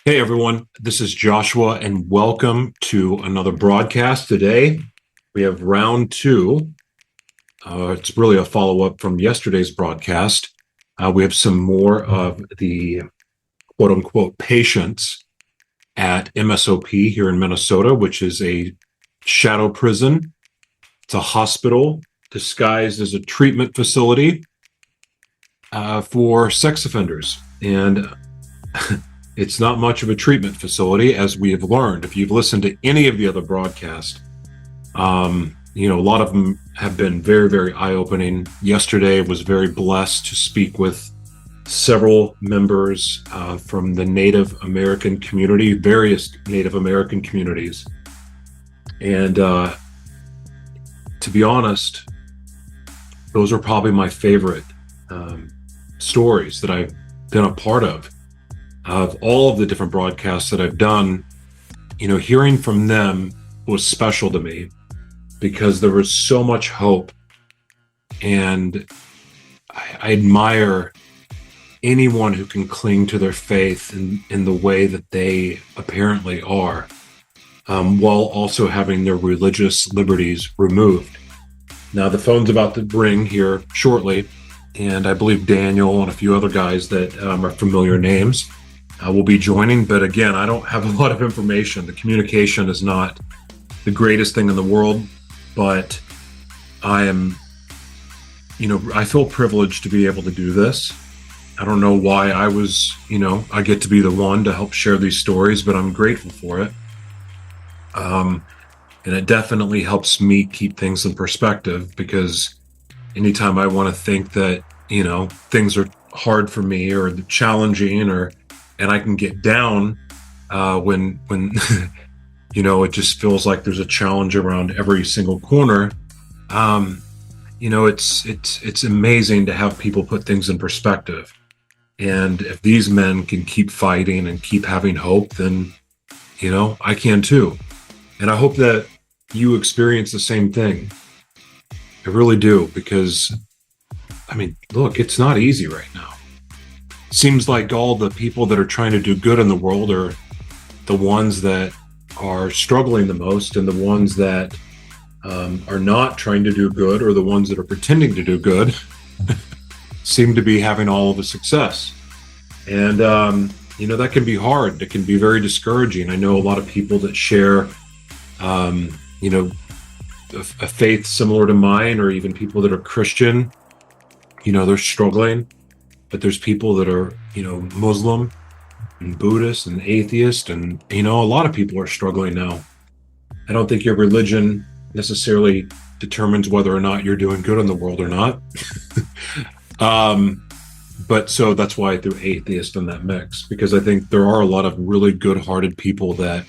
Hey everyone, this is Joshua, and welcome to another broadcast. Today we have round two. It's really a follow up from yesterday's broadcast. We have some more of the quote unquote patients at MSOP here in Minnesota, which is a shadow prison. It's a hospital disguised as a treatment facility for sex offenders. And it's not much of a treatment facility, as we have learned. If you've listened to any of the other broadcasts, a lot of them have been very, very eye-opening. Yesterday was very blessed to speak with several members from the Native American community, various Native American communities. And to be honest, those are probably my favorite stories that I've been a part of all of the different broadcasts that I've done. Hearing from them was special to me because there was so much hope, and I admire anyone who can cling to their faith in the way that they apparently are, while also having their religious liberties removed. Now, the phone's about to ring here shortly, and I believe Daniel and a few other guys that are familiar names will be joining. But again, I don't have a lot of information. The communication is not the greatest thing in the world, but I feel privileged to be able to do this. I don't know why I get to be the one to help share these stories, but I'm grateful for it. And it definitely helps me keep things in perspective, because anytime I want to think that, things are hard for me or challenging, and I can get down when it just feels like there's a challenge around every single corner. It's amazing to have people put things in perspective. And if these men can keep fighting and keep having hope, then, I can too. And I hope that you experience the same thing. I really do, because, look, it's not easy right now. Seems like all the people that are trying to do good in the world are the ones that are struggling the most, and the ones that are not trying to do good, or the ones that are pretending to do good, seem to be having all of the success. And, that can be hard. It can be very discouraging. I know a lot of people that share, a faith similar to mine, or even people that are Christian, they're struggling. But there's people that are, Muslim and Buddhist and atheist, and, a lot of people are struggling now. I don't think your religion necessarily determines whether or not you're doing good in the world or not. But so that's why I threw atheist in that mix, because I think there are a lot of really good-hearted people that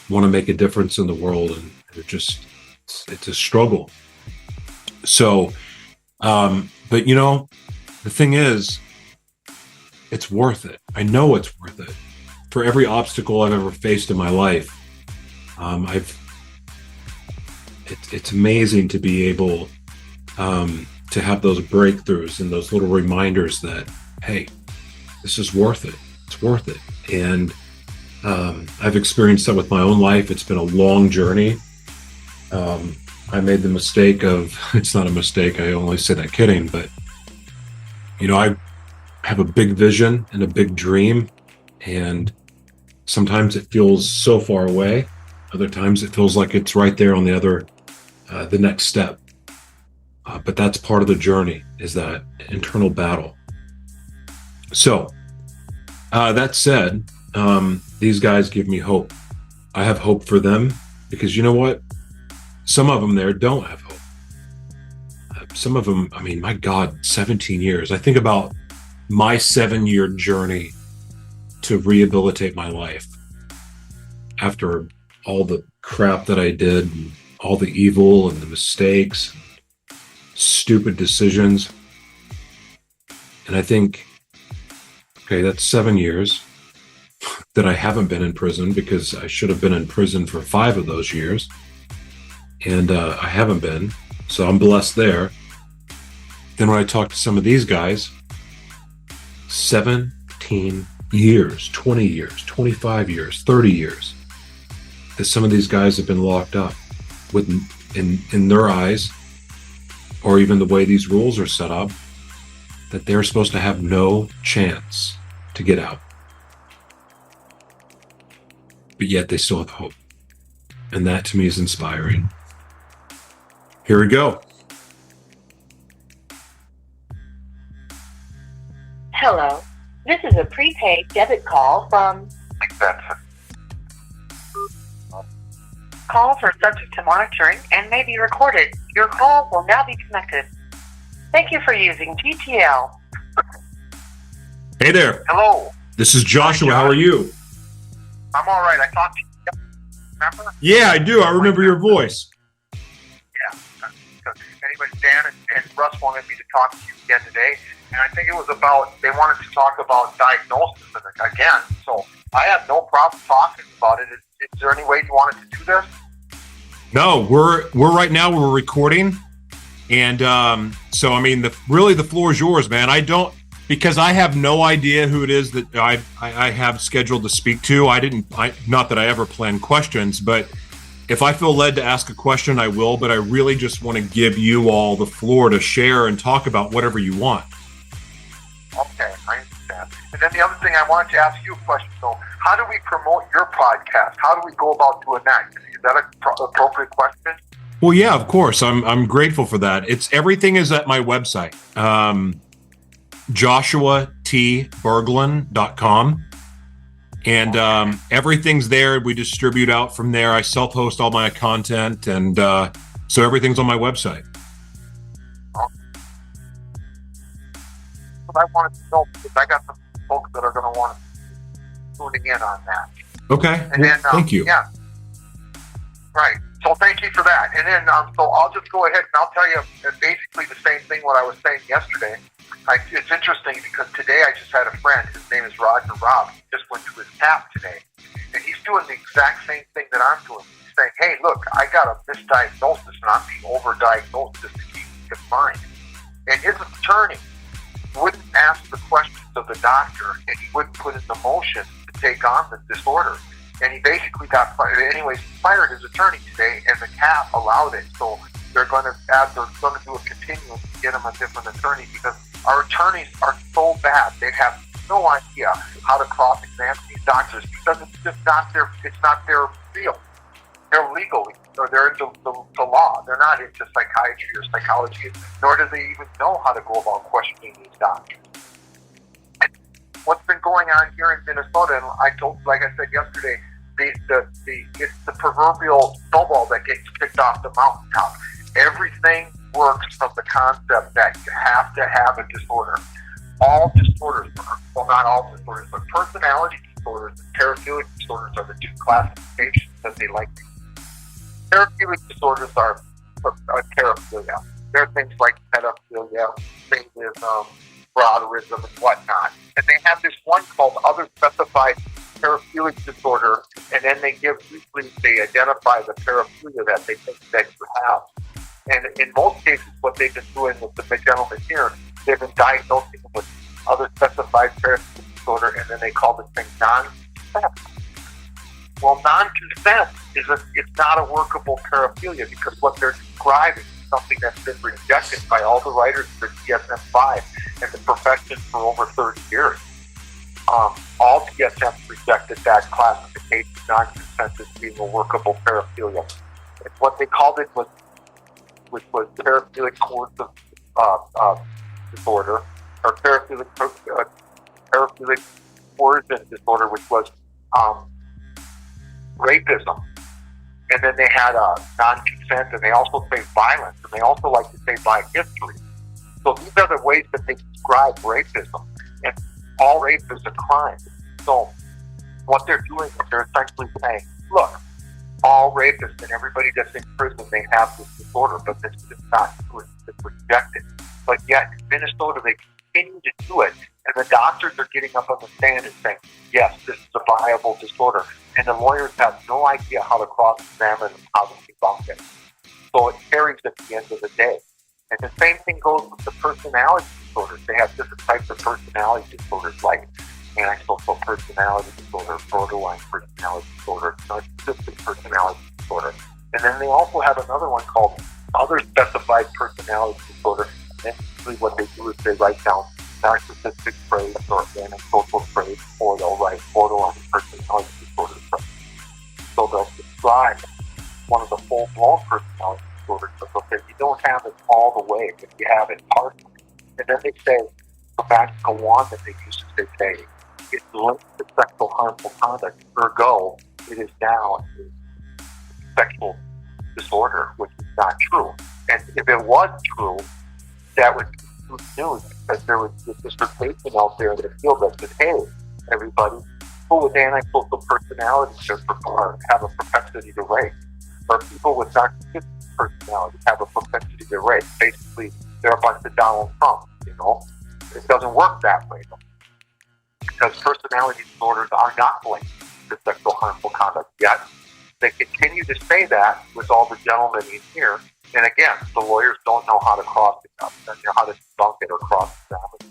want to make a difference in the world, and it's a struggle. So, but the thing is, it's worth it. I know it's worth it. For every obstacle I've ever faced in my life, it's amazing to be able to have those breakthroughs and those little reminders that, hey, this is worth it. It's worth it. And I've experienced that with my own life. It's been a long journey. I made the mistake of, it's not a mistake, I only say that kidding, but I have a big vision and a big dream, and sometimes it feels so far away. Other times it feels like it's right there on the next step. But that's part of the journey, is that internal battle. So that said, these guys give me hope. I have hope for them, because you know what? Some of them there don't have hope. Some of them, my God, 17 years. I think about my 7-year journey to rehabilitate my life after all the crap that I did, and all the evil and the mistakes, stupid decisions. And I think, okay, that's 7 years that I haven't been in prison, because I should have been in prison for 5 of those years. And I haven't been, so I'm blessed there. Then when I talk to some of these guys, 17 years, 20 years, 25 years, 30 years, that some of these guys have been locked up with, in their eyes, or even the way these rules are set up, that they're supposed to have no chance to get out. But yet they still have hope. And that to me is inspiring. Here we go. Hello. This is a prepaid debit call from call for subject to monitoring and may be recorded. Your call will now be connected. Thank you for using GTL. Hey there. Hello. This is Joshua. How are you? I'm all right. I talked to you. Remember? Yeah, I do. I remember your voice. Yeah. Anyway, Dan and Russ wanted me to talk to you again today, and I think it was about, they wanted to talk about diagnosis again. So I have no problem talking about it. Is there any way you wanted to do this? No, we're right now we're recording, and so I mean, the floor is yours, man. Because I have no idea who it is that I have scheduled to speak to. Not that I ever plan questions, but if I feel led to ask a question, I will. But I really just want to give you all the floor to share and talk about whatever you want. Okay, I understand. And then the other thing I wanted to ask you a question. So, how do we promote your podcast? How do we go about doing that? Is that an appropriate question? Well, yeah, of course. I'm grateful for that. Everything is at my website, joshuatberglan.com, and everything's there. We distribute out from there. I self-host all my content, and so everything's on my website. What I wanted to know, because I got some folks that are going to want to tuning in on that. Okay. And then, thank you. Yeah. Right. So thank you for that. And then, so I'll just go ahead and I'll tell you basically the same thing what I was saying yesterday. It's interesting because today I just had a friend. His name is Roger Robb. He just went to his tap today, and he's doing the exact same thing that I'm doing. He's saying, "Hey, look, I got a misdiagnosis, and I'm being overdiagnosed just to keep me confined." And his attorney wouldn't ask the questions of the doctor, and he wouldn't put in the motion to take on the disorder. And he basically got fired. Anyways, he fired his attorney today, and the CAP allowed it. So they're going to do a continuance to get him a different attorney, because our attorneys are so bad. They have no idea how to cross-examine these doctors, because it's just not their field. They're legal, or they're into the law. They're not into psychiatry or psychology, nor do they even know how to go about questioning these doctors. And what's been going on here in Minnesota, and like I said yesterday, it's the proverbial snowball that gets kicked off the mountaintop. Everything works from the concept that you have to have a disorder. All disorders, well, not all disorders, but personality disorders and paraphilic disorders are the two classifications that they like to use. Paraphilic disorders are paraphilia. They're things like pedophilia, sadism, broaderism, and whatnot. And they have this one called other specified paraphilic disorder, and then they identify the paraphilia that they think that you have. And in most cases, what they've been doing with the gentleman here, they've been diagnosing him with other specified paraphilic disorder, and then they call this thing non-consent. Well, non-consent it's not a workable paraphilia, because what they're describing is something that's been rejected by all the writers for DSM-5 and the profession for over 30 years. All DSM rejected that classification, non-consent, as being a workable paraphilia. And what they called it was paraphilic coercive disorder, or paraphilic coercion disorder, which was rapism. And then they had non-consent, and they also say violence, and they also like to say by history. So these are the ways that they describe rapism. And all rape is a crime. So what they're doing is they're essentially saying, look, all rapists and everybody that's in prison, they have this disorder, but this is not true. It's rejected. But yet in Minnesota, they continue to do it, and the doctors are getting up on the stand and saying, yes, this is a viable disorder. And the lawyers have no idea how to cross-examine and how to debunk it. So it carries at the end of the day. And the same thing goes with the personality disorders. They have different types of personality disorders, like antisocial personality disorder, borderline personality disorder, narcissistic personality disorder. And then they also have another one called other specified personality disorder. And basically what they do is they write down narcissistic traits or antisocial traits, or they'll write borderline personality disorder traits. So they'll describe one of the full-blown personality disorders, but they'll say you don't have it all the way, but you have it partially. And then they say the magical wand that they use, they say it's linked to sexual harmful conduct. Ergo, it is now a sexual disorder, which is not true. And if it was true, that would be good news, because there was this dissertation out there in the field that said, hey, everybody, people with antisocial personality disorder have a propensity to rape, or people with narcissistic personality have a propensity to rape. Basically, they're a bunch of Donald Trump, you know. It doesn't work that way, though, because personality disorders are not linked to sexual harmful conduct yet. They continue to say that with all the gentlemen in here. And again, the lawyers don't know how to cross it up, don't know how to debunk it or cross examine it.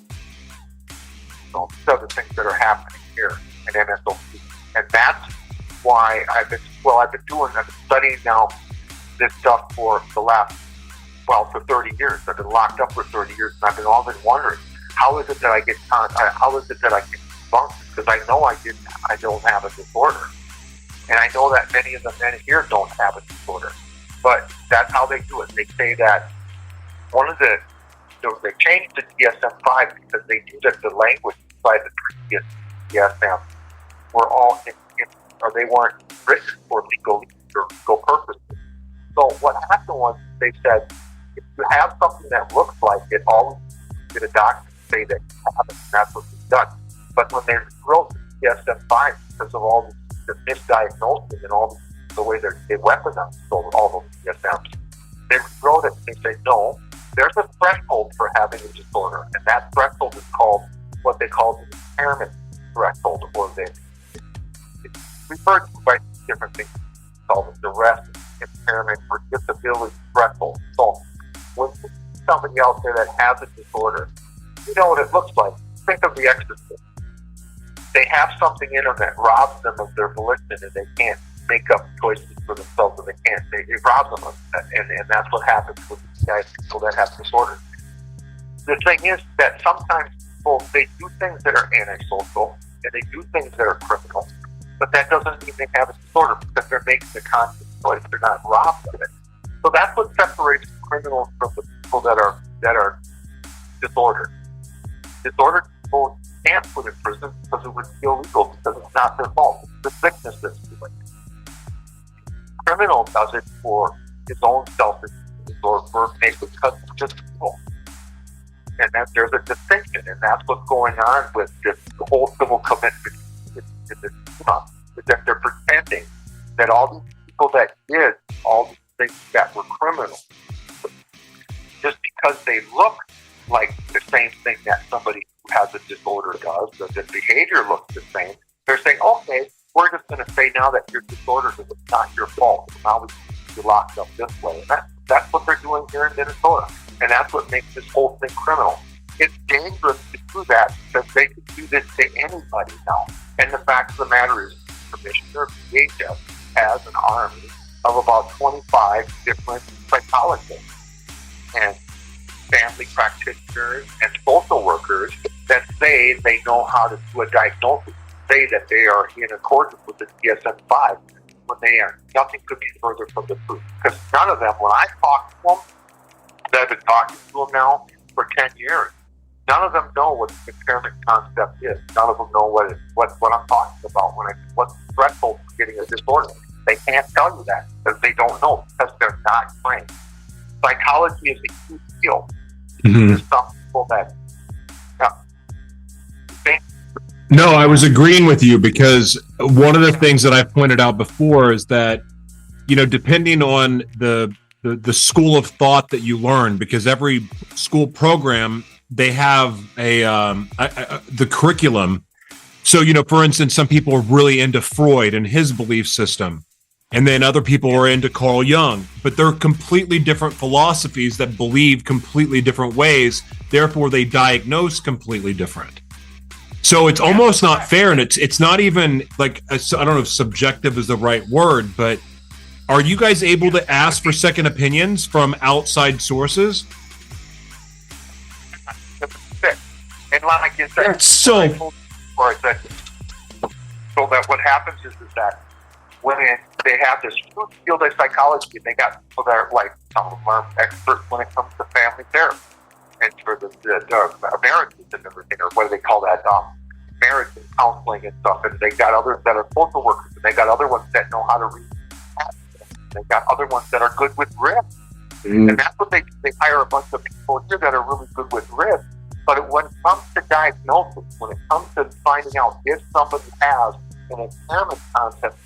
So these are the things that are happening here in MSOP. And that's why I've been studying now this stuff for the last, for 30 years. I've been locked up for 30 years, and I've been wondering, how is it that I get debunked? Because I know I don't have a disorder. And I know that many of the men here don't have a disorder. But that's how they do it. They say that they changed the DSM-5 because they knew that the language inside the previous DSM were all or they weren't written for legal purposes. So what happened was they said, if you have something that looks like it, always get a doctor to say that you have it, and that's what they've done. But when they wrote the DSM-5, because of all the misdiagnosing and all the way they weaponize all those DSMs, they wrote it and they say, no, there's a threshold for having a disorder, and that threshold is called what they call the impairment threshold, or it's referred to by different things called the duress, impairment, or disability threshold. So when you see somebody out there that has a disorder, you know what it looks like. Think of The Exorcist. They have something in them that robs them of their volition, and they can't make up choices for themselves, and they can't. It robs them of that, and that's what happens with these guys, people that have disorders. The thing is that sometimes people, they do things that are antisocial, and they do things that are criminal, but that doesn't mean they have a disorder, because they're making a conscious choice. They're not robbed of it. So that's what separates criminals from the people that are disordered. Disordered people can't put in prison because it would be illegal, because it's not their fault. It's the sickness that's doing it. Criminal does it for his own selfish or for because it's just evil. And that there's a distinction, and that's what's going on with this whole civil commitment in this is that they're pretending that all these people that did all these things that were criminal, just because they look like the same thing that somebody who has a disorder does, the behavior looks the same, they're saying, okay, we're just going to say now that your disorder is not your fault. Now we keep you locked up this way. And that's what they're doing here in Minnesota. And that's what makes this whole thing criminal. It's dangerous to do that because they can do this to anybody now. And the fact of the matter is, Commissioner VHS has an army of about 25 different psychologists and family practitioners and social workers that say they know how to do a diagnosis, say that they are in accordance with the DSM-5, when they are. Nothing could be further from the truth. Because none of them, when I talk to them, I've been talking to them now for 10 years, none of them know what the impairment concept is. None of them know what I'm talking about, what's the threshold for getting a disorder. They can't tell you that because they don't know, because they're not trained. Psychology is a huge field. Mm-hmm. There's some people that think. No, I was agreeing with you, because one of the things that I pointed out before is that, depending on the school of thought that you learn, because every school program, they have the curriculum. So, for instance, some people are really into Freud and his belief system, and then other people are into Carl Jung, but they're completely different philosophies that believe completely different ways. Therefore, they diagnose completely different. So it's almost not fair, and it's not even like, I don't know if subjective is the right word, but are you guys able to ask for second opinions from outside sources? And like you said, That's so. I told you before, I said, so that what happens is that when they have this huge field of psychology, and they got people that are like, some of them are experts when it comes to family therapy and for the marriages and everything, or what do they call that? Marriage and counseling and stuff. And they got others that are social workers, and they got other ones that know how to read. They got other ones that are good with risk. And that's what they hire a bunch of people here that are really good with risk. But when it comes to diagnosis, when it comes to finding out if somebody has an impairment concept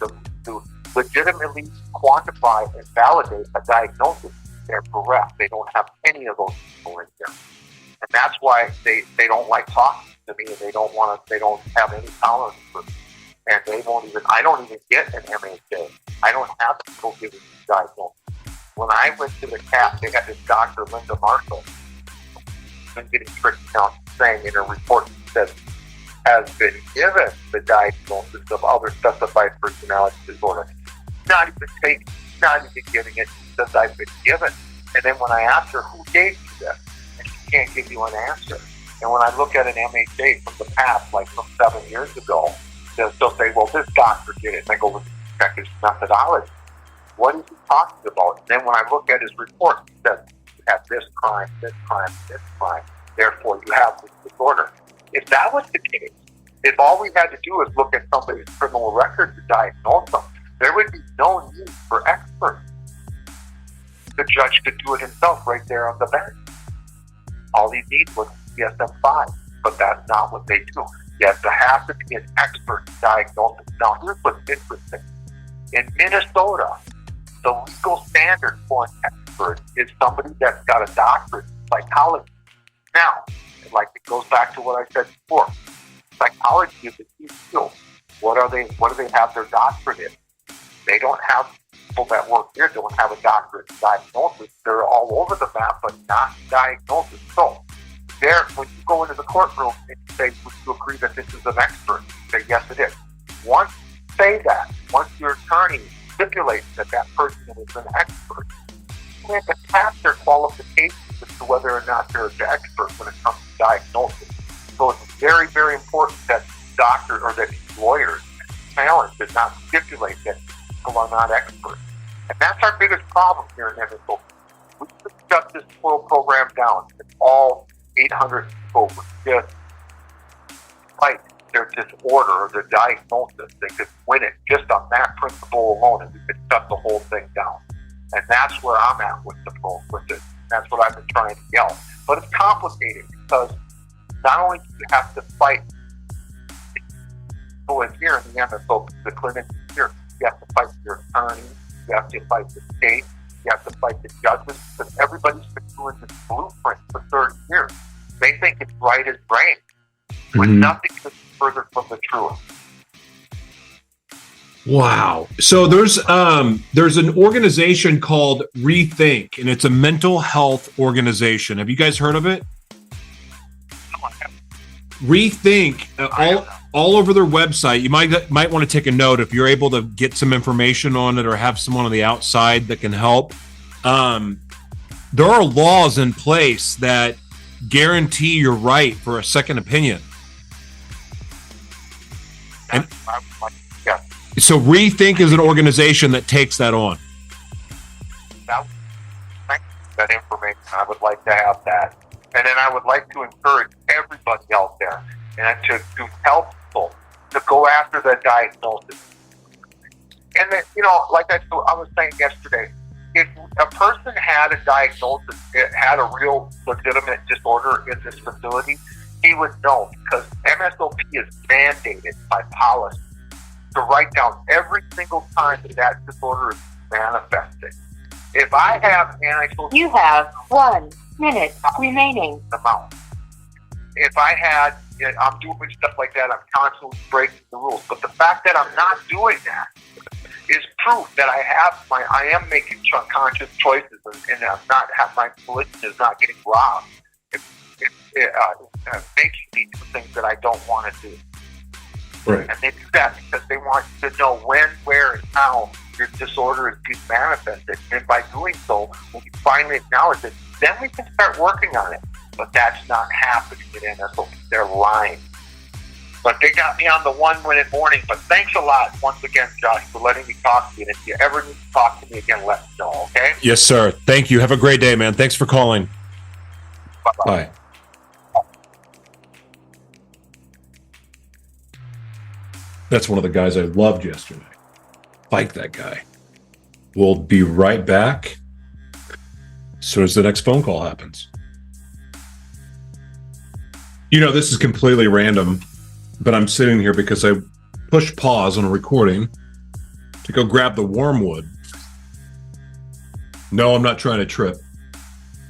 to legitimately quantify and validate a diagnosis, they're bereft. They don't have any of those people in here. And that's why they don't like talking to me, and they don't have any tolerance for me. And I don't even get an MHA. I don't have people giving me diagnosis. When I went to the CAP, they had this Dr. Linda Marshall, been getting tricked out, saying in a report that has been given the diagnosis of other specified personality disorder. Not even getting it because I've been given. And then when I asked her, who gave you this? And she can't give you an answer. And when I look at an MHA from the past, like from 7 years ago, they'll still say, well, this doctor did it. And I go, let's check his methodology. What is he talking about? And then when I look at his report, he says, you have this crime, this crime, this crime. Therefore, you have this disorder. If that was the case, if all we had to do is look at somebody's criminal record to diagnose them, there would be no need for experts. The judge could do it himself right there on the bench. All he needs was DSM-5, but that's not what they do. Yes, there has to be an expert diagnosis. Now, here's what's interesting. In Minnesota, the legal standard for an expert is somebody that's got a doctorate in psychology. Now, like it goes back to what I said before. Psychology is a key field. What do they have their doctorate in? They don't have people that work here don't have a doctorate in diagnosis. They're all over the map, but not in diagnosis. So, when you go into the courtroom and you say, would you agree that this is an expert? You say, yes, it is. Once you say that, once your attorney stipulates that that person is an expert, you have to pass their qualifications as to whether or not they're an expert when it comes to diagnosis. So it's very, very important that doctors or that lawyers challenge did not stipulate that people are not experts. And that's our biggest problem here in MSOP. We could shut this whole program down if all 800 people would just fight their disorder or their diagnosis. They could win it just on that principle alone, and we could shut the whole thing down. And that's where I'm at with it. That's what I've been trying to yell. But it's complicated because not only do you have to fight people in here in the MSOP, the clinic here, you have to fight your attorney, you have to fight the state, you have to fight the judges, because everybody's been doing this blueprint for 30 years. They think it's right as rain, when nothing is further from the truth. Wow. So there's an organization called Rethink, and it's a mental health organization. Have you guys heard of it? Rethink, all over their website. You might want to take a note if you're able to get some information on it or have someone on the outside that can help. There are laws in place that guarantee your right for a second opinion. And so Rethink is an organization that takes that on. That information, I would like to have that. And then I would like to encourage everybody out there and to help people to go after the diagnosis. And then, like I was saying yesterday, if a person had a diagnosis, it had a real legitimate disorder in this facility, he would know, because MSOP is mandated by policy to write down every single time that disorder is manifesting. If I have antisocial... You have 1 minute remaining. If I had, I'm doing stuff like that, I'm constantly breaking the rules. But the fact that I'm not doing that is proof that I am making conscious choices, and I'm not, my volition is not getting robbed. If making me do things that I don't want to do. Right. And they do that because they want you to know when, where, and how your disorder is being manifested. And by doing so, when you finally acknowledge it, then we can start working on it. But that's not happening at MSOP. They're lying. But they got me on the 1 minute warning. But thanks a lot once again, Josh, for letting me talk to you. And if you ever need to talk to me again, let me know, okay? Yes, sir. Thank you. Have a great day, man. Thanks for calling. Bye-bye. Bye. That's one of the guys I loved yesterday. Like that guy. We'll be right back as soon as the next phone call happens. You know, this is completely random, but I'm sitting here because I pushed pause on a recording to go grab the wormwood. No, I'm not trying to trip,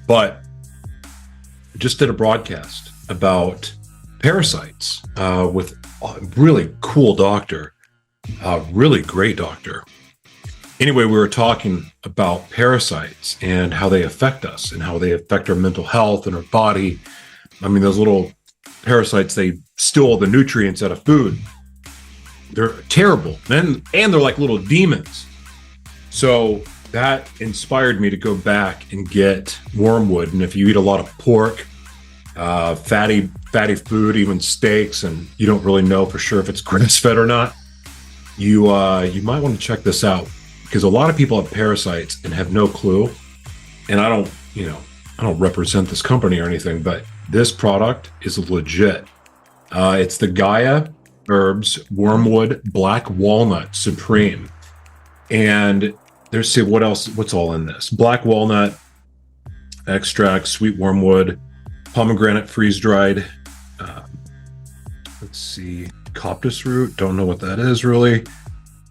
but I just did a broadcast about parasites with a really cool doctor, a really great doctor. Anyway, we were talking about parasites and how they affect us and how they affect our mental health and our body. I mean, those little parasites, they steal all the nutrients out of food. They're terrible, and they're like little demons. So that inspired me to go back and get wormwood. And if you eat a lot of pork, fatty food, even steaks, and you don't really know for sure if it's grass-fed or not, you might want to check this out, because a lot of people have parasites and have no clue. And I don't represent this company or anything, but this product is legit. It's the Gaia Herbs Wormwood Black Walnut Supreme. And what's all in this? Black walnut extract, sweet wormwood, pomegranate freeze-dried, coptis root, don't know what that is really,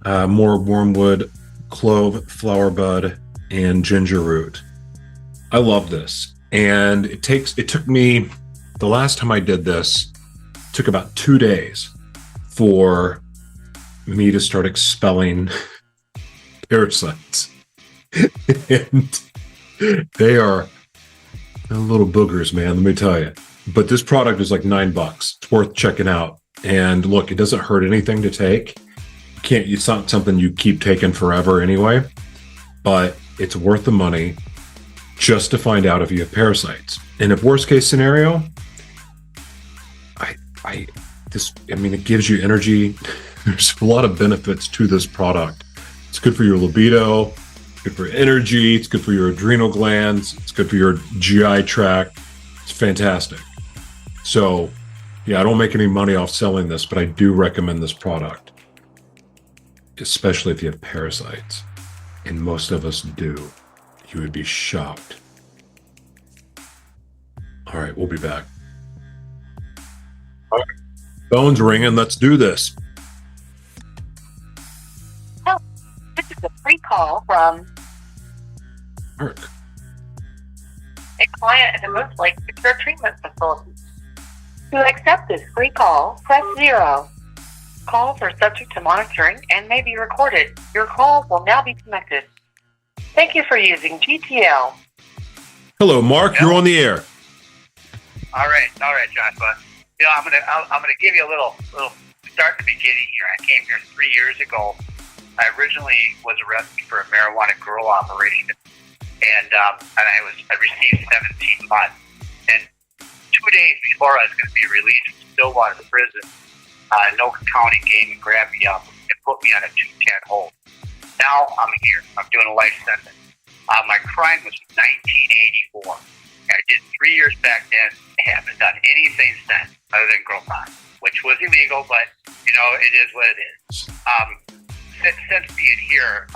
more wormwood, clove, flower bud, and ginger root. I love this. And it took me, the last time I did this, took about 2 days for me to start expelling parasites. And they are little boogers, man, let me tell you. But this product is like $9. It's worth checking out. And look, it doesn't hurt anything to take. It's not something you keep taking forever anyway, but it's worth the money just to find out if you have parasites. And if worst case scenario, it gives you energy. There's a lot of benefits to this product. It's good for your libido, good for energy, it's good for your adrenal glands, it's good for your GI tract. It's fantastic. So, yeah, I don't make any money off selling this, but I do recommend this product, especially if you have parasites. And most of us do. You would be shocked. All right, we'll be back. All right. Phone's ringing. Let's do this. Oh, this is a free call from Mark. a client at the Mooselake Secure Treatment Facility. To accept this free call, press 0. Calls are subject to monitoring and may be recorded. Your call will now be connected. Thank you for using GTL. Hello, Mark. You're on the air. All right, Joshua. I'm gonna give you a little start at the beginning here. I came here 3 years ago. I originally was arrested for a marijuana grow operation, and I received 17 months. And 2 days before I was going to be released from Stillwater prison, Anoka County came and grabbed me up and put me on a 210 hold. Now I'm here. I'm doing a life sentence. My crime was 1984. I did 3 years back then. I haven't done anything since other than grow pot, which was illegal, but it is what it is. Since being here,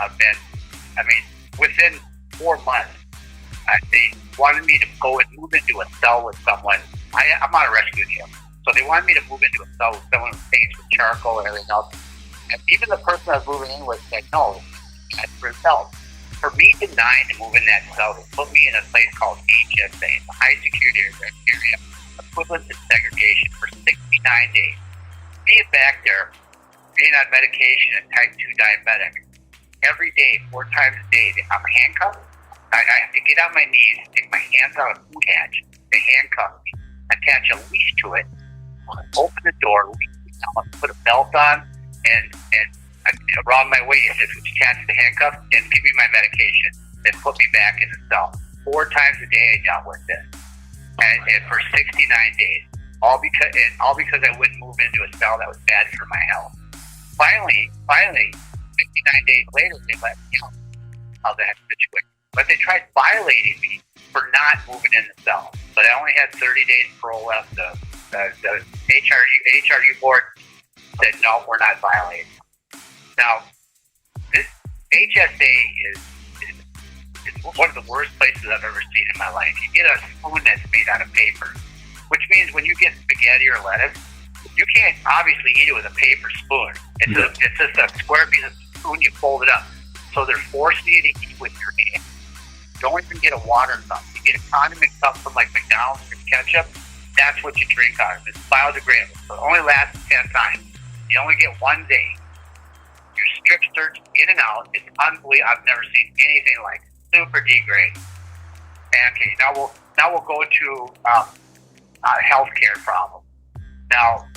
within 4 months, they wanted me to go and move into a cell with someone. I'm on a rescue deal. So they wanted me to move into a cell with someone who stains with charcoal and everything else. And even the person I was moving in with said no, that's for himself. For me to deny to move in that cell, they put me in a place called HSA, a high security area, equivalent to segregation, for 69 days. Being back there, being on medication and type 2 diabetic, every day, 4 times a day, I'm handcuffed. I have to get on my knees, take my hands out of the food hatch, they handcuff me. attach a leash to it, open the door, put a belt on, and around my waist, which attached the handcuff, and give me my medication, then put me back in the cell. 4 times a day I dealt with this, and for 69 days, all because I wouldn't move into a cell that was bad for my health. Finally, 69 days later, they let me out of that situation. But they tried violating me for not moving in the cell. But I only had 30 days parole left. The HRU board said, no, we're not violating. Now, this HSA is one of the worst places I've ever seen in my life. You get a spoon that's made out of paper, which means when you get spaghetti or lettuce, you can't obviously eat it with a paper spoon. It's just a square piece of spoon, you fold it up. So they're forcing you to eat with your hand. Don't even get a water cup. You get a condiment cup from like McDonald's or ketchup. That's what you drink out of. It's biodegradable. So it only lasts 10 times. You only get 1 day. Your strip search in and out. It's unbelievable. I've never seen anything like it. Super degrading. Okay, now we'll go to healthcare problem. Now,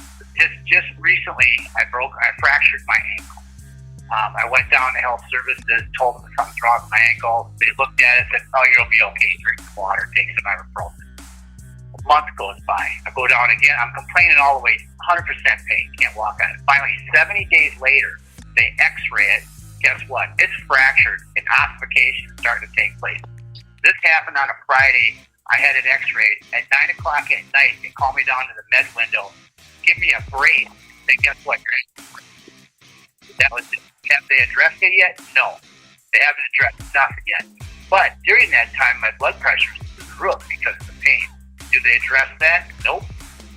just recently, I fractured my ankle. I went down to health services, told them something's wrong with my ankle. They looked at it and said, oh, you'll be okay. Drink some water, take some ibuprofen. A month goes by. I go down again. I'm complaining all the way, 100% pain. Can't walk on it. Finally, 70 days later, they x-ray it. Guess what? It's fractured and ossification is starting to take place. This happened on a Friday. I had it x-rayed. At 9 o'clock at night, they call me down to the med window, give me a brace. Say, guess what? That was it. Have they addressed it yet? No. They haven't addressed nothing yet. But during that time, my blood pressure was through the roof because of the pain. Do they address that? Nope.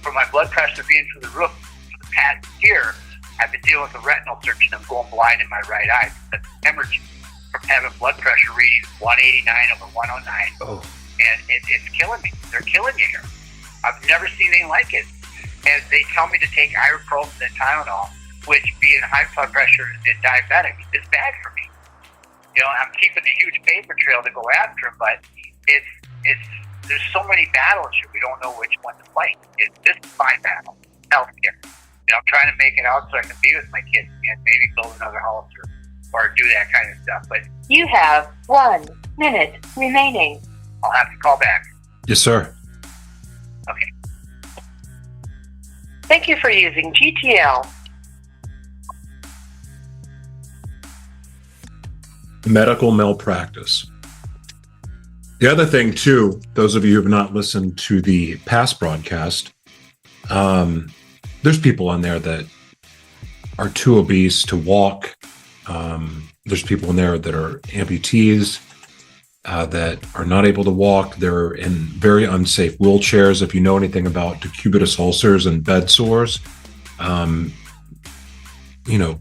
For my blood pressure being through the roof for the past year, I've been dealing with a retinal surgery and I'm going blind in my right eye because of hemorrhage from having blood pressure readings 189 over 109. Oh. And it's killing me. They're killing me here. I've never seen anything like it. And they tell me to take ibuprofen and Tylenol, which being high blood pressure and diabetic is bad for me. You know, I'm keeping a huge paper trail to go after them, but there's so many battles here. We don't know which one to fight. This is my battle, healthcare. You know, I'm trying to make it out so I can be with my kids and maybe build another house or do that kind of stuff. But You have 1 minute remaining. I'll have to call back. Yes, sir. Okay. Thank you for using GTL. Medical malpractice. The other thing, too, those of you who have not listened to the past broadcast, there's people on there that are too obese to walk. There's people in there that are amputees that are not able to walk. They're in very unsafe wheelchairs. If you know anything about decubitus ulcers and bed sores, you know,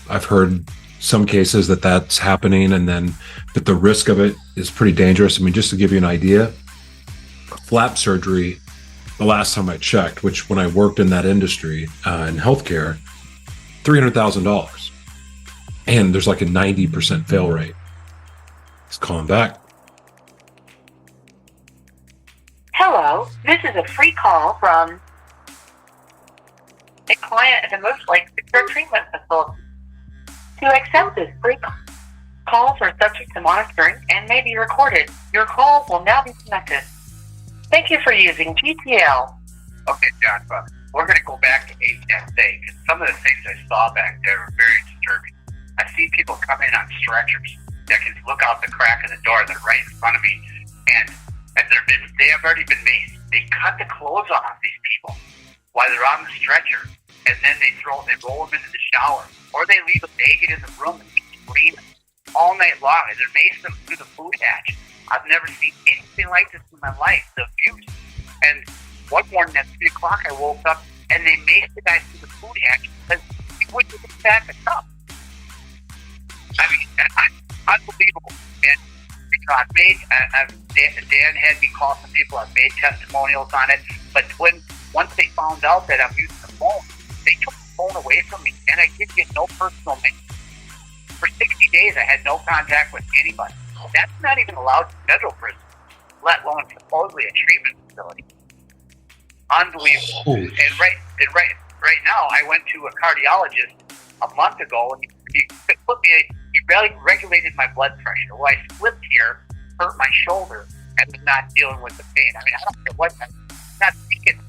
I've heard some cases that's happening, and then that the risk of it is pretty dangerous. I mean, just to give you an idea, flap surgery, the last time I checked, which when I worked in that industry in healthcare, $300,000. And there's like a 90% fail rate. He's calling back. Hello, this is a free call from a client at the Mooselake Secure Treatment Facility. To accept this free calls are subject to monitoring and may be recorded. Your call will now be connected. Thank you for using GTL. Okay, John, but we're going to go back to HSA because some of the things I saw back there were very disturbing. I see people come in on stretchers that can look out the crack of the door. They're right in front of me, and they have already been maced. They cut the clothes off these people while they're on the stretcher, and then they roll them into the shower, or they leave them naked in the room and scream all night long, and they're macing them through the food hatch. I've never seen anything like this in my life, the abuse. And one morning at 3 o'clock, I woke up and they maced the guy through the food hatch because he wouldn't get back the cup. I mean, unbelievable. And Dan had me call some people. I've made testimonials on it. But once they found out that I'm using the phone, they took the phone away from me, and I didn't get no personal maintenance. For 60 days, I had no contact with anybody. That's not even allowed in federal prison, let alone supposedly a treatment facility. unbelievable. Holy And right now, I went to a cardiologist a month ago, and he regulated my blood pressure. Well, I slipped here, hurt my shoulder, and was not dealing with the pain. I mean, I don't know what. I'm not seeking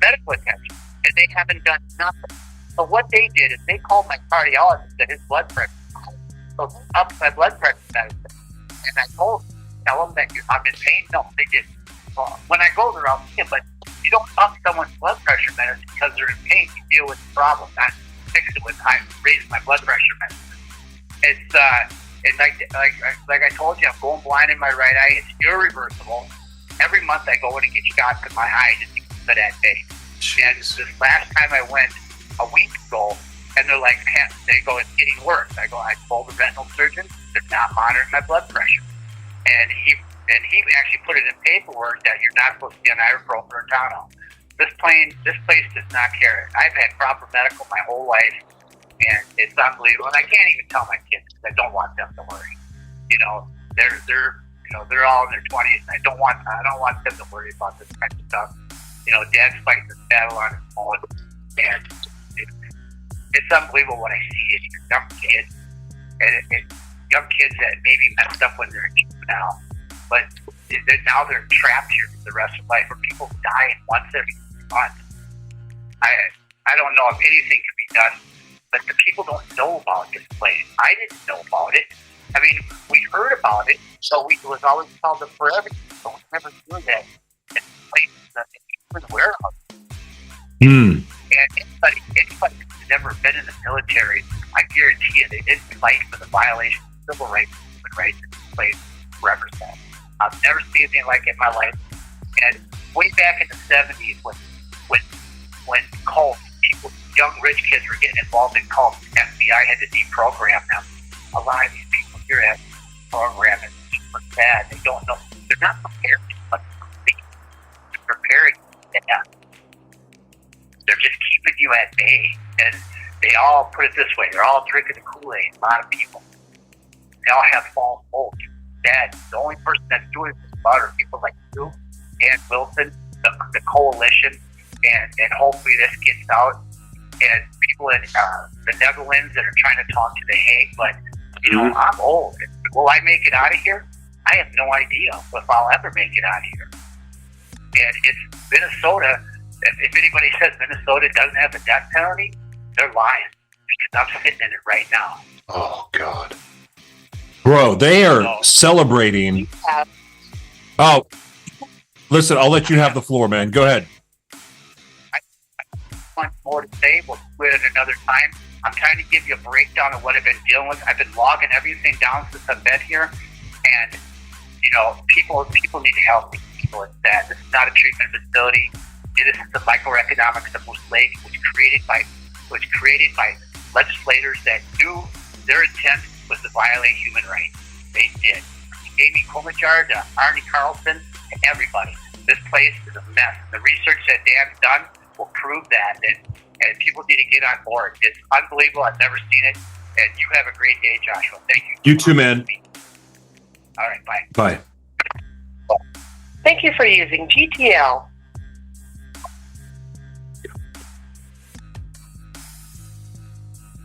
medical attention, and they haven't done nothing. So what they did is they called my cardiologist that his blood pressure was high. So they upped my blood pressure medicine. And I tell them that I'm in pain. No, they didn't. Well, when I go there, I'll see them, but you don't up someone's blood pressure medicine because they're in pain. You deal with the problem, not fix it with raising my blood pressure medicine. It's and like I told you, I'm going blind in my right eye. It's irreversible. Every month I go in and get shots in my eye just for that day. And this last time I went a week ago, and they're like, they go, it's getting worse. I told the retinal surgeon they're not monitoring my blood pressure, and he actually put it in paperwork that you're not supposed to be on ibuprofen or Tylenol. This place does not care. I've had proper medical my whole life, and it's unbelievable. And I can't even tell my kids because I don't want them to worry. You know, they're all in their 20s, and I don't want them to worry about this kind of stuff. You know, Dad's fighting this battle on his own, and it's unbelievable what I see in young kids, and young kids that maybe messed up when they're juvenile, but now they're trapped here for the rest of life, or people die once every month. I don't know if anything can be done, but the people don't know about this place. I didn't know about it. I mean, we heard about it, so it was always called the forever, but we never knew that it's a place that was a warehouse. And anybody who's never been in the military, I guarantee you they didn't fight for the violation of civil rights and human rights that this place represents. I've never seen anything like it in my life. And way back in the 70s, when cults, people, young rich kids were getting involved in cults, the FBI had to deprogram them. A lot of these people here have program is super bad. They don't know. They're not prepared to they're preparing to death. They're just keeping you at bay. And they all, put it this way, they're all drinking the Kool-Aid, a lot of people. They all have false hopes. That the only person that's doing this about are people like you, Dan Wilson, the coalition, and hopefully this gets out. And people in the Netherlands that are trying to talk to The Hague, but, you know, I'm old. Will I make it out of here? I have no idea if I'll ever make it out of here. And it's Minnesota. If anybody says Minnesota doesn't have the death penalty, they're lying, because I'm sitting in it right now. Oh, God. Bro, they are celebrating. Oh, listen, I'll let you have the floor, man. Go ahead. I want more to say. We'll do it at another time. I'm trying to give you a breakdown of what I've been dealing with. I've been logging everything down since I've been here. And, you know, people need help. People, it's sad. This is not a treatment facility. It is the microeconomics of Mooselake, which created by legislators that knew their intent was to violate human rights. They did. Amy Klobuchar to Arnie Carlson to everybody. This place is a mess. The research that Dan's done will prove that, and people need to get on board. It's unbelievable. I've never seen it. And you have a great day, Joshua. Thank you. You too, man. All right, bye. Bye. Thank you for using GTL.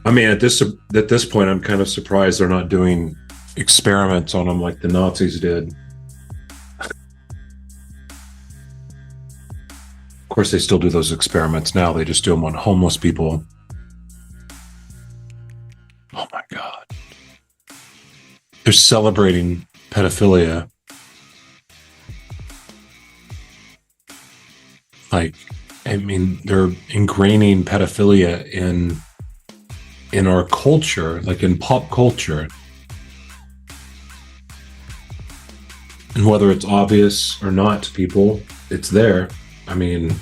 I mean, at this point, I'm kind of surprised they're not doing experiments on them like the Nazis did. Of course, they still do those experiments now. They just do them on homeless people. Oh my God. They're celebrating pedophilia. Like, I mean, they're ingraining pedophilia in our culture, like in pop culture. And whether it's obvious or not to people, it's there. I mean,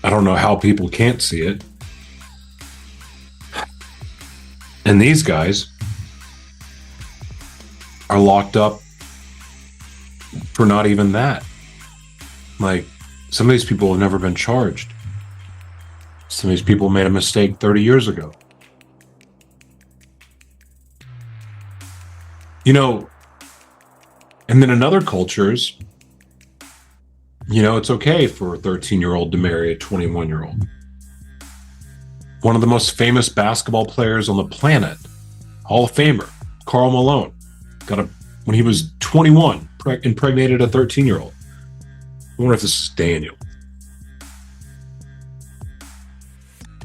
I don't know how people can't see it. And these guys are locked up for not even that. Like, some of these people have never been charged. Some of these people made a mistake 30 years ago. You know, and then in other cultures, It's okay for a 13-year-old to marry a 21-year-old. One of the most famous basketball players on the planet, Hall of Famer, Karl Malone, when he was 21, impregnated a 13-year-old. I wonder if this is Daniel.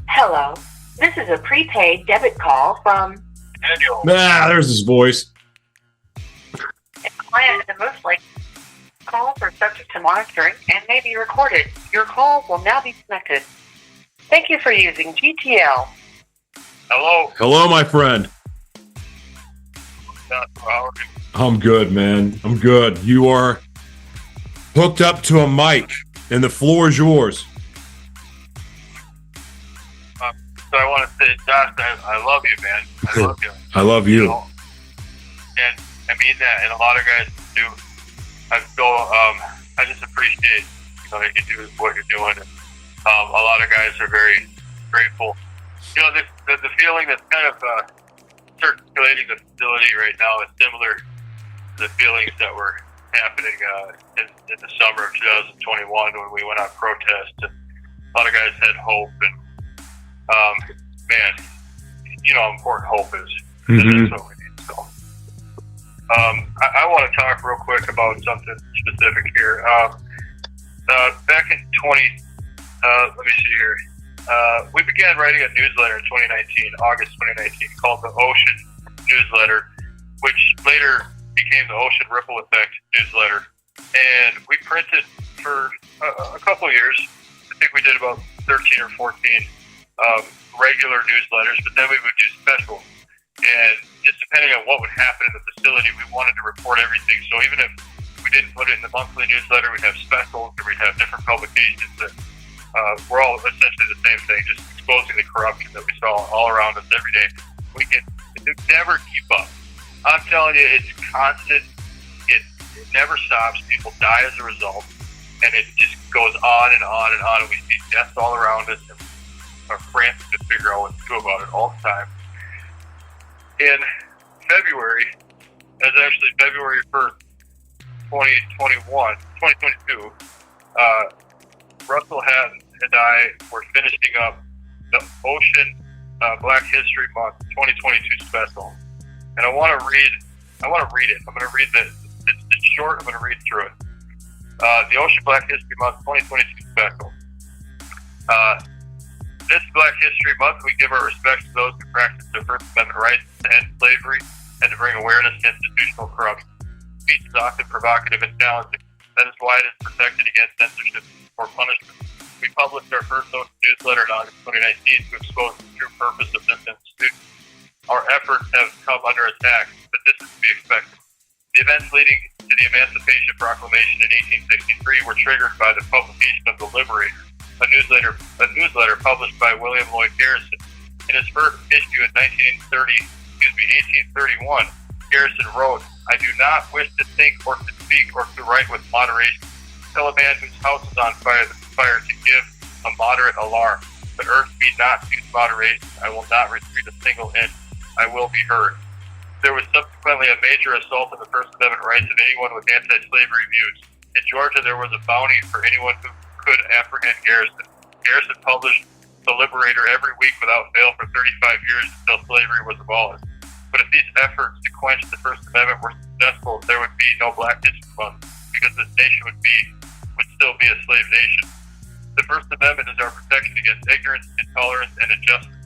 Hello. This is a prepaid debit call from Daniel. There's his voice. a client at the Mooselake. Calls are subject to monitoring and may be recorded. Your call will now be connected. Thank you for using GTL. Hello. Hello, my friend. How are you? I'm good, man. I'm good. You are hooked up to a mic, and the floor is yours. So I want to say, Josh, I love you, man. I love you. I love you. And I mean that, and a lot of guys do. I just appreciate that you do what you're doing. And, a lot of guys are very grateful. The feeling that's kind of circulating the facility right now is similar to the feelings that were happening in the summer of 2021 when we went on protest. And a lot of guys had hope, and man, you know how important hope is. Mm-hmm. That's what we need. So, I want to talk real quick about something specific here. Back in let me see here. We began writing a newsletter in August 2019, called the Ocean Newsletter, which later became the Ocean Ripple Effect Newsletter. And we printed for a couple of years. I think we did about 13 or 14 regular newsletters, but then we would do specials. And just depending on what would happen in the facility, we wanted to report everything. So even if we didn't put it in the monthly newsletter, we'd have specials, or we'd have different publications that we're all essentially the same thing, just exposing the corruption that we saw all around us every day. We can never keep up. I'm telling you, it's constant. It never stops. People die as a result, and it just goes on and on and on. And we see deaths all around us, and are frantic to figure out what to do about it all the time. In February, that's actually February 1st, 2022, Russell Hatton and I were finishing up the Ocean Black History Month 2022 special. And I want to read it. I'm going to read it's short. I'm going to read through it. The Ocean Black History Month 2022 special. This Black History Month, we give our respects to those who practice their First Amendment rights to end slavery and to bring awareness to institutional corruption. Speech is often provocative and challenging. That is why it is protected against censorship or punishment. We published our first newsletter in August 2019 to expose the true purpose of this institute. Our efforts have come under attack, but this is to be expected. The events leading to the Emancipation Proclamation in 1863 were triggered by the publication of The Liberator, a newsletter published by William Lloyd Garrison. In his first issue in 1831, Garrison wrote, "I do not wish to think or to speak or to write with moderation. Tell a man whose house is on fire to give a moderate alarm. The earth be not use moderation. I will not retreat a single inch. I will be heard." There was subsequently a major assault on the First Amendment rights of anyone with anti-slavery views. In Georgia, there was a bounty for anyone who could apprehend Garrison. Garrison published The Liberator every week without fail for 35 years until slavery was abolished. But if these efforts to quench the First Amendment were successful, there would be no Black History Month, because this nation would still be a slave nation. The First Amendment is our protection against ignorance, intolerance, and injustice.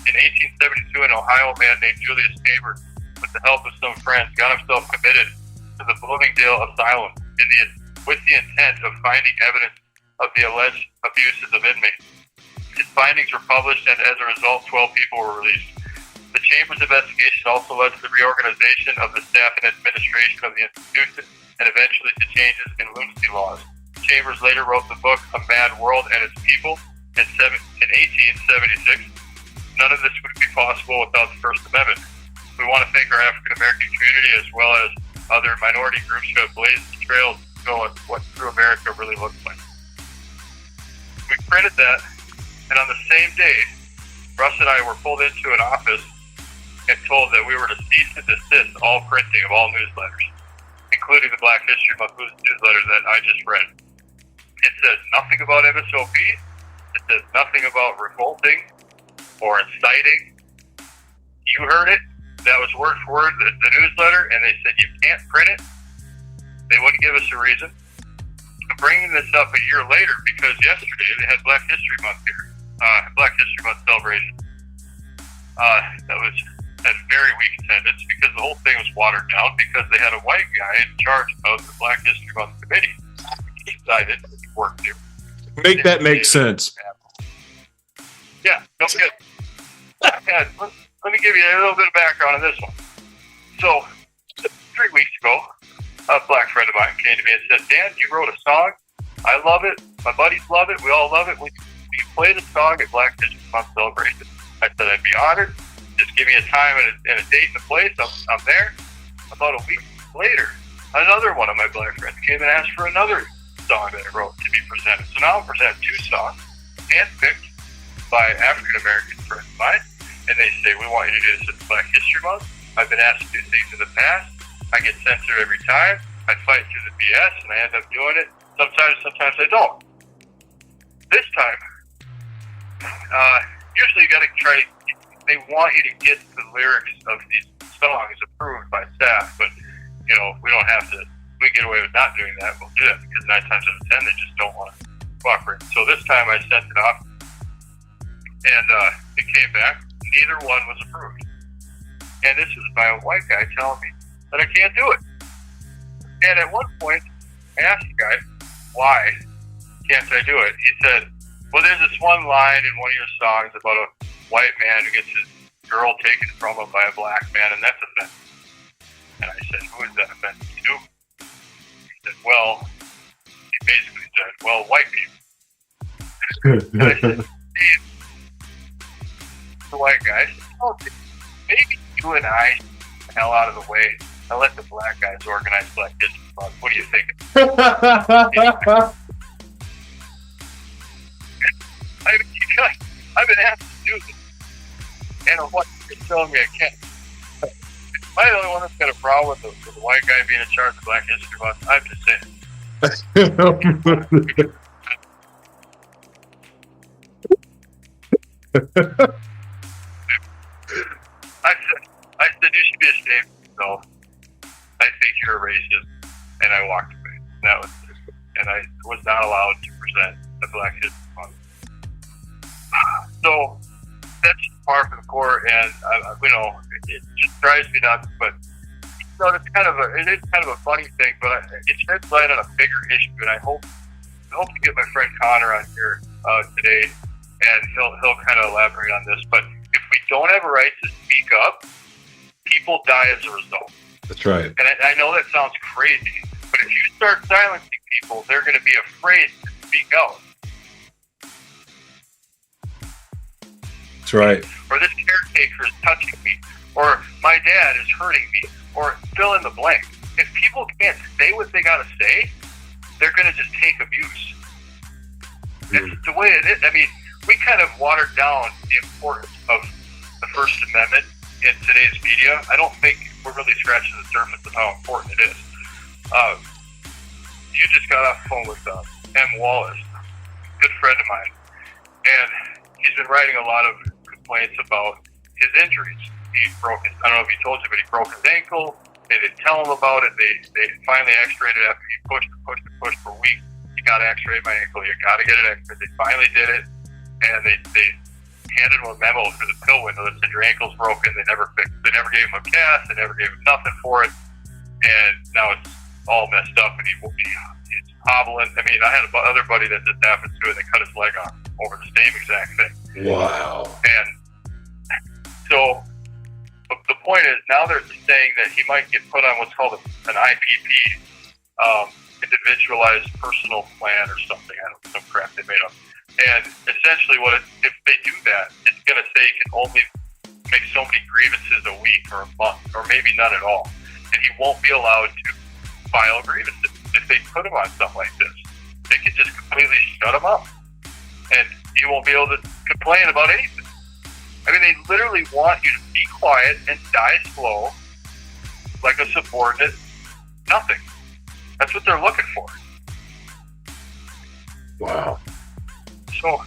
In 1872, an Ohio man named Julius Tabor, with the help of some friends, got himself committed to the Bloomingdale Asylum with the intent of finding evidence of the alleged abuses of inmates. His findings were published, and as a result, 12 people were released. The Chamber's investigation also led to the reorganization of the staff and administration of the institution, and eventually to changes in lunacy laws. Chambers later wrote the book A Mad World and Its People in 1876. None of this would be possible without the First Amendment. We want to thank our African American community as well as other minority groups who have blazed the trails to show us what true America really looks like. We printed that, and on the same day, Russ and I were pulled into an office and told that we were to cease and desist all printing of all newsletters, including the Black History Month newsletter that I just read. It says nothing about MSOP. It says nothing about revolting or inciting. You heard it. That was word for word, the newsletter, and they said you can't print it. They wouldn't give us a reason. I'm bringing this up a year later because yesterday they had Black History Month here. Black History Month celebration. That was had very weak attendance because the whole thing was watered down because they had a white guy in charge of the Black History Month committee. He decided to work too. Make that make sense. Yeah, don't get. Let me give you a little bit of background on this one. So, 3 weeks ago, a black friend of mine came to me and said, Dan, you wrote a song. I love it. My buddies love it. We all love it. Will you play the song at Black History Month celebration? I said, I'd be honored. Just give me a time and a date and a place. I'm there. About a week later, another one of my black friends came and asked for another song that I wrote to be presented. So now I'm presenting 2 songs, handpicked by African-American friends of mine. And they say, we want you to do this at Black History Month. I've been asked to do things in the past. I get censored every time. I fight through the BS, and I end up doing it. Sometimes I don't. This time, usually you got to try to, they want you to get the lyrics of these songs approved by staff, but, we don't have to, we get away with not doing that, we'll do it, because 9 times out of 10, they just don't want to cooperate. So this time I sent it off, and it came back. Neither one was approved. And this is by a white guy telling me that I can't do it. And at one point, I asked the guy, why can't I do it? He said, well, there's this one line in one of your songs about a white man who gets his girl taken from him by a black man, and that's offensive. And I said, who is that offensive to? He said, he basically said, white people. And I said, Steve, the white guys, maybe you and I get the hell out of the way and let the black guys organize Black History Month. What do you think? I've been asked to do this, and what you're telling me I can't. Am I the only one that's got a problem with the white guy being in charge of Black History Month? I'm just saying. I said, you should be ashamed of yourself. I think you're a racist. And I walked away. And I was not allowed to present the Black History Month. So that's par for the course, and it just drives me nuts. But it's kind of a funny thing. But it sheds light on a bigger issue, and I hope to get my friend Connor on here today, and he'll kind of elaborate on this. But if we don't have a right to speak up, people die as a result. That's right. And I know that sounds crazy, but if you start silencing people, they're going to be afraid to speak out. That's right. Or this caretaker is touching me, or my dad is hurting me, or fill in the blank. If people can't say what they got to say, they're going to just take abuse. It's the way it is. I mean, we kind of watered down the importance of the First Amendment in today's media. I don't think we're really scratching the surface of how important it is. You just got off the phone with M. Wallace, a good friend of mine, and he's been writing a lot of complaints about his injuries. I don't know if he told you, but he broke his ankle. They didn't tell him about it. They finally x-rayed it after he pushed for weeks. You got to x-ray my ankle. You got to get it x-rayed. They finally did it, and they handed him a memo through the pill window that said your ankle's broken. They never fixed it. They never gave him a cast. They never gave him nothing for it, and now it's all messed up, and it's hobbling. I mean, I had another buddy that this happened to, and they cut his leg off over the same exact thing. Wow. And so the point is, now they're saying that he might get put on what's called an IPP, individualized personal plan or something. I don't know, some crap they made up. And essentially, if they do that, it's going to say you can only make so many grievances a week or a month, or maybe none at all. And he won't be allowed to file grievances. If they put him on something like this, they could just completely shut him up, and he won't be able to complain about anything. I mean, they literally want you to be quiet and die slow, like a subordinate. Nothing. That's what they're looking for. Wow. So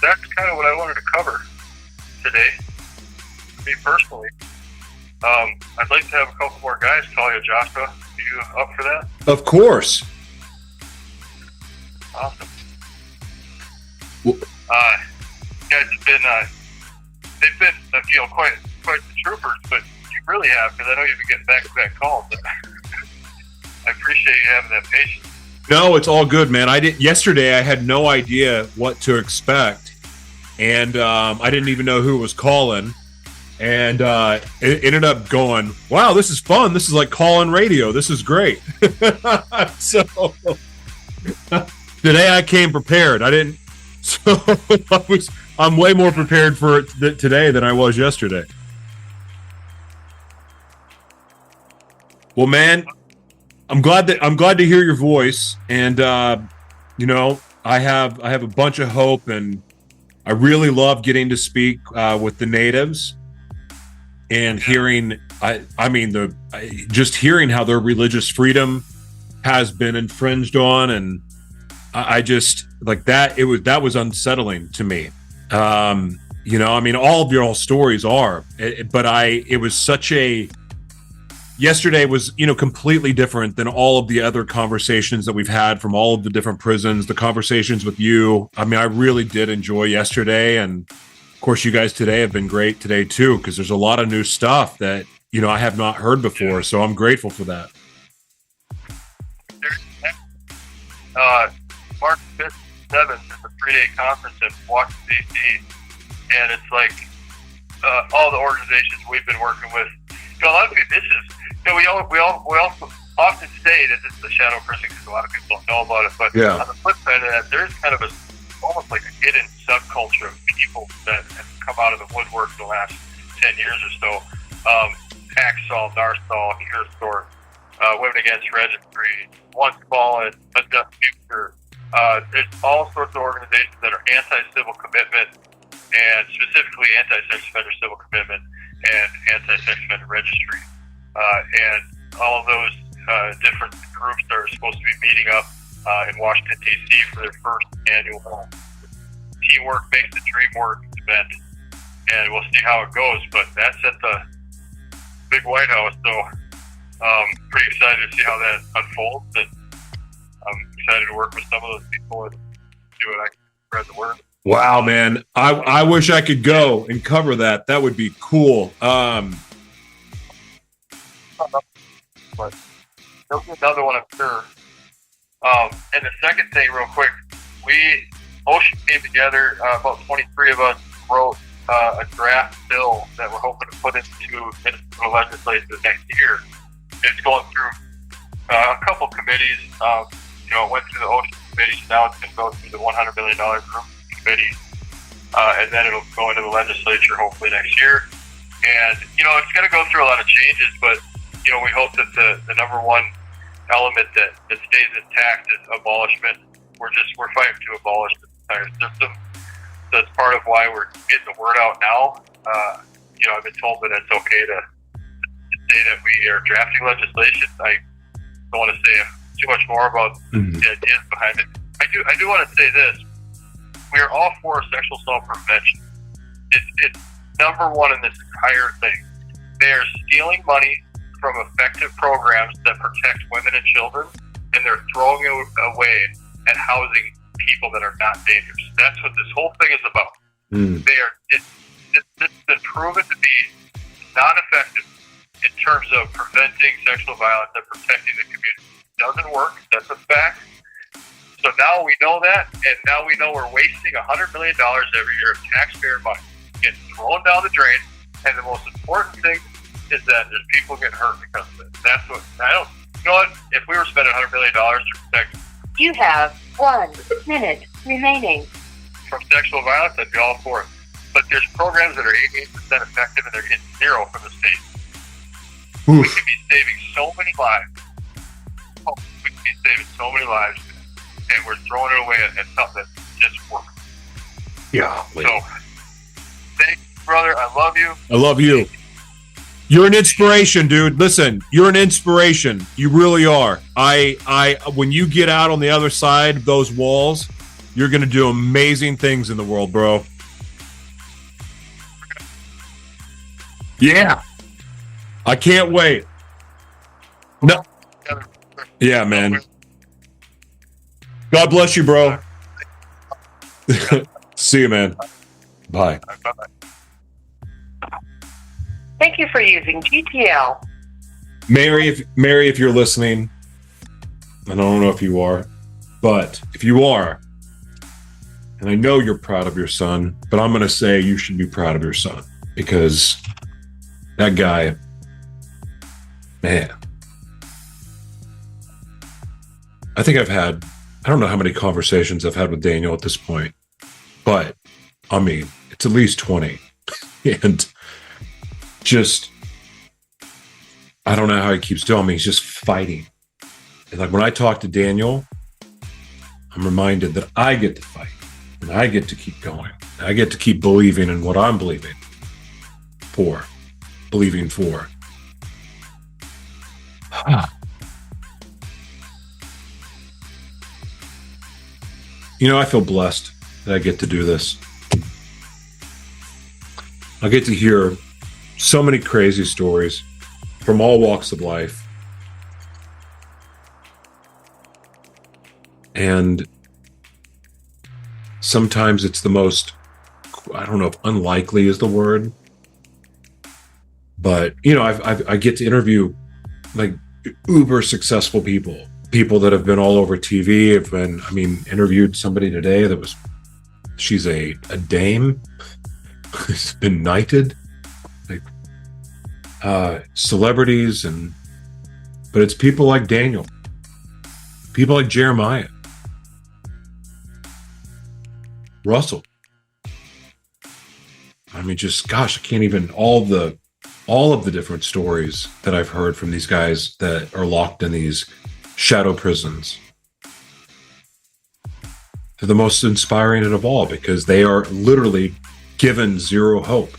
that's kind of what I wanted to cover today, me personally. I'd like to have a couple more guys call you, Joshua. Are you up for that? Of course. Awesome. Well, Guys have been, they've been, quite the troopers, but you really have, because I know you've been getting back-to-back calls. I appreciate you having that patience. No, it's all good, man. Yesterday I had no idea what to expect, and I didn't even know who was calling, and it ended up going, wow, this is fun. This is like call-in radio. This is great. So today I came prepared. I didn't. So I'm way more prepared for it today than I was yesterday. Well, man, I'm glad to hear your voice, and you know, I have a bunch of hope, and I really love getting to speak with the natives and hearing. Just hearing how their religious freedom has been infringed on, and I just like that. That was unsettling to me. You know, I mean, all of your stories are, but it was such a. Yesterday was, you know, completely different than all of the other conversations that we've had from all of the different prisons, the conversations with you. I mean, I really did enjoy yesterday. And of course, you guys today have been great today too, because there's a lot of new stuff that, you know, I have not heard before. So I'm grateful for that. March 5th, 7th is a 3-day conference in Washington, D.C. And it's like all the organizations we've been working with. You know, a lot of people, we also often say that this is a shadow prison because a lot of people don't know about it. But on the flip side of that, there's kind of almost like a hidden subculture of people that have come out of the woodwork the last 10 years or so. Hacksaw, Narsol, Curesort, Women Against Registry, Once Fallen, A Just Future. There's all sorts of organizations that are anti-civil commitment, and specifically anti-sex offender civil commitment and anti-sex offender registry. And all of those different groups are supposed to be meeting up in Washington, D.C. for their first annual Teamwork Makes the Dream Work event. And we'll see how it goes, but that's at the big White House, so pretty excited to see how that unfolds, and I'm excited to work with some of those people and see what I can spread the word. Wow, man. I wish I could go and cover that. That would be cool. But there'll be another one, I'm sure. And the second thing, real quick, Ocean came together, about 23 of us wrote a draft bill that we're hoping to put into the legislature next year. It's going through a couple committees. You know, it went through the Ocean committee, now it's going to go through the $100 million group committee, and then it'll go into the legislature hopefully next year. And, you know, it's going to go through a lot of changes, but, you know, we hope that the number one element that stays intact is abolishment. We're fighting to abolish the entire system. So that's part of why we're getting the word out now. You know, I've been told that it's okay to say that we are drafting legislation. I don't want to say too much more about the ideas behind it. I do want to say this. We are all for sexual assault prevention. It's number one in this entire thing. They are stealing money from effective programs that protect women and children, and they're throwing it away at housing people that are not dangerous. That's what this whole thing is about. It's been proven to be non-effective in terms of preventing sexual violence and protecting the community. It doesn't work. That's a fact. So now we know that, and now we know we're wasting $100 million every year of taxpayer money getting thrown down the drain. And the most important thing is that there's people getting hurt because of it. That's what you know what? If we were spending $100 million to protect, You have 1 minute remaining. from sexual violence, I'd be all for it. But there's programs that are 88% effective, and they're getting zero from the state. We could be saving so many lives. We could be saving so many lives, and we're throwing it away at something that just works. Yeah. So, thanks, brother. I love you. I love you. You're an inspiration, dude. Listen, you're an inspiration. You really are. When you get out on the other side of those walls, you're going to do amazing things in the world, bro. Yeah. I can't wait. No. Yeah, man. God bless you, bro. See you, man. Bye. Bye-bye. Thank you for using GTL. Mary, if you're listening, and I don't know if you are, but if you are, and I know you're proud of your son, but I'm going to say you should be proud of your son because that guy, man, I think I don't know how many conversations I've had with Daniel at this point, but I mean, it's at least 20. And just, I don't know how he keeps telling me he's just fighting. And like when I talk to Daniel, I'm reminded that I get to fight and I get to keep going. I get to keep believing in what I'm believing for. You know, I feel blessed that I get to do this. I get to hear so many crazy stories from all walks of life. And sometimes it's the most, I don't know if unlikely is the word, but, you know, I get to interview like uber successful people that have been all over TV. Interviewed somebody today she's a dame who's been knighted, like celebrities, but it's people like Daniel, people like Jeremiah, Russell. I mean, just gosh, I can't even all of the different stories that I've heard from these guys that are locked in these shadow prisons. They're the most inspiring of all because they are literally given zero hope.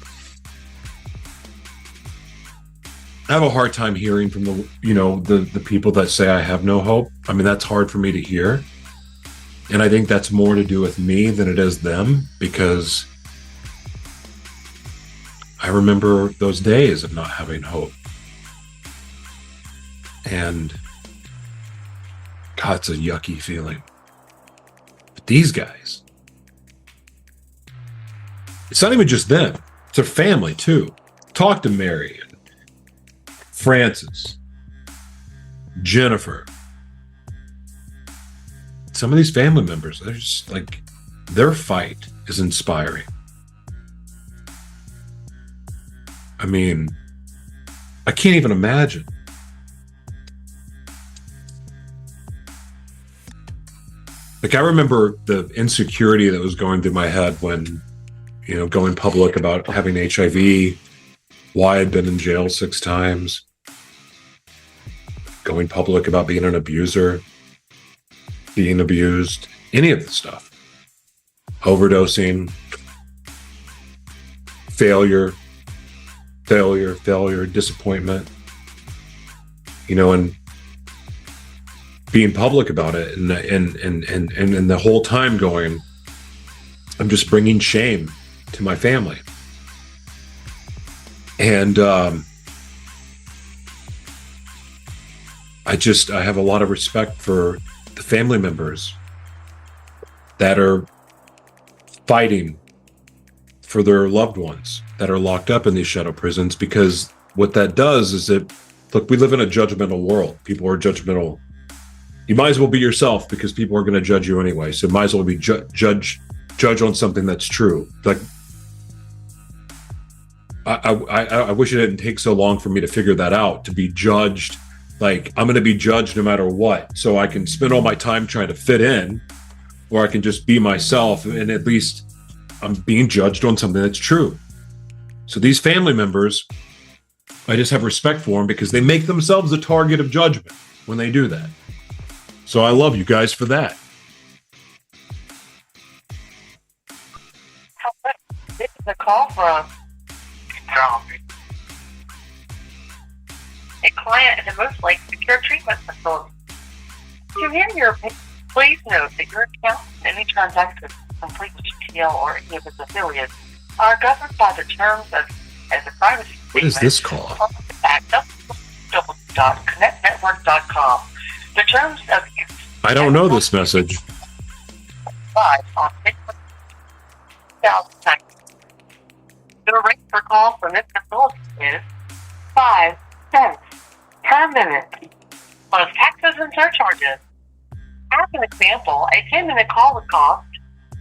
I have a hard time hearing from the people that say I have no hope. I mean, that's hard for me to hear. And I think that's more to do with me than it is them, because I remember those days of not having hope. And God, it's a yucky feeling. But these guys, it's not even just them, it's their family too. Talk to Mary and Francis, Jennifer. Some of these family members, they're just like, their fight is inspiring. I mean, I can't even imagine. Like, I remember the insecurity that was going through my head when, going public about having HIV, why I'd been in jail 6 times, going public about being an abuser, being abused, any of the stuff, overdosing, failure, disappointment, and being public about it, and the whole time going, I'm just bringing shame to my family. And I have a lot of respect for the family members that are fighting for their loved ones that are locked up in these shadow prisons, because what that does is we live in a judgmental world. People are judgmental. You might as well be yourself, because people are going to judge you anyway. So might as well be judge on something that's true. Like, I wish it didn't take so long for me to figure that out, to be judged. Like, I'm going to be judged no matter what. So I can spend all my time trying to fit in, or I can just be myself, and at least I'm being judged on something that's true. So these family members, I just have respect for them, because they make themselves a target of judgment when they do that. So I love you guys for that. This is a call from. client at the Mooselake Secure Treatment Facility. To hear your opinion, please note that your account and any transactions complete with GTL or any of its affiliates are governed by the terms of as a privacy statement. What is this call? At www.connectnetwork.com. The terms of use. I don't know this message. 5 on 2009. The rate per call from this facility is 5 cents per minute, plus taxes and surcharges. As an example, a 10-minute call would cost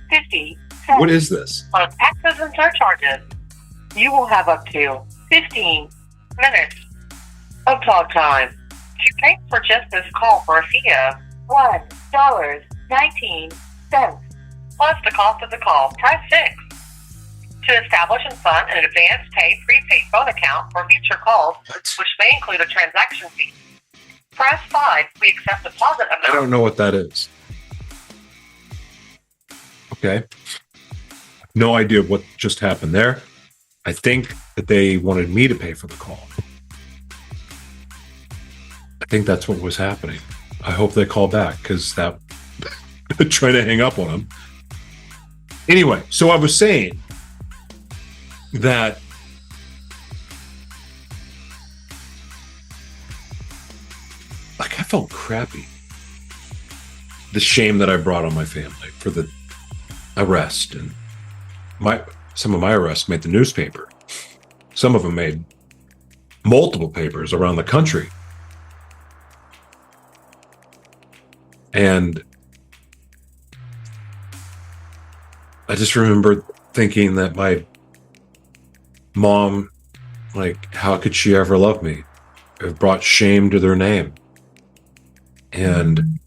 50 cents. What is this? Plus taxes and surcharges. You will have up to 15 minutes of talk time. To pay for just this call for a fee of $1.19, plus the cost of the call, press 6. To establish and fund an advanced paid prepaid phone account for future calls, which may include a transaction fee, press 5. We accept deposit amounts. I don't know what that is. Okay. No idea what just happened there. I think that they wanted me to pay for the call. I think that's what was happening. I hope they call back because that trying to hang up on them. Anyway, so I was saying that like I felt crappy. The shame that I brought on my family for the arrest, and some of my arrests made the newspaper. Some of them made multiple papers around the country. And I just remember thinking that my mom, like, how could she ever love me? Have brought shame to their name. And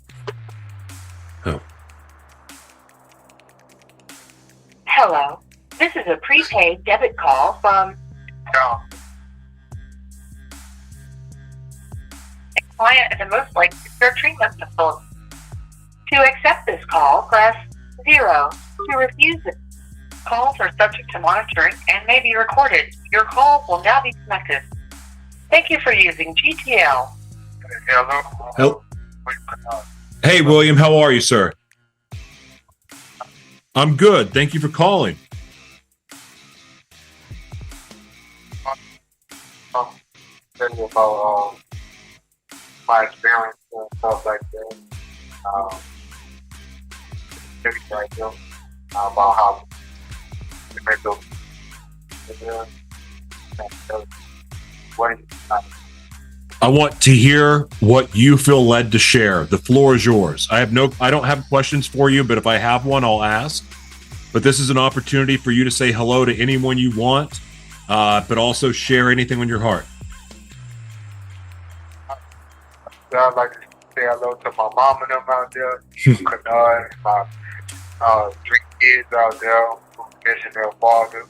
Hello. This is a prepaid debit call from a client at the Mooselake Secure Treatment Facility. To accept this call, press 0. To refuse it, calls are subject to monitoring and may be recorded. Your call will now be connected. Thank you for using GTL. Hello. Hey, William, how are you, sir? I'm good. Thank you for calling. Tell you about my experience and stuff like that. About how to make those. What is it? I want to hear what you feel led to share. The floor is yours. I don't have questions for you, but if I have one, I'll ask. But this is an opportunity for you to say hello to anyone you want, but also share anything on your heart. I'd like to say hello to my mom and them out there, my 3 kids out there who missing their father,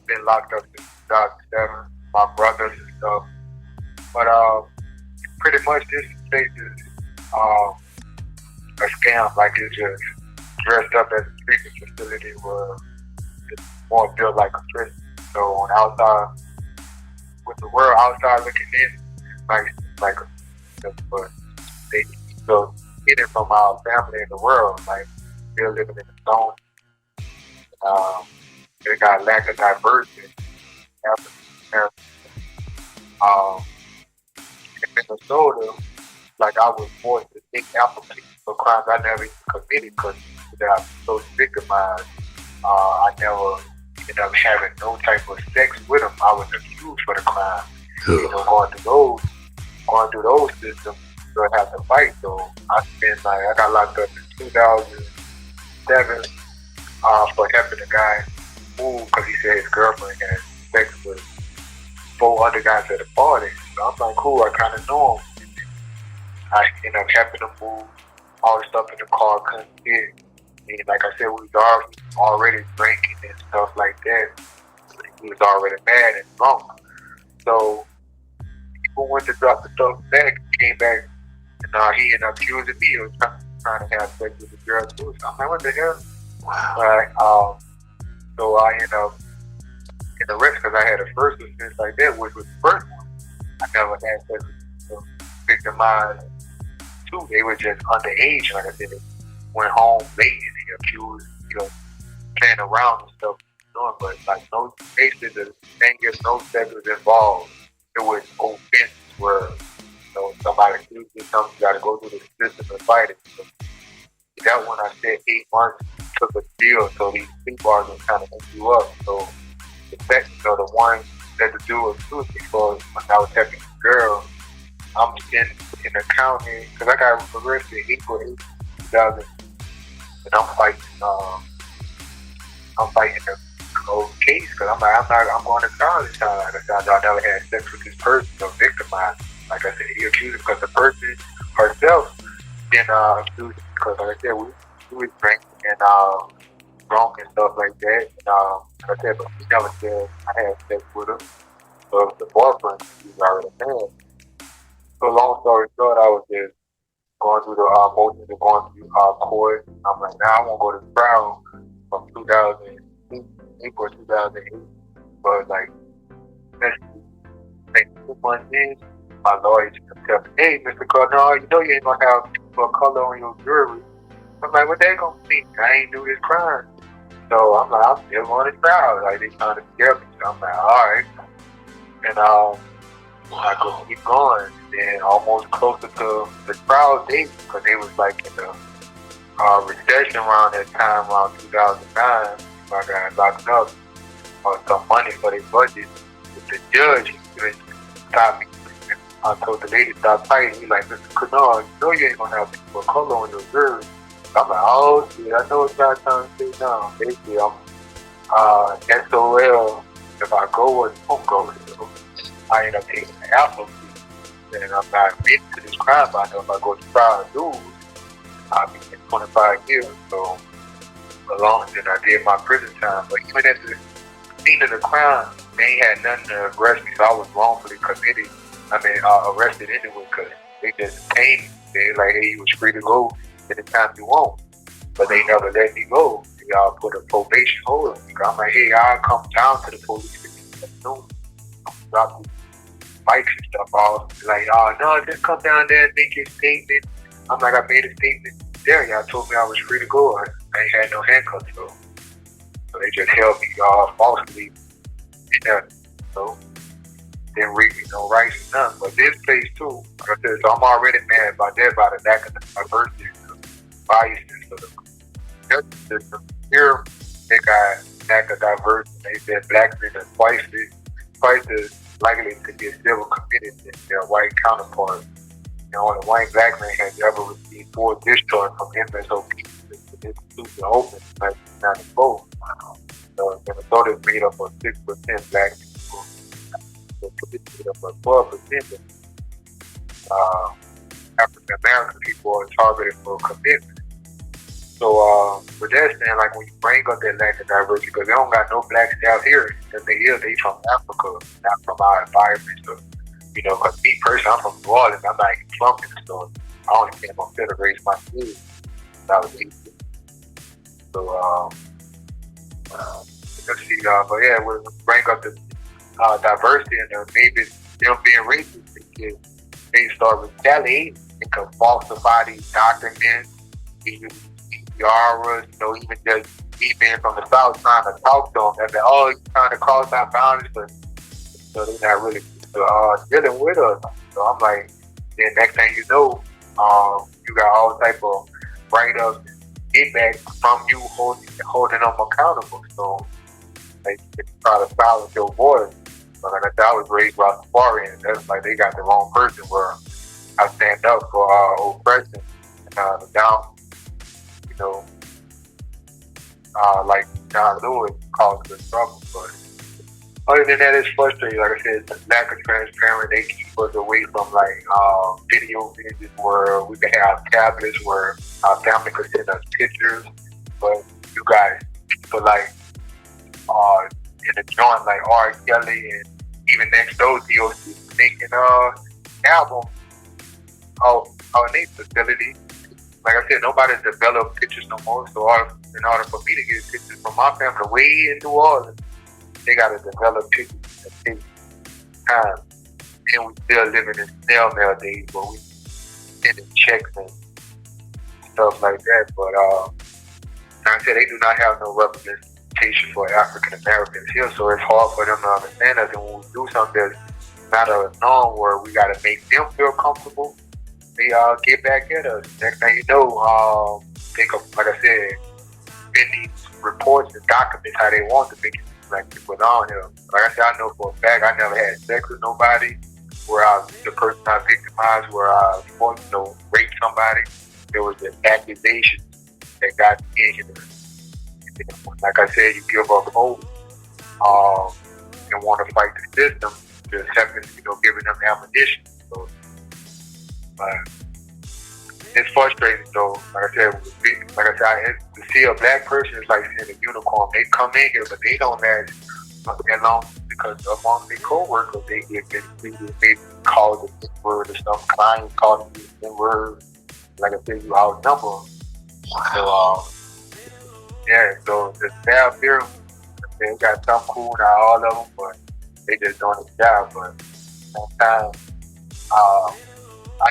been locked up since 2007, my brothers and stuff. But pretty much this place is a scam. Like, it's just dressed up as a treatment facility where it's more built like a prison. So on the outside, with the world outside looking in, like a, but they still get it from our family in the world. Like, they're living in the zone. They got lack of diversity. In Minnesota, like, I was forced to think applicants for crimes I never even committed because I was so victimized. I never ended up having no type of sex with them. I was accused for the crime. Going through those systems, so I had to fight. So I got locked up in 2007 for helping a guy move because he said his girlfriend had sex with 4 other guys at a party. So I'm like, cool, I kind of know him. I ended up helping him move all the stuff in the car, couldn't get. And like I said, we was already drinking and stuff like that. He was already mad and drunk. So people went to drop the stuff back, came back, and he ended up accusing me of trying to have sex with the girl too. So I'm like, what the hell? Wow. Right? So I ended up in the rest because I had a first offense like that, which was the first one. I never had sex with victimized too. They were just underage, like I said. They went home late and they accused, playing around and stuff. But like no cases, the thing is, no sex was involved. It was offense where somebody accused you, something you got to go through the system and fight it. So that one I said 8 months took a deal, so these people are going to kind of hook you up. So the fact, the one that the dude was doing because when I was having a girl, I'm in the county because I got arrested April 8, 2000, and I'm fighting the whole case because I'm going to trial this time. Like I said, I never had sex with this person or victimized. Like I said, he accused because the person herself been accused because, like I said, we was drinking and drunk and stuff like that. And like I said, but he never said I had sex with him. So the boyfriend he was already mad. So long story short, I was just going through the motions of going through court. I'm like, now I won't go to trial from 2008, April 2008. But like, like 2 months in, my lawyer just tell me, hey, Mr. Cardinal, you ain't gonna have people of color on your jury. I'm like, what they gonna see? I ain't do this crime. So I'm like, I'm still going to trial. Like, they trying to scare me. So I'm like, all right. And I could keep going. And almost closer to the trial date, because they was like in the recession around that time, around 2009. I got locked up on some money for their budget. But the judge, he stopped me. I told the lady stop fighting. He's like, Mr. Canard, you ain't gonna have people of color on your jury. I'm like, oh shit, I know what y'all trying to say now. Basically, I'm SOL. If I go or don't go, so I end up taking the alpha fee. And I'm not admitted to this crime. I know if I go to trial and lose, I'll be in 25 years. So, as long as I did my prison time. But even at the scene of the crime, they ain't had nothing to arrest me, so I was wrongfully committed. Arrested anyway, because they just came. They like, hey, you was free to go anytime you want. But they never let me go. They put a probation hold on me. I'm like, hey, I'll come down to the police station. Drop the bikes and stuff off. Like, oh, no, just come down there and make your statement. I'm like, I made a statement there. Y'all told me I was free to go. I ain't had no handcuffs, though. So they just held me falsely. So didn't read me no rights or nothing. But this place too, like I said, so I'm already mad about that, by the lack of diversity, biases of the justice system. Here, they got lack of diversity. They said black men are twice as likely to get civil committed than their white counterparts. Only one black man has ever received full discharge from MSOP. The institution opened in 1994. So Minnesota is made up of 6% black people. Made up of 12% African American people are targeted for commitment. So with that saying, like when you bring up that lack of diversity, because they don't got no blacks out here, that they from Africa, not from our environment. So, because me personally, I'm from New Orleans, I'm not even from it, so I only came up here to raise my kids when I was 18. So let's see, but yeah, when we bring up the diversity and maybe them being racist, they start retaliating and can falsify these documents, even tiaras, even just me being from the South trying to talk to them. They're like, oh, you're trying to cross our boundaries, but so they're not really dealing with us. So I'm like, then next thing you know, you got all type of write-ups, get back from you holding them accountable. So they try to silence your voice. But like I said, I was raised by Rastafarian. That's like they got the wrong person where I stand up for oppression and the down, like John Lewis caused the trouble. But other than that, it's frustrating. Like I said, the lack of transparency. They keep us away from like video images where we can have tablets where our family could send us pictures. But you guys, people like in the joint like R. Kelly and even next door DOC making album on their facility. Like I said, nobody's developed pictures no more. So in order for me to get pictures from my family way in New Orleans, they got to develop pictures that take time. and we still living in snail mail days where we sending checks and stuff like that. But like I said, they do not have no representation for African Americans here, so it's hard for them to understand us. And when we do something that's not a norm where we got to make them feel comfortable, they get back at us. Next thing you know, like I said, in these reports and documents how they want to make it like people on here. Like I said, I know for a fact I never had sex with nobody where the person I victimized, where I raped somebody. There was an accusation that got in. Like I said, you give up hope and want to fight the system, just having, giving them ammunition. So, it's frustrating though. Like I said, to see a black person is like seeing a unicorn. They come in here, but they don't last that long because among their co-workers, they get mistreated. They call the N-word or some clients call them the N-word. Like I said, you outnumber them. Wow. So the staff here, they got some cool now, all of them, but they just doing the job. But sometimes, I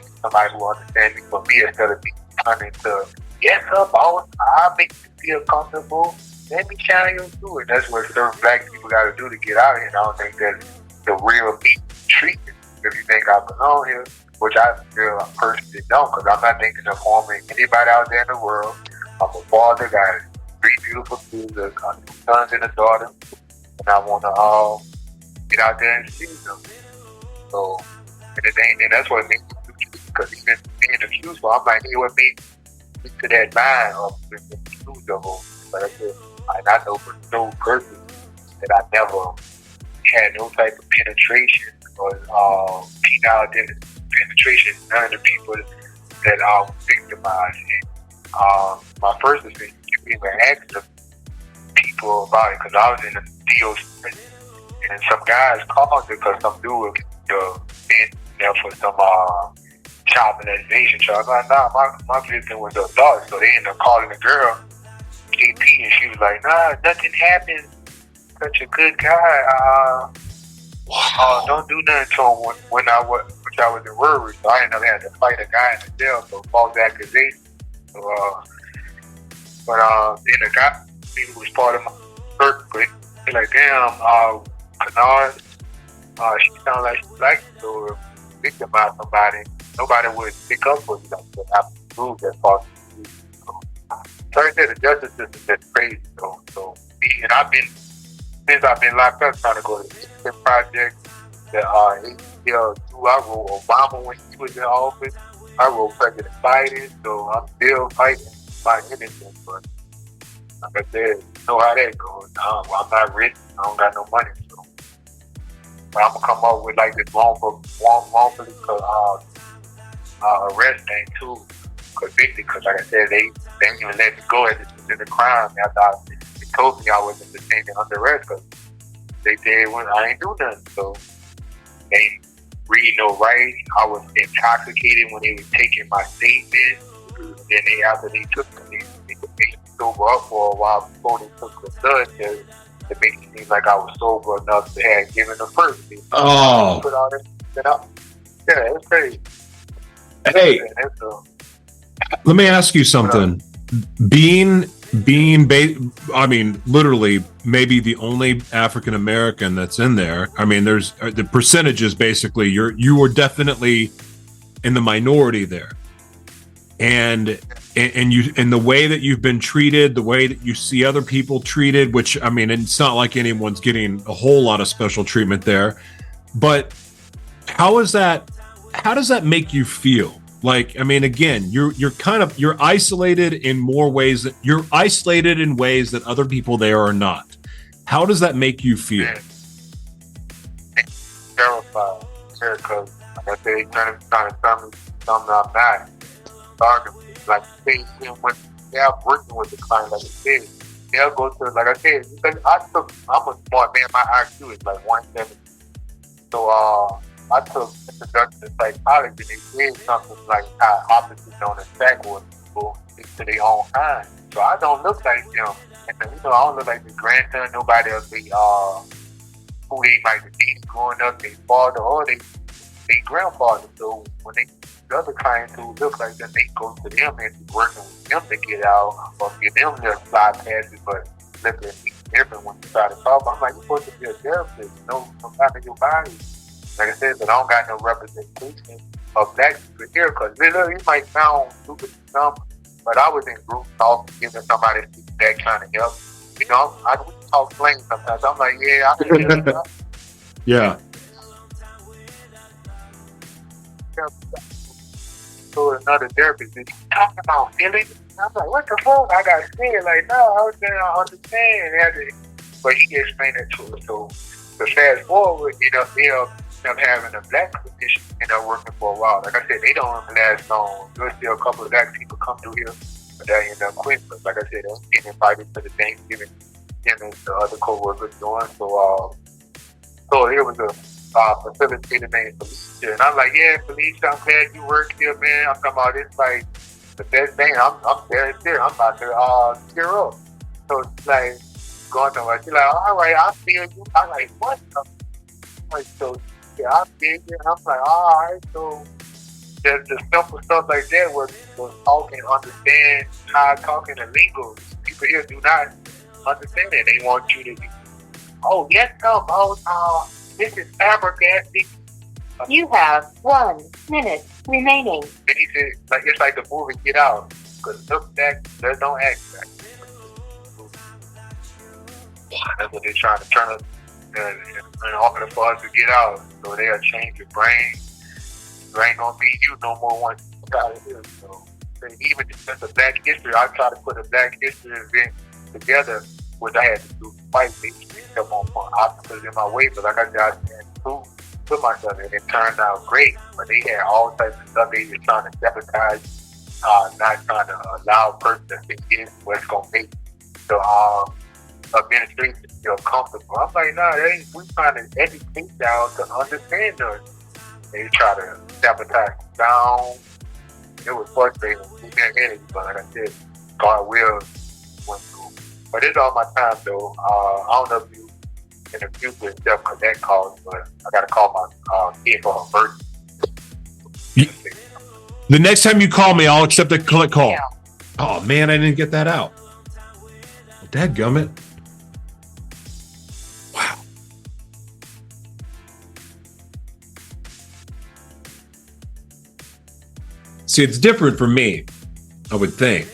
need somebody who understands me for me instead of me turning to, yes, sir, boss, I'll make you feel comfortable. Let me shine you through it. That's what certain black people got to do to get out of here. And I don't think that's the real me treatment. If you think I belong here, which I feel I personally don't, because I'm not thinking of harming anybody out there in the world. I'm a father, got 3 beautiful kids, a 2 sons and a daughter, and I want to get out there and see them. So, and that's what makes me do, because even being accused, I'm like, hey, what made me to that line of being accused of them? But I said, I know for no person that I never had no type of penetration or penile penetration. None of the people that I was victimized. And my first thing, you even asked the people about it, because I was in the deals, and some guys called it because some dude was being there for some child molestation charge. I'm like, nah, my victim was an adult, so they ended up calling the girl KP, and she was like, nah, nothing happened. Such a good guy. Don't do nothing to him when I was in worry. So I ended up having to fight a guy in the jail for false accusation. So, then the guy, he was part of my circle. He's like, damn, Kennard, she sounds like she likes you. So if you victimize somebody, nobody would pick up for you. Like, you have to prove that false accusation. So I said the justice system is crazy, though. So and since I've been locked up trying to go to the Innocent Project, the ACL2, I wrote Obama when he was in office. I wrote President Biden, so I'm still fighting my innocence. But like I said, you know how that goes. I'm not rich, I don't got no money, so. But I'm gonna come up with like this wrongfully arrest thing too, convicted, because like I said, they didn't even let me go at the crime after they told me I wasn't detained under arrest, because they said I ain't do nothing. So they ain't read no writing. I was intoxicated when they were taking my statement. Then after they took me, they made me sober up for a while before they took the blood test to make it seem like I was sober enough to have given the first. Oh. Put all that out. Yeah, it's crazy. Hey, let me ask you something. I mean, literally, maybe the only African American that's in there. I mean, there's the percentages. Basically, you were definitely in the minority there, and the way that you've been treated, the way that you see other people treated. Which, I mean, it's not like anyone's getting a whole lot of special treatment there, but how does that make you feel? Like, I mean, again, you're isolated in more ways that you're isolated in ways that other people there are not. How does that make you feel? Terrified, because like I said, trying to tell me something I'm not. Like when they're working with the client, like I said, they'll go to, like I said, because I'm a smart man. My IQ is like 170. So I took introduction to psychology, and they said something like how opposites don't attack with people into their own kind. So I don't look like them, and I don't look like the grandson. Nobody else, who they might be dating growing up, their father or their their grandfather. So when the other clients who look like them, they go to them and be working with them to get out or get them their fly passes, but look at me different when you try to talk. I'm like, you're supposed to be a therapist, you know, sometimes in your body. Like I said, but I don't got no representation of black people here, because it might sound stupid to some, but I was in group talk, giving somebody feedback, trying to help. You know, I talk slang sometimes. I'm like, yeah, I can hear that. Yeah. So another therapist is talking about feelings. I'm like, what the fuck? I got scared. Like, no, I was saying I understand. But he explained it to us. So fast forward, you know, they end up having a black clinician, you know, working for a while. Like I said, they don't last long. There's still a couple of black people come through here, but they end up quitting. But like I said, they're getting invited to the Thanksgiving dinner the other co-workers doing. So it was a facilitator named Felicia. And I'm like, yeah, Felicia, I'm glad you work here, man. I'm talking about it's like the best thing. I'm there. I'm about to cheer up. So it's like going to her. She's like, all right, I feel you. I'm like, what the? Like, so yeah, I feel you. And I'm like, all right. So the simple stuff like that was talking, understand how talking and lingo. People here do not understand it. They want you to be, oh, yes, come, this is flabbergasting. You have 1 minute remaining. And he said, like, it's like the movie Get Out. Because look back, there's no act back. That's what they're trying to turn us in order for us to get out. So they'll change your brain. You ain't gonna be you no more once you get out of here. So even just a Black History, I try to put a Black History event together, which I had to do twice. They kept on obstacles in my way, but like I said, I had to put myself in. It turned out great, but they had all types of stuff. They were trying to sabotage, not trying to allow a person to think in what's going to make the administration feel comfortable. I'm like, nah, we trying to educate y'all to understand us. They try to sabotage down. It was frustrating. We didn't hit it, but like I said, God will went through. But it's all my time, though. I don't know if you in the future itself because that calls, but I got to call my kid for her birthday. The next time you call me, I'll accept a call. Yeah. Oh, man, I didn't get that out. Dadgummit. Wow. See, it's different for me, I would think,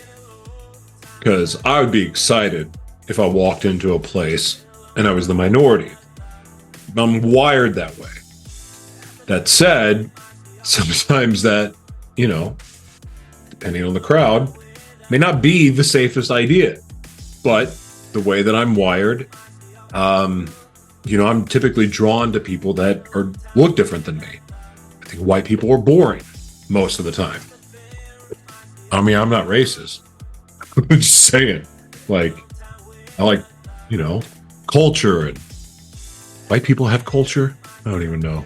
because I would be excited if I walked into a place and I was the minority. I'm wired that way. That said, sometimes that, you know, depending on the crowd, may not be the safest idea. But the way that I'm wired, you know, I'm typically drawn to people that look different than me. I think white people are boring most of the time. I mean, I'm not racist. I'm just saying, like, I like, you know, culture, and white people have culture. I don't even know.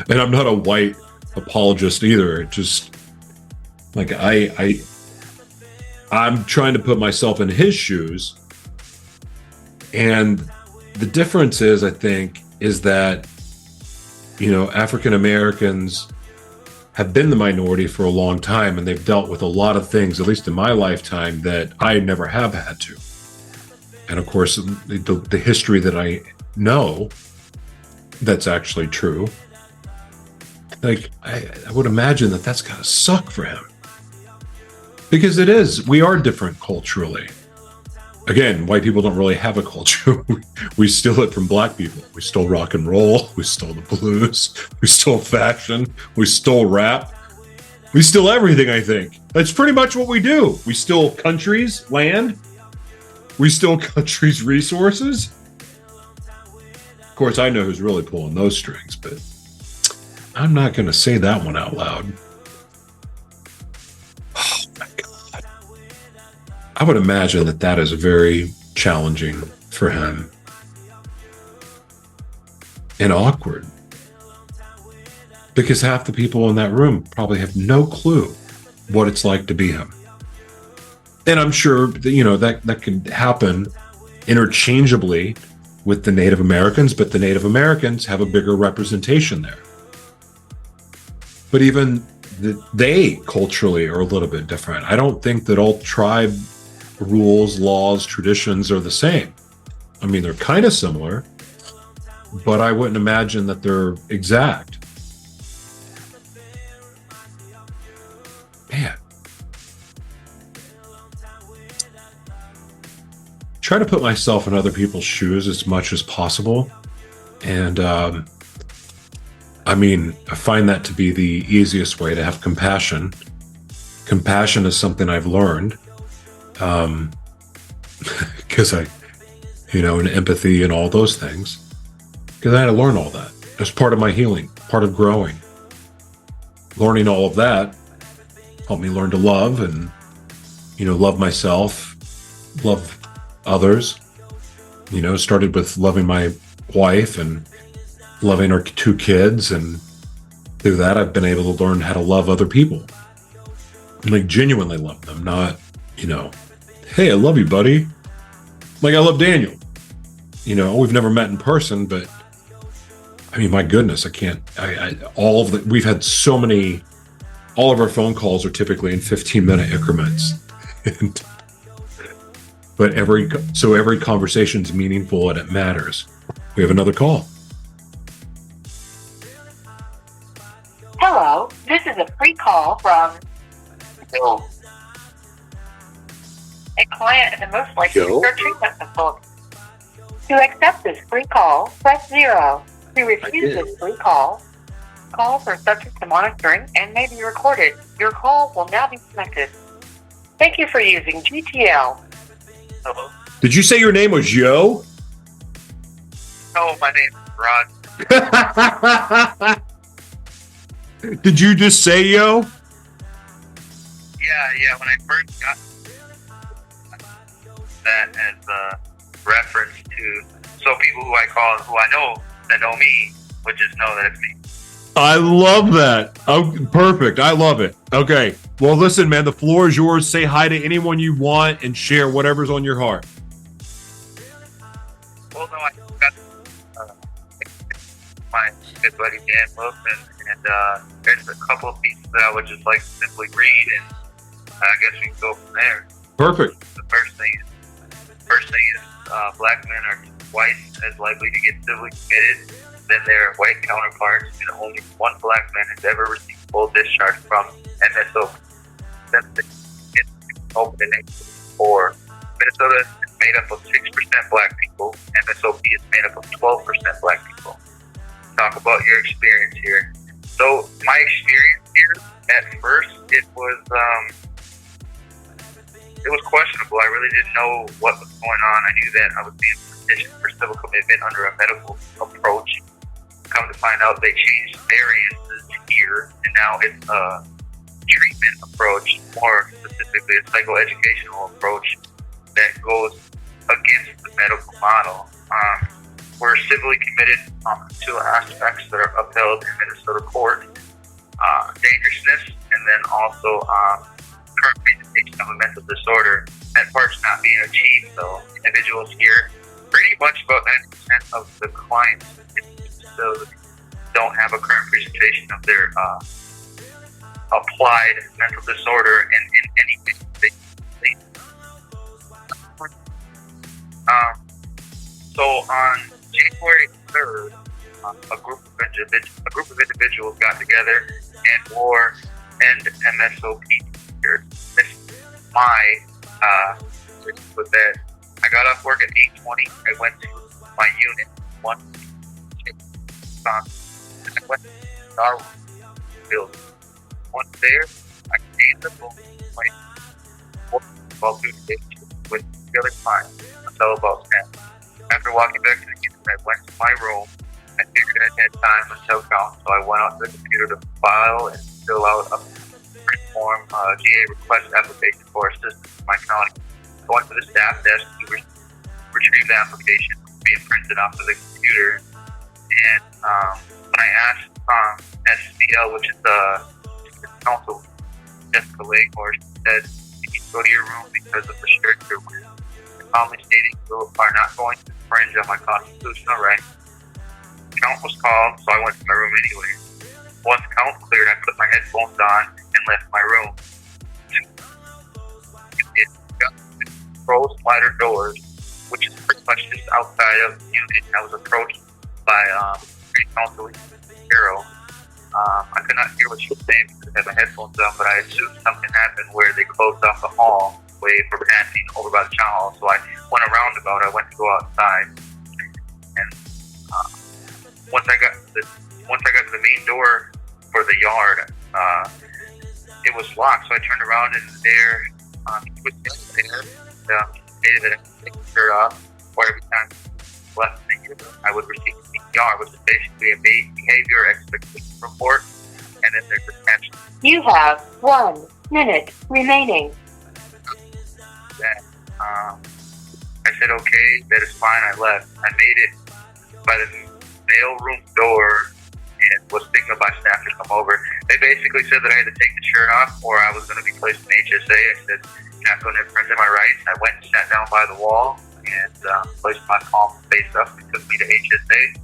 And I'm not a white apologist either. It just, like, I'm trying to put myself in his shoes. And the difference is, I think, is that, you know, African Americans have been the minority for a long time, and they've dealt with a lot of things, at least in my lifetime, that I never have had to. And of course, the history that I know that's actually true, like, I would imagine that that's gotta suck for him. Because it is. We are different culturally. Again, white people don't really have a culture. We steal it from black people. We stole rock and roll. We stole the blues. We stole fashion. We stole rap. We steal everything, I think. That's pretty much what we do. We steal countries' land. We steal countries' resources. Of course, I know who's really pulling those strings, but I'm not going to say that one out loud. Oh, my God. I would imagine that that is very challenging for him and awkward, because half the people in that room probably have no clue what it's like to be him. And I'm sure that, you know, that can happen interchangeably with the Native Americans, but the Native Americans have a bigger representation there. But even they culturally are a little bit different. I don't think that all tribe rules, laws, traditions are the same. I mean, they're kind of similar, but I wouldn't imagine that they're exact. Man. Try to put myself in other people's shoes as much as possible. And I mean, I find that to be the easiest way to have compassion. Compassion is something I've learned because and empathy and all those things. Because I had to learn all that. It's part of my healing, part of growing. Learning all of that helped me learn to love and, love myself, love others. Started with loving my wife and loving our 2 kids, and through that I've been able to learn how to love other people, like genuinely love them, not hey, I love you, buddy, like I love Daniel. We've never met in person, but I mean, my goodness, I can't. We've had so many. All of our phone calls are typically in 15-minute increments, but every conversation is meaningful and it matters. We have another call. Hello, this is a free call from a client at the Mooselake Secure Treatment Facility. To accept this free call, press 0. To refuse this free call, calls are subject to monitoring and may be recorded. Your call will now be connected. Thank you for using GTL. Hello? Did you say your name was Yo? No, my name is Rod. Did you just say Yo? Yeah, when I first got that as a reference to, so people who I call, who I know that know me, would just know that it's me. I love that. Oh, perfect. I love it. Okay. Well, listen, man, the floor is yours. Say hi to anyone you want and share whatever's on your heart. Well, no, I got my good buddy Dan Wilson, and there's a couple of pieces that I would just like to simply read, and I guess we can go from there. Perfect. The first thing is black men are twice as likely to get civilly committed than their white counterparts, and only one black man has ever received full discharge from MSOP. Since the opened in 1984, Minnesota is made up of 6% black people. MSOP is made up of 12% black people. Talk about your experience here. So my experience here, at first, it was questionable. I really didn't know what was going on. I knew that I was being petitioned for civil commitment under a medical approach. Come to find out, they changed variances here, and now it's a treatment approach, more specifically a psychoeducational approach that goes against the medical model. We're civilly committed to aspects that are upheld in Minnesota court, dangerousness, and then also current presentation of a mental disorder. That part's not being achieved, though. Individuals here, pretty much about 90% of the clients don't have a current presentation of their applied mental disorder in anything they so on January 3rd, a group of individuals got together and wore MSOP t-shirts. This is my with that. I got off work at 8:20. I went to my unit and I went to our building. Once there, I stayed the phone while doing with the other clients until about 10. After walking back to the unit, I went to my room. I figured I had time until count, so I went out to the computer to file and fill out a print form GA request application for assistance in my county. Going to the staff desk to retrieve the application being printed off of the computer. And when I asked SCL, which is the council, Jessica Lake, or she said, you need to go to your room because of the shirt you're wearing. Calmly stating you are not going to infringe on my constitutional right. Count was called, so I went to my room anyway. Once count cleared, I put my headphones on and left my room. It got pro slider doors, which is pretty much just outside of the unit. I was approached by Street Counsel Hero. I could not hear what she was saying because I had my headphones on, but I assumed something happened where they closed off the hallway for passing over by the town hall. So I went a roundabout. I went to go outside, and once I got to the main door for the yard, it was locked. So I turned around, and there he was sitting there. Stated that I could take the shirt off, or every time I left the unit, I would receive CPR, which is basically a behavior expectation report, and then there's a caption. You have 1 minute remaining. That, I said, okay, that is fine, I left. I made it by the mail room door and was signaled by staff to come over. They basically said that I had to take the shirt off or I was going to be placed in HSA. I said, you're not going to infringe on my rights. I went and sat down by the wall and placed my palm face up and took me to HSA.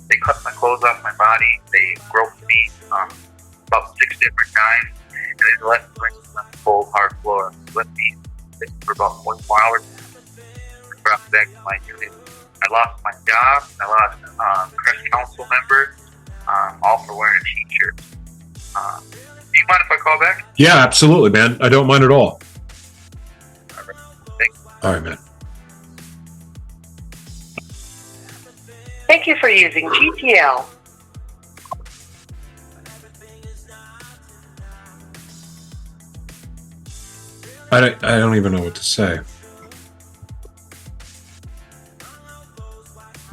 They cut my clothes off my body. They groped me about 6 different times, and then left me on the cold, hard floor. Left me for about 24 hours. I brought back to my unit. I lost my job. I lost press council member, all for wearing a t-shirt. Do you mind if I call back? Yeah, absolutely, man. I don't mind at all. All right. Thanks. All right, man. Thank you for using GTL. I don't even know what to say.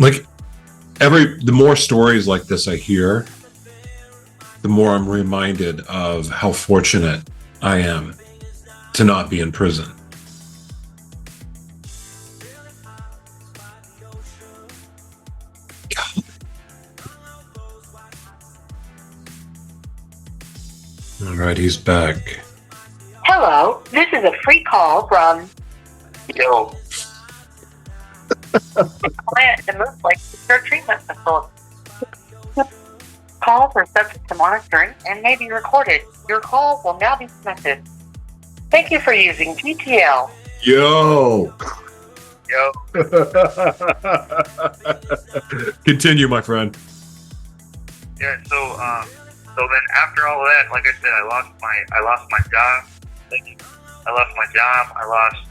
Like, the more stories like this I hear, the more I'm reminded of how fortunate I am to not be in prison. All right, he's back. Hello, this is a free call from Yo. client at the Mooselake Secure Treatment Facility. Calls are subject to monitoring and may be recorded. Your call will now be connected. Thank you for using GTL. Yo. Yo. Continue, my friend. Yeah, so then after all of that, like I said, I lost my job. I lost my job. I lost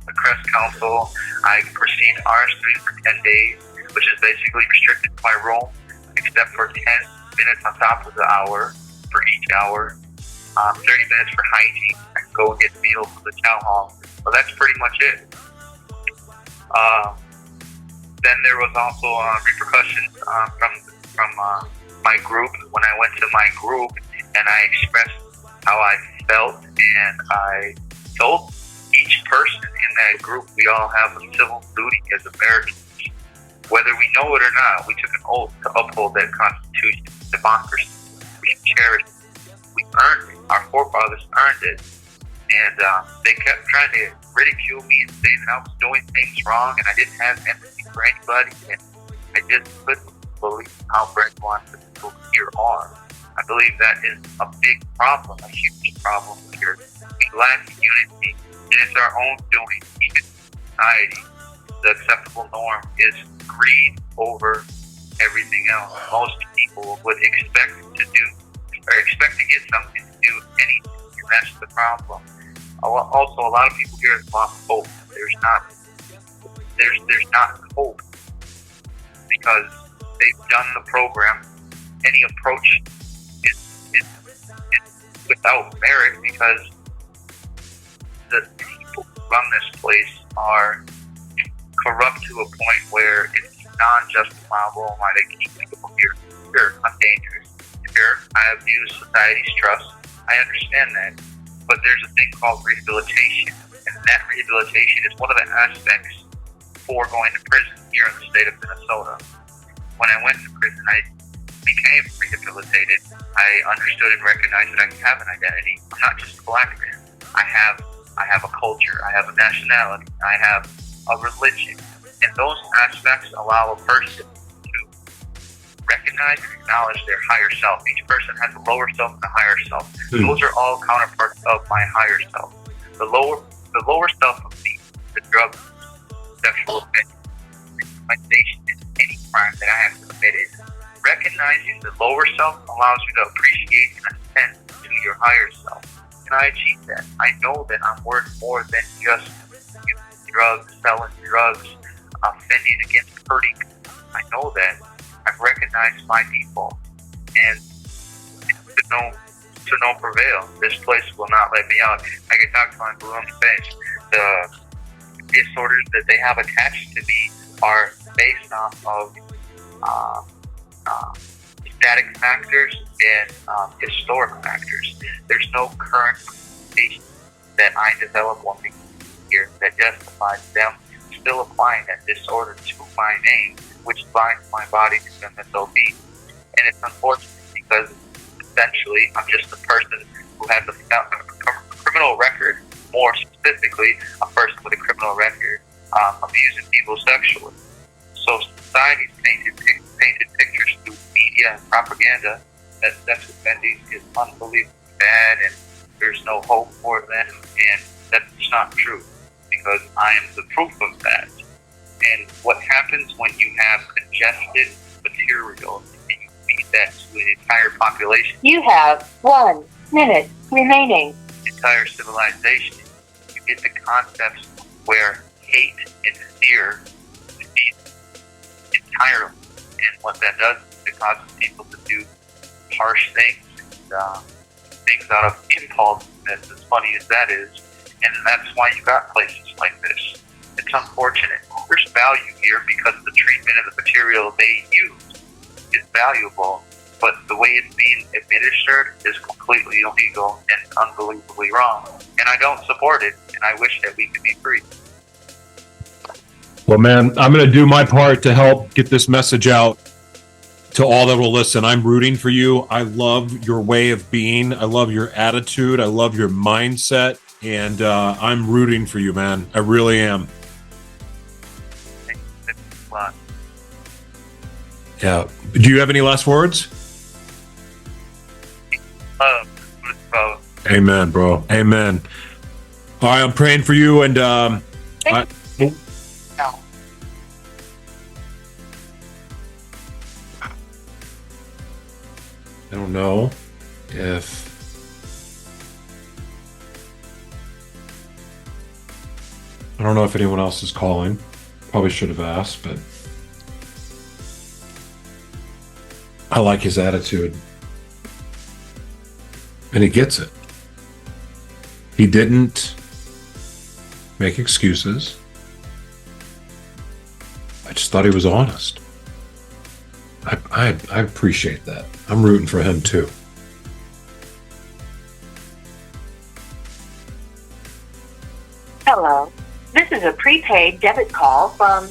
the crest council. I received RS3 for 10 days, which is basically restricted to my room, except for 10 minutes on top of the hour for each hour. 30 minutes for hygiene. I can go and get meals from the town hall. So that's pretty much it. Then there was also repercussions from my group. When I went to my group and I expressed how I felt, and I told each person in that group we all have a civil duty as Americans. Whether we know it or not, we took an oath to uphold that Constitution, democracy. We cherished it. We earned it. Our forefathers earned it. And they kept trying to ridicule me and say that I was doing things wrong and I didn't have empathy for anybody. And I just couldn't believe how Berglan the people here are. I believe that is a big problem, a huge problem here. We lack unity, and it's our own doing, even in society. The acceptable norm is greed over everything else. Most people would expect to get something to do anything, and that's the problem. Also, a lot of people here have lost hope. There's not hope because they've done the program. Any approach is without merit because the people who run this place are corrupt to a point where it's non-justifiable why they keep people here. Sure, I'm dangerous. Sure, I abuse society's trust. I understand that. But there's a thing called rehabilitation, and that rehabilitation is one of the aspects for going to prison here in the state of Minnesota. When I went to prison, I became rehabilitated. I understood and recognized that I have an identity. I'm not just a black man. I have a culture. I have a nationality. I have a religion. And those aspects allow a person to recognize and acknowledge their higher self. Each person has a lower self and a higher self. Those are all counterparts of my higher self. The lower self of me, the drug, sexual offense, victimization, and any crime that I have committed. Recognizing the lower self allows you to appreciate and ascend to your higher self. And I achieve that. I know that I'm worth more than just using drugs, selling drugs, offending against hurting. I know that. I've recognized my people. And to no prevail. This place will not let me out. I can talk to my blue on the face. The disorders that they have attached to me are based off of static factors and historic factors. There's no current patient that I develop one here that justifies them still applying that disorder to my name, which binds my body to MSOP. And it's unfortunate because essentially I'm just a person who has a criminal record, more specifically a person with a criminal record abusing people sexually. So society's painted pictures through media and propaganda that sex offending is unbelievably bad and there's no hope for them, and that's not true because I am the proof of that. And what happens when you have congested material and you feed that to an entire population? You have 1 minute remaining. Entire civilization. You get the concepts where hate and fear defeat entirely. And what that does is it causes people to do harsh things, things out of impulse, as funny as that is. And that's why you got places like this. It's unfortunate. There's value here because the treatment of the material they use is valuable, but the way it's being administered is completely illegal and unbelievably wrong. And I don't support it, and I wish that we could be free. Well, man, I'm going to do my part to help get this message out to all that will listen. I'm rooting for you. I love your way of being. I love your attitude. I love your mindset. And I'm rooting for you, man. I really am. Thanks a lot. Yeah. Do you have any last words? Amen, bro. Amen. All right, I'm praying for you. And I don't know if anyone else is calling. Probably should have asked, but I like his attitude. And he gets it. He didn't make excuses. I just thought he was honest. I appreciate that. I'm rooting for him too. Hello. This is a prepaid debit call from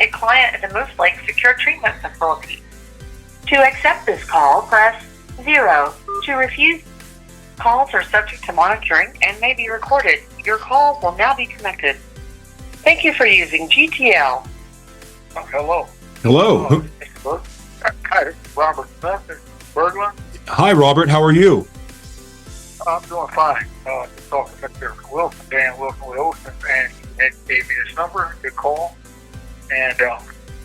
a client at the Mooselake Secure Treatment Facility. To accept this call, press 0. To refuse, calls are subject to monitoring and may be recorded. Your call will now be connected. Thank you for using GTL. Hello. Hello. Hi, Robert Smith, Berglan. Hi, Robert. How are you? I'm doing fine. Just talking to Mr. Wilson, Dan Wilson with Ocean, and he gave me this number to call, and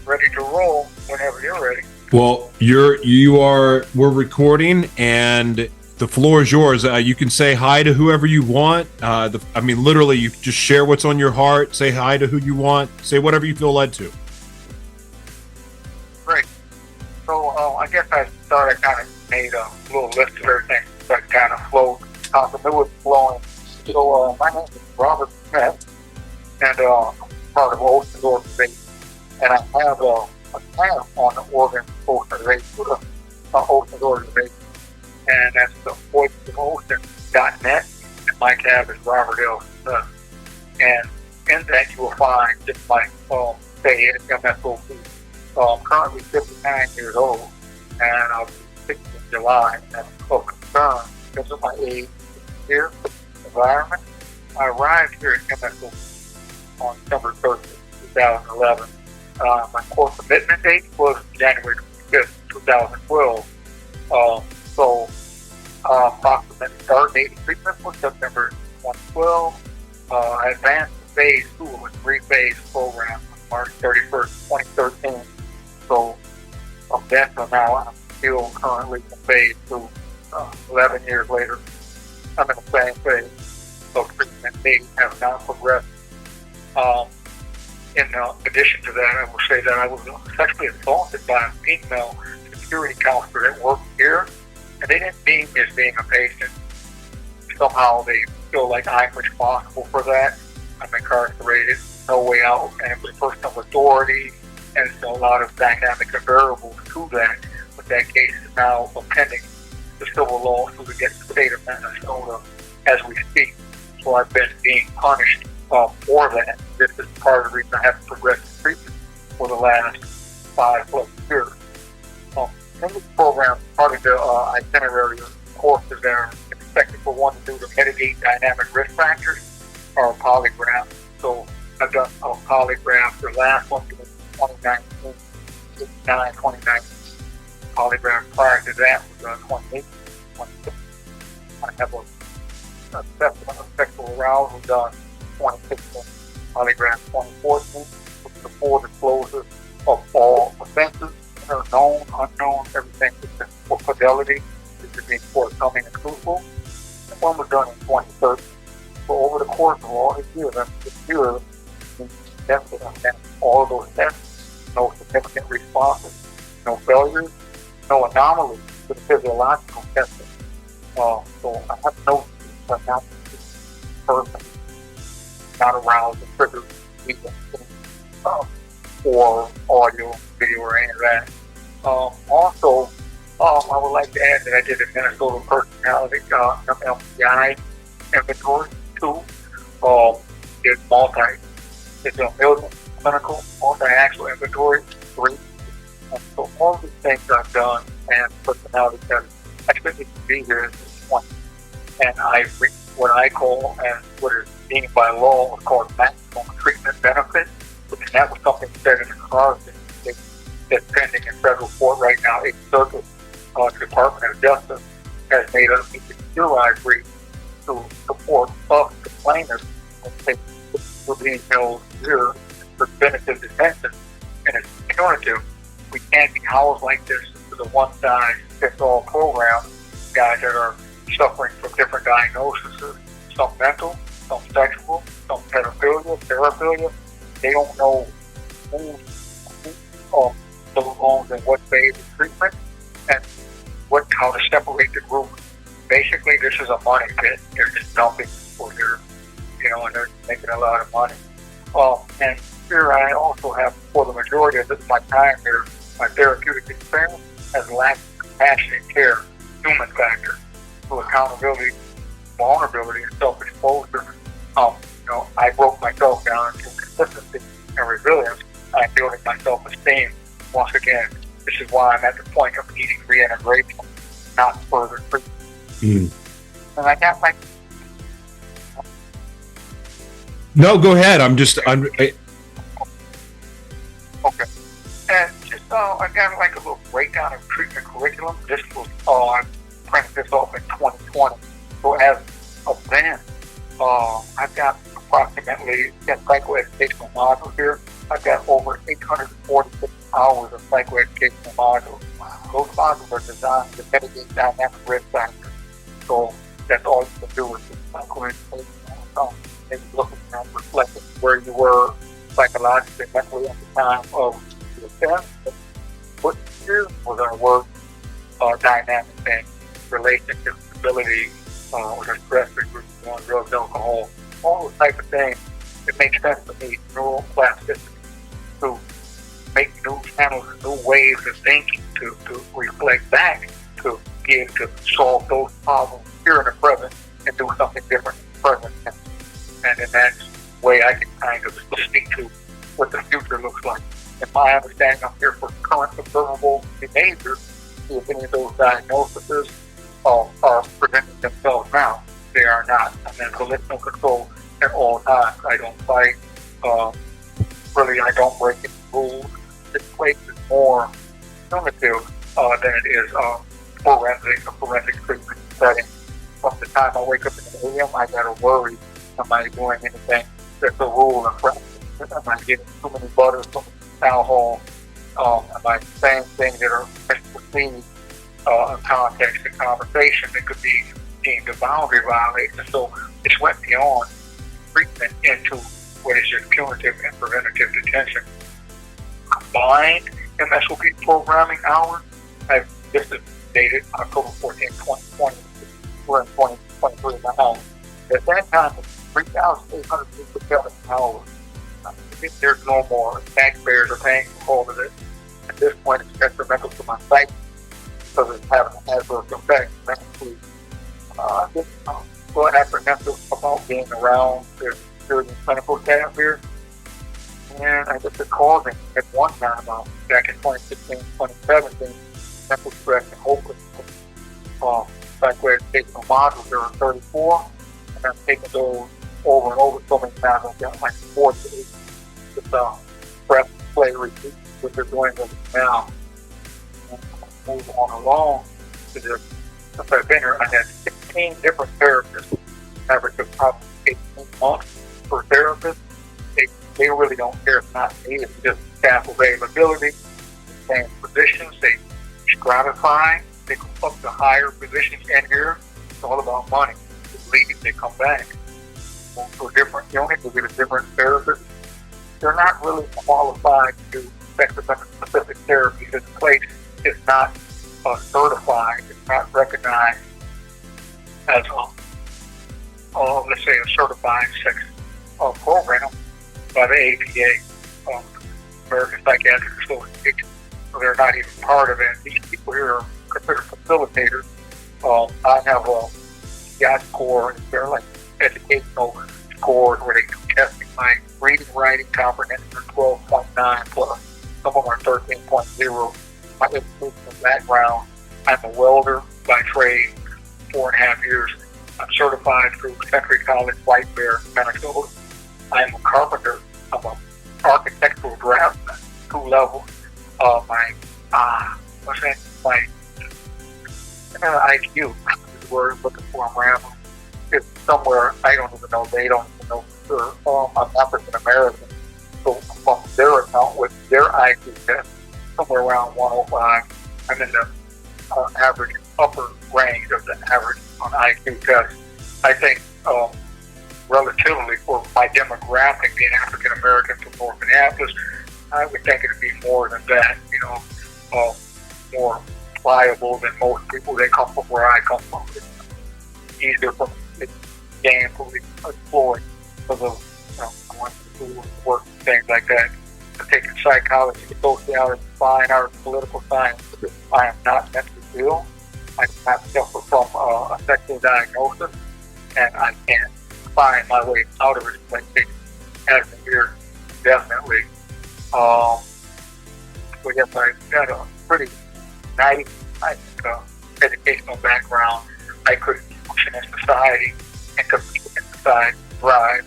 ready to roll whenever you're ready. Well, we're recording, and the floor is yours. You can say hi to whoever you want. Literally, you just share what's on your heart. Say hi to who you want. Say whatever you feel led to. Great. So I guess I thought I kind of made a little list of everything that kind of flowed. It was flowing. So my name is Robert Smith, and I'm part of Ocean's organization, and I have a tab on the Ocean's organization, and that's the voiceofocean.net, and my tab is Robert L. Smith. And in that you will find just like say MSOP. I'm currently 59 years old, and I'll be 60 in July, and I'm so concerned because of my age, here, environment, I arrived here at MSOP on December 30th, 2011. My core commitment date was January 5th, 2012. So approximate start date of treatment was September 2012. I advanced to phase 2 of a 3-phase program on March 31st, 2013. So from then till now, I'm still currently in phase 2. 11 years later, I'm in the same phase of treatment. They have not progressed. In addition to that, I will say that I was sexually assaulted by a female security counselor that worked here, and they didn't deem me as being a patient. Somehow they feel like I'm responsible for that. I'm incarcerated, no way out, and it was personal authority, and there's a lot of dynamic and variables to that. But that case is now pending the civil lawsuit against the state of Minnesota as we speak. So I've been being punished for that. This is part of the reason I haven't progressed in treatment for the last 5+ years. In this program, part of the itinerary of courses that are expected for one to do to mitigate dynamic risk factors are a polygraph. So I've done a polygraph. The last one was 2019. Polygraph prior to that was 2018, 2016. I have a assessment of sexual arousal done 2016. Polygraph 2014 with the full disclosure of all offenses that are known, unknown, everything for fidelity, which is being forthcoming and truthful. And one was done in 2013. So over the course of all these years, we tested on all of those tests, no significant responses, no failures, no anomalies to the physiological testing. So I have no not person, not aroused and triggered or audio, video, or any of that. Also, I would like to add that I did a Minnesota personality MMPI inventory too. It's a million clinical multi-axle inventory 3. And so all of the things I've done and personality tests, I expected to be here at this point. And I reached what I call, and what is deemed by law, is called maximum treatment benefit. And that was something said in the clause that's pending in federal court right now. A circuit Department of Justice has made us URI free to support us, the plaintiffs, for being held here for definitive detention. And it's punitive. We can't be housed like this. This is a one-size-fits-all program. Guys that are suffering from different diagnoses, some mental, some sexual, some pedophilia, paraphilia. They don't know who belongs in what phase of treatment and how to separate the group. Basically, this is a money pit. They're just dumping people here, and they're making a lot of money. And here I also have, for the majority of my time here, my therapeutic experience has lacked compassionate care, human factor, to accountability, vulnerability, and self-exposure. I broke myself down into consistency and resilience. I'm building my self-esteem. Once again, this is why I'm at the point of needing reintegration, not further treatment. And I got my... No, go ahead. Okay. And just, I got like a little breakdown of treatment curriculum. This was, I printed this off in 2020. So as of then, I've got approximately, psychoeducational modules here. I've got over 846 hours of psychoeducational modules. Those modules are designed to mitigate dynamic risk factors. So that's all you can do with psychoeducation. Maybe looking at reflecting where you were psychologically, mentally at the time of the offense. What here was our work dynamic thing, relationship stability, with our stress group, drugs, alcohol, all those type of things. It makes sense to me, neuroplasticity, to make new channels, new ways of thinking, to reflect back, to be able to solve those problems here in the present and do something different in the present. And in that way, I can kind of speak to what the future looks like. In my understanding, I'm here for current observable behavior. If any of those diagnoses are presenting themselves now, they are not. And then volitional control at all times. I don't fight. Really, I don't break any rules. This place is more punitive than it is a forensic treatment setting. From the time I wake up in the AM, I gotta worry, am I doing anything that's a rule and practice? Am I getting too many butters, too much alcohol? Am I saying things that are perceived in context and conversation that could be deemed a boundary violation? So it's went beyond treatment into what is just punitive and preventative detention. Combined MSOP programming hours, this is dated October 14, 2020. We're in 2023 now. At that time, it was 3,857 hours. There's no more. Taxpayers are paying for all of it. At this point, it's detrimental to my psyche because it's having an adverse effect. Go apprehensive about being around the security and clinical staff here. And I guess it's causing, at one time, back in 2016, 2017, mental stress and hopelessness. Psychoeducational modules, there are 34, and I'm taking those over and over so many times. I've got like 4 to 8 with press play repeat, which they're doing with it now. And move on along to this. Since I've been here, I had 16 different therapists, average of probably 18 months per therapist. They really don't care if not me, it's just staff availability, same positions, they stratify, they go up to higher positions in here. It's all about money. They leave, they come back. Go to a different unit, they get a different therapist. They're not really qualified to do specific therapy. This place is not certified, it's not recognized as let's say a certified sex program by the APA, American Psychiatric Association. So they're not even part of it. These people here are considered facilitators. I have a GI score. They're like educational scores where they do testing like reading, writing, comprehension are 12.9 plus. Some of them are 13.0. My educational background, I'm a welder by trade, 4.5 years. I'm certified through Century College, White Bear, Minnesota. I'm a carpenter. I'm an architectural draftsman, 2 levels. My IQ is the word I'm looking for. I'm rambling. It's somewhere I don't even know. They don't even know for sure. I'm African American, so from their account with their IQ test, somewhere around 105. I'm in the average upper range of the average on IQ test. I think relatively for my demographic, being African American from North Minneapolis, I would think it'd be more than that, more pliable than most people. They come from where I come from. It's easier for me to gainfully employed because of going to school and work and things like that. I'm taking psychology, sociology, fine arts, political science. I am not mentally ill. I do not suffer from a sexual diagnosis, and I can't find my way out of it. Like it has been here definitely. But yes, I got a pretty nice, educational background. I could function in society and compete in society, thrive,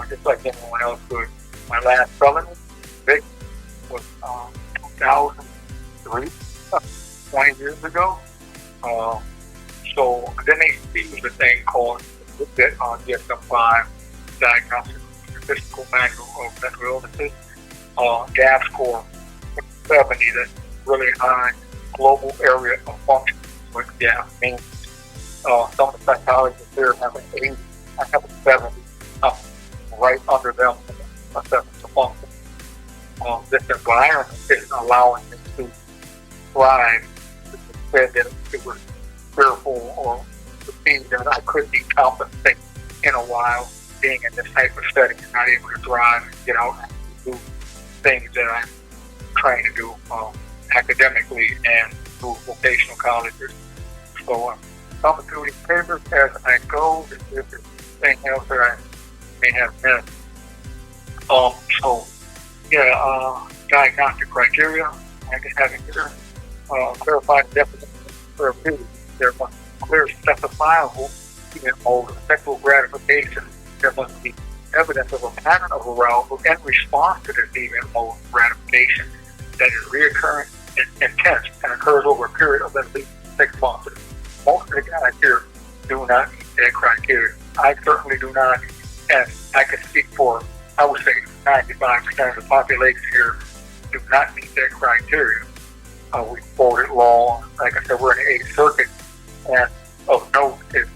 just like anyone else could. My last felony, Vic, was 2003, 20 years ago. So then they used a thing called DSM-5, Diagnostic Statistical Manual of Mental Illnesses, GAP score 70, that's really high global area of function, what GAP means. Some of the psychologists here have an 80, I have a 70, right under them, assessment to function. This environment isn't allowing me to thrive. It said that it was fearful or perceived that I could be compensated in a while being in this type of setting and not able to thrive and get out and do things that I'm trying to do academically and through vocational colleges. So I'm thumbing through these papers as I go. If there's anything else that I may have missed. Diagnostic criteria. I just have it here. Clarified definition of therapeutic. There must be clear specifiable event mode of sexual gratification there must be evidence of a pattern of arousal in response to this even mode gratification that is reoccurring and intense and occurs over a period of at least 6 months. Most of the guys here do not meet that criteria. I certainly do not, and I can speak for, I would say, 95% of the population here do not meet that criteria. We quoted law, like I said, we're in the 8th Circuit, and of note is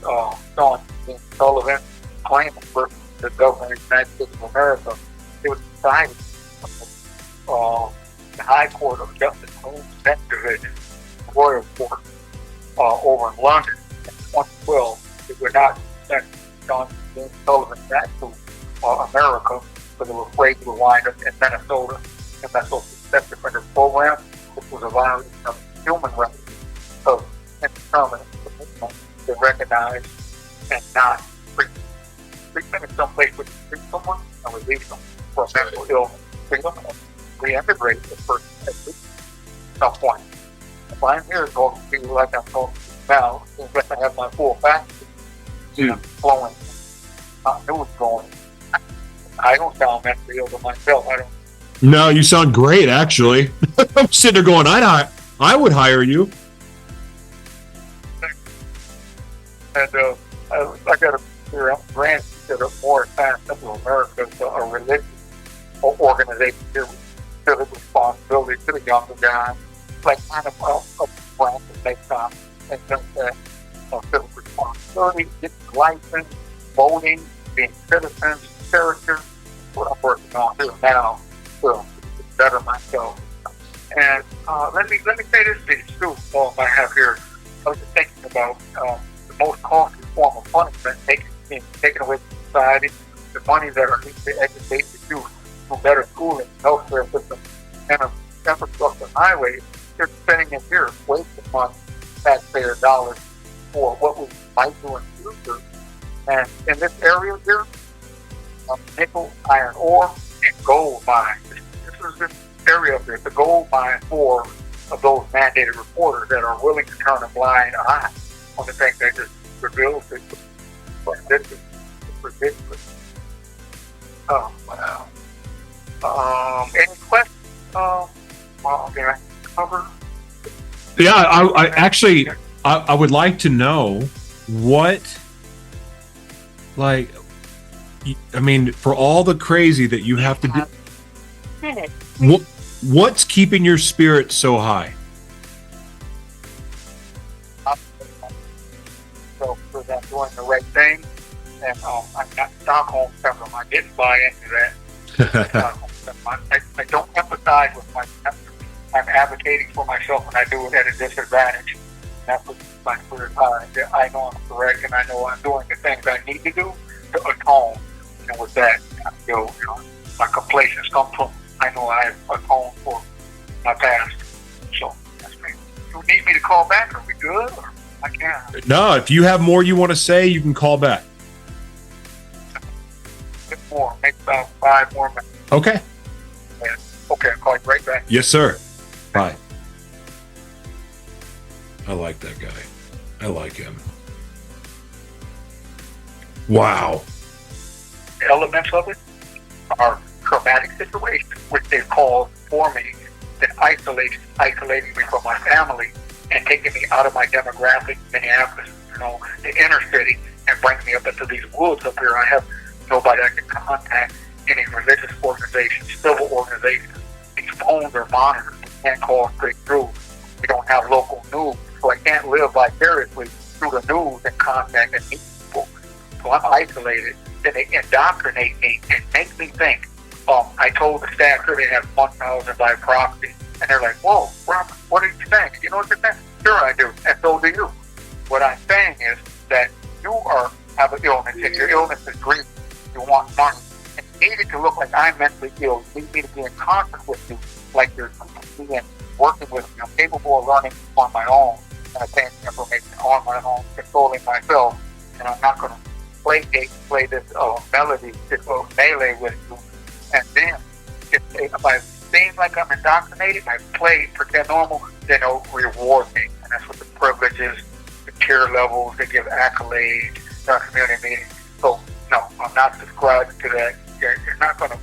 Sean Sullivan claiming for the government of the United States of America. It was decided the High Court of Justice Bench Division, Royal Court, over in London in 2012. It would not send Sean Sullivan back to America because they were afraid he would wind up in Minnesota in MSOP sex offender program, which was a violation of human rights of indeterminate to recognize and not treatment in some place would treat someone and release them for mental illness, treat them and reintegrate the person at some point. If I'm here talking to you like I'm talking to you now, unless I have my full faculty flowing, news going, I don't sound mentally ill to myself. I don't. No, you sound great, actually. I'm sitting there going, I would hire you. And I got a grant that are more advanced in America, a religious organization here with civic responsibility to the younger guys, like kind of a grant that makes and just that civic responsibility, getting license, voting, being citizens, character, what I'm working on here now to better myself. And let me say this to you too, Paul, I have here. I was just thinking about the most costly form of punishment taken away from society, the money that are needed to educate the youth through better schooling, healthcare system, and infrastructure highways. They're spending it here, wasting money, taxpayer dollars for what we might do in the future. And in this area here, nickel, iron ore, and gold mines. This is this area up here, the gold mine for of those mandated reporters that are willing to turn a blind eye on the things they just reveals it. But this is ridiculous. Oh, wow. Any questions? Can I cover? Yeah, I actually, I would like to know what, like, I mean, for all the crazy that you have to do, what's keeping your spirit so high? So for that, doing the right thing, and I'm not Stockholm syndrome. I didn't buy into that. I don't empathize with myself. I'm advocating for myself, and I do it at a disadvantage. That's what my spirit high. I know I'm correct, and I know I'm doing the things I need to do to atone. And with that, I feel, my complacence comes from, I know I have atoned for my past. So that's me. You need me to call back? Are we good? Or I can. No, if you have more you want to say, you can call back. More, maybe about 5 more minutes. Okay. Yeah. Okay, I'll call you right back. Yes, sir. Bye. I like that guy. I like him. Wow. The elements of it are traumatic situations, which they've caused for me, that isolating me from my family and taking me out of my demographic, Minneapolis, the inner city, and bringing me up into these woods up here. I have nobody I can contact, any religious organizations, civil organizations. These phones are monitored. We can't call straight through. We don't have local news, so I can't live vicariously through the news and contact and meet people. So I'm isolated. Then they indoctrinate me and make me think. I told the staff here they have 1,000 by proxy, and they're like, "Whoa, Robert, what are you saying? You know what you're saying?" Sure, I do, and so do you. What I'm saying is that you have an illness, and your illness is grief. You want money, and you need it to look like I'm mentally ill. You need me to be in contact with you, like you're and working with me. I'm capable of learning on my own and obtaining information on my own, controlling myself, and I'm not going to play this melody, this melee with you. And then, if I seem like I'm indoctrinated, I pretend normal, then they'll reward me. And that's what the privilege is, the tier levels, they give accolades, our community meetings. So, no, I'm not subscribed to that. You're not going to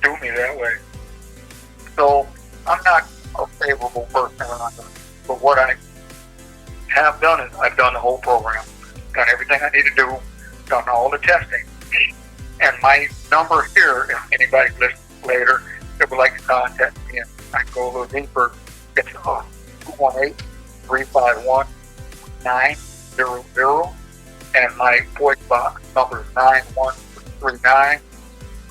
do me that way. So I'm not a favorable person around them. But what I have done is I've done the whole program, done everything I need to do, done all the testing. And my number here, if anybody listens later, that would like to contact me and I can go a little deeper, it's 218-351-900. And my voice box number is 9139.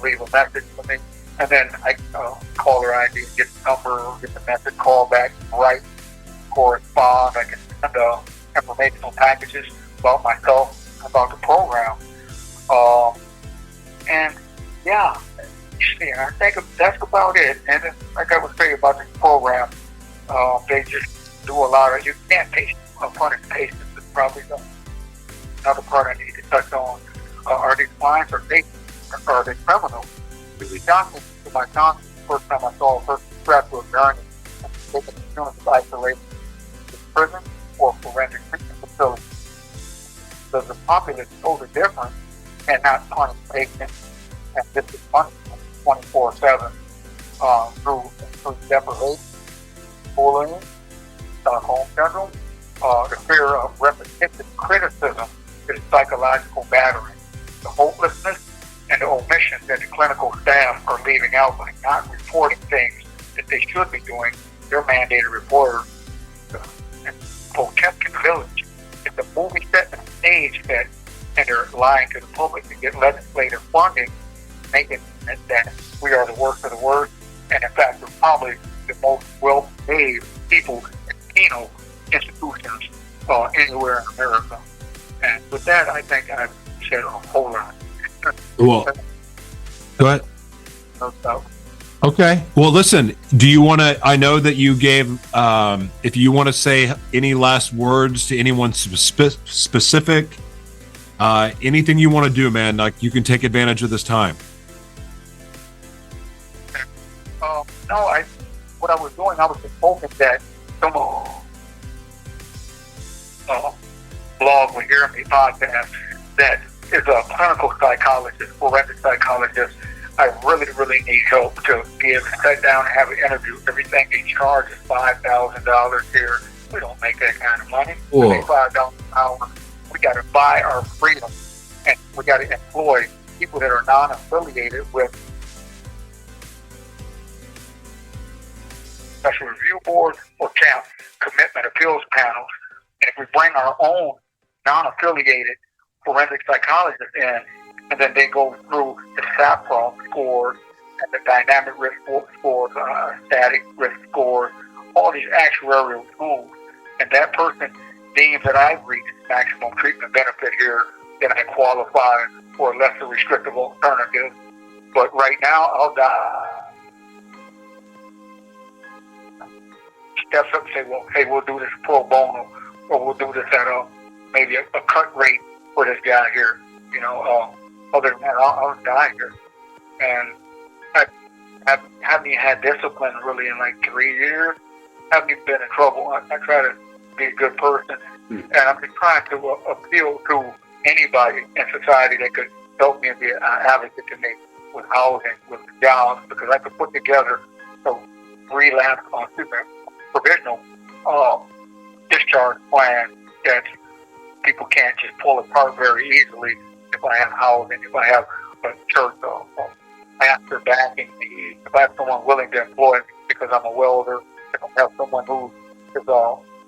Leave a message for me. And then I caller ID, get the number, get the message, call back, write, correspond. I can send informational packages about myself, about the program. And yeah, I think that's about it. And then, like I was saying about this program, they just do a lot of, you can't punish patients. It's probably another part I need to touch on. Are these clients, are they criminals? We talked to my conscience the first time I saw a person strapped to a gurney and taken to units of isolation to prison or forensic treatment facility. So the populace is totally different and not punish patients, and this is punishment 24/7 through deprivation, bullying, Stockholm syndrome, the fear of repetitive criticism is psychological battering, the hopelessness and the omissions that the clinical staff are leaving out by not reporting things that they should be doing. They're mandated reporters. And Potemkin Village, it's a movie set and a stage set, and they're lying to the public to get legislative funding, making it that we are the worst of the worst, and in fact, we're probably the most well-behaved people in penal institutions anywhere in America. And with that, I think I've said a whole lot. Well, go ahead. No doubt. Okay. Well, listen, do you want to, I know that you gave, if you want to say any last words to anyone specific, anything you want to do, man, like you can take advantage of this time. No, what I was doing, I was just hoping that someone blog would hear me podcast that is a clinical psychologist, forensic psychologist. I really, really need help to be able to sit down and have an interview. Everything they charge is $5,000 here. We don't make that kind of money. We make $5 an hour. We got to buy our freedom, and we got to employ people that are non-affiliated with special review boards or CAP, commitment appeals panels. And if we bring our own non-affiliated forensic psychologists in, and then they go through the SAPROM scores and the dynamic risk scores, static risk scores, all these actuarial tools, and that person deems that I've reached maximum treatment benefit here, then I qualify for a lesser restrictive alternative. But right now, I'll die. Steps up and say, well, hey, we'll do this pro bono, or we'll do this at maybe a cut rate for this guy here. You know, other than that, I'll die here. And I haven't had discipline really in like 3 years. Haven't even been in trouble. I try to be a good person, and I'm just trying to appeal to anybody in society that could help me and be an advocate to me with housing, with jobs, because I could put together a relapse on provisional discharge plan that people can't just pull apart very easily. If I have housing, if I have a church pastor backing me, if I have someone willing to employ me because I'm a welder, if I have someone who is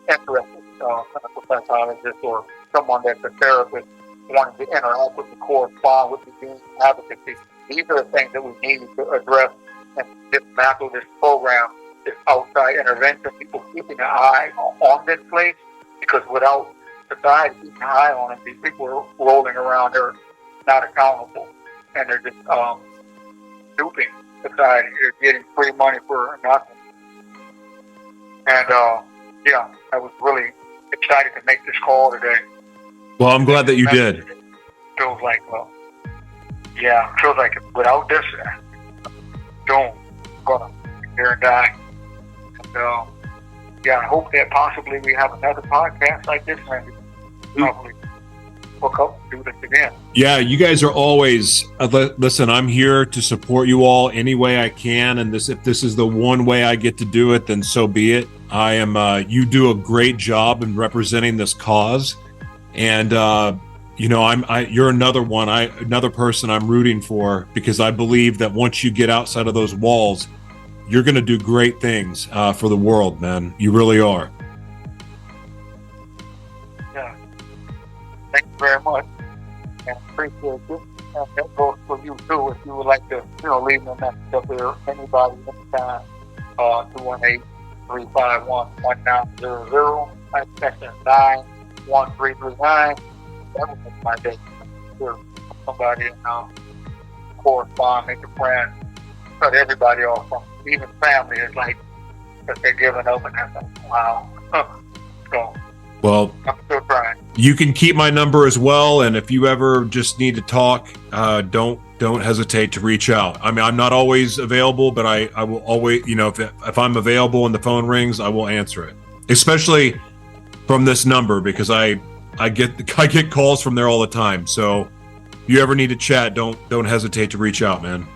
interested, clinical psychologist, or someone that's a therapist wanting to interact with me, correspond with me, being advocacy. These are the things that we need to address and dismantle this program, this outside intervention, people keeping an eye on this place, because without society keeping an eye on it, these people are rolling around, they're not accountable, and they're just duping society. They're getting free money for nothing. And yeah, I was really excited to make this call today. Well, I'm glad that you did. Feels like, feels like without this, I'm gonna be here and die. And I hope that possibly we have another podcast like this, maybe. Probably hook up, do this again. Yeah, you guys are always listen. I'm here to support you all any way I can, and if this is the one way I get to do it, then so be it. I am. You do a great job in representing this cause, and you're another person I'm rooting for, because I believe that once you get outside of those walls, you're going to do great things for the world, man. You really are. Yeah. Thank you very much. And appreciate it. And that goes for you too. If you would like to, leave me a message up there, anybody, anytime, 218-351-1900, extension 91339. That would make my day. Sure. Somebody correspond, make a friend, cut everybody off from, even family is like that they're giving up, and that's like, wow. So, well, I'm still trying. You can keep my number as well, and if you ever just need to talk, don't hesitate to reach out. I mean, I'm not always available, but I will always, if I'm available and the phone rings, I will answer it. Especially from this number, because I get calls from there all the time. So if you ever need to chat, don't hesitate to reach out, man.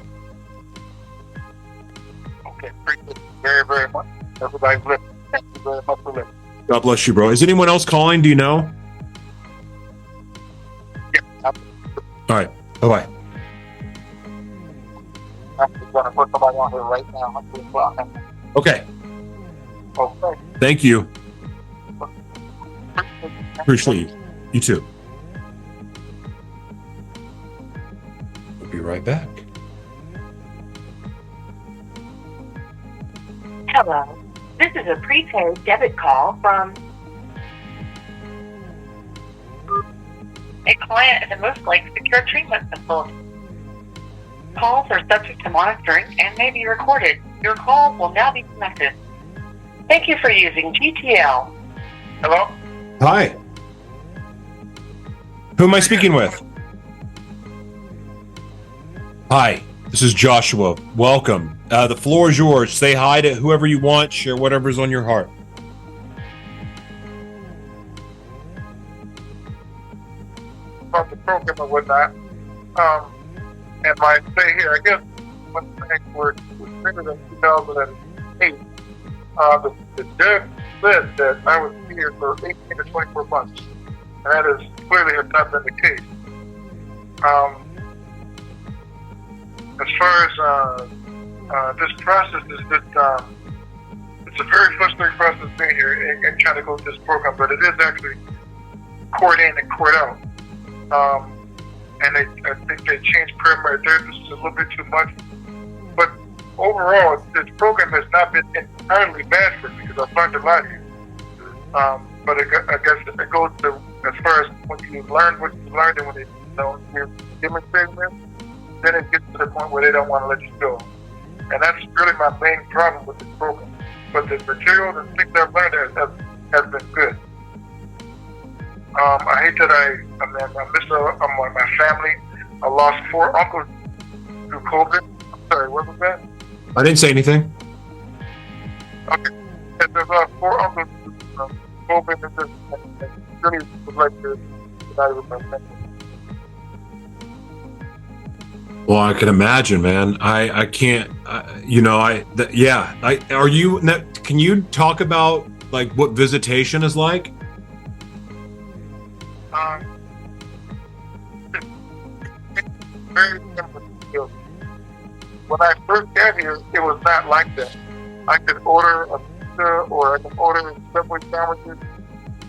Okay, appreciate it very, very much. Everybody's listening. Thank you very much for listening. God bless you, bro. Is anyone else calling? Do you know? Yeah. All right. Bye-bye. I'm just going to put somebody on here right now. Okay. Okay. Thank you. Appreciate you. You too. We'll be right back. Hello. This is a prepaid debit call from a client at the Mooselake Secure Treatment Facility. Calls are subject to monitoring and may be recorded. Your call will now be connected. Thank you for using GTL. Hello? Hi. Who am I speaking with? Hi, this is Joshua. Welcome. The floor is yours. Say hi to whoever you want. Share whatever's on your heart. About the program and whatnot. And my stay here, I guess, one thing was bigger than 2008. The judge said that I was here for 18 to 24 months. And that is clearly has not been the case. As far as this process is just, it's a very frustrating process being here and trying to go through this program, but it is actually court in and court out. And I think they changed primary therapists a little bit too much. But overall, this program has not been entirely bad for me, because I've learned a lot here. But I guess it goes to, as far as when you learn what you learned and when you're demonstrating this, then it gets to the point where they don't want to let you go. And that's really my main problem with this program. But the material, the things I've learned has been good. I hate that I miss my family. I lost 4 uncles through COVID. I'm sorry, what was that? I didn't say anything. Okay. And there's 4 uncles through COVID, and really would like to unite with my family. Well, I can imagine, man. I can't, can you talk about like what visitation is like? It's very simple. When I first got here, it was not like that. I could order a pizza or I could order Subway sandwiches,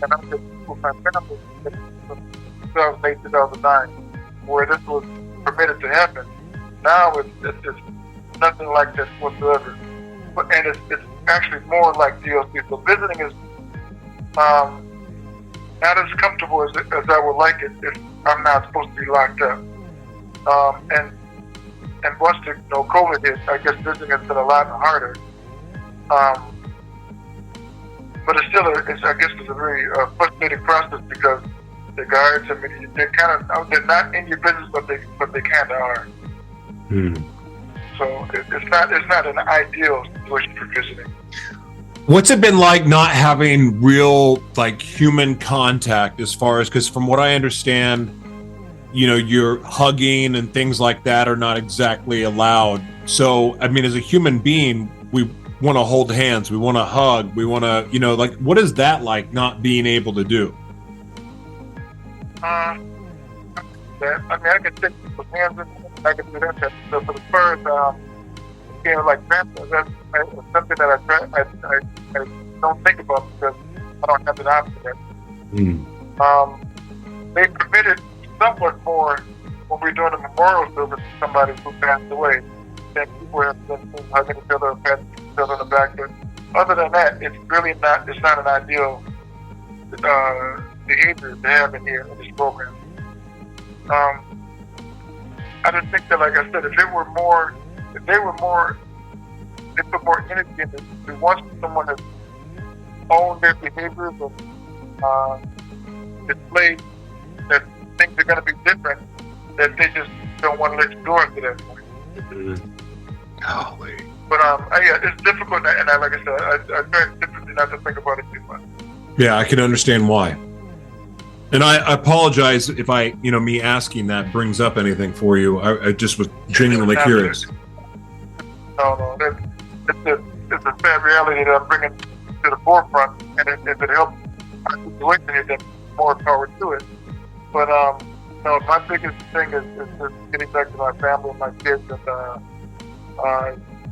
and I could with my family in 2008, 2009, where this was permitted to happen. Now it's just nothing like that whatsoever. And it's actually more like DLC. So visiting is not as comfortable as I would like it if I'm not supposed to be locked up. And once the COVID hit, I guess visiting has been a lot harder. But it's still, I guess it's a very frustrating process, because the guards, I mean, they're not in your business, but they kind of are. Hmm. So it's not an ideal situation for visiting. What's it been like not having real like human contact as far as, because from what I understand, you're hugging and things like that are not exactly allowed. So, I mean, as a human being, we want to hold hands, we want to hug, we want to, like, what is that like not being able to do? I mean, I can take people's hands and I can do that type of stuff. But as far as like grandpa, that's something that I don't think about because I don't have an option there. They permitted somewhat more when we're doing a memorial service to somebody who passed away. Then people have been hugging each other, patting each other on the back. But other than that, it's really not. It's not an ideal behavior to have in here in this program. I just think that, like I said, if they put more energy into it. Once someone has owned their behaviors and displayed that things are going to be different, that they just don't want to let you go into that point. Golly. But yeah, it's difficult, and like I said, I try typically not to think about it too much. Yeah, I can understand why. And I apologize if me asking that brings up anything for you. I just was genuinely curious. No, it's a sad reality that I'm bringing to the forefront, and if it helps our situation, then more power to it. But no, my biggest thing is just getting back to my family and my kids and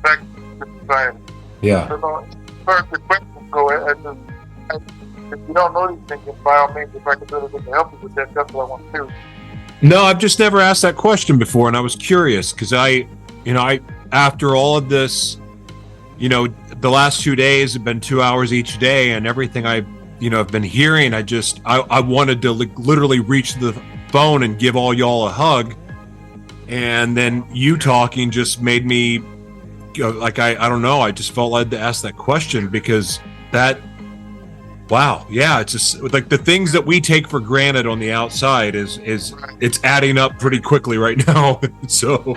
back to society. Yeah. So, as far as the questions go, if you don't know these things, then by all means, if I can do anything to help you with that, that's what I want to do. No, I've just never asked that question before, and I was curious because I after all of this, the last 2 days have been 2 hours each day, and everything I've been hearing, I wanted to literally reach the phone and give all y'all a hug, and then you talking just made me like I don't know. I just felt led to ask that question because wow, yeah, it's just like the things that we take for granted on the outside is it's adding up pretty quickly right now. So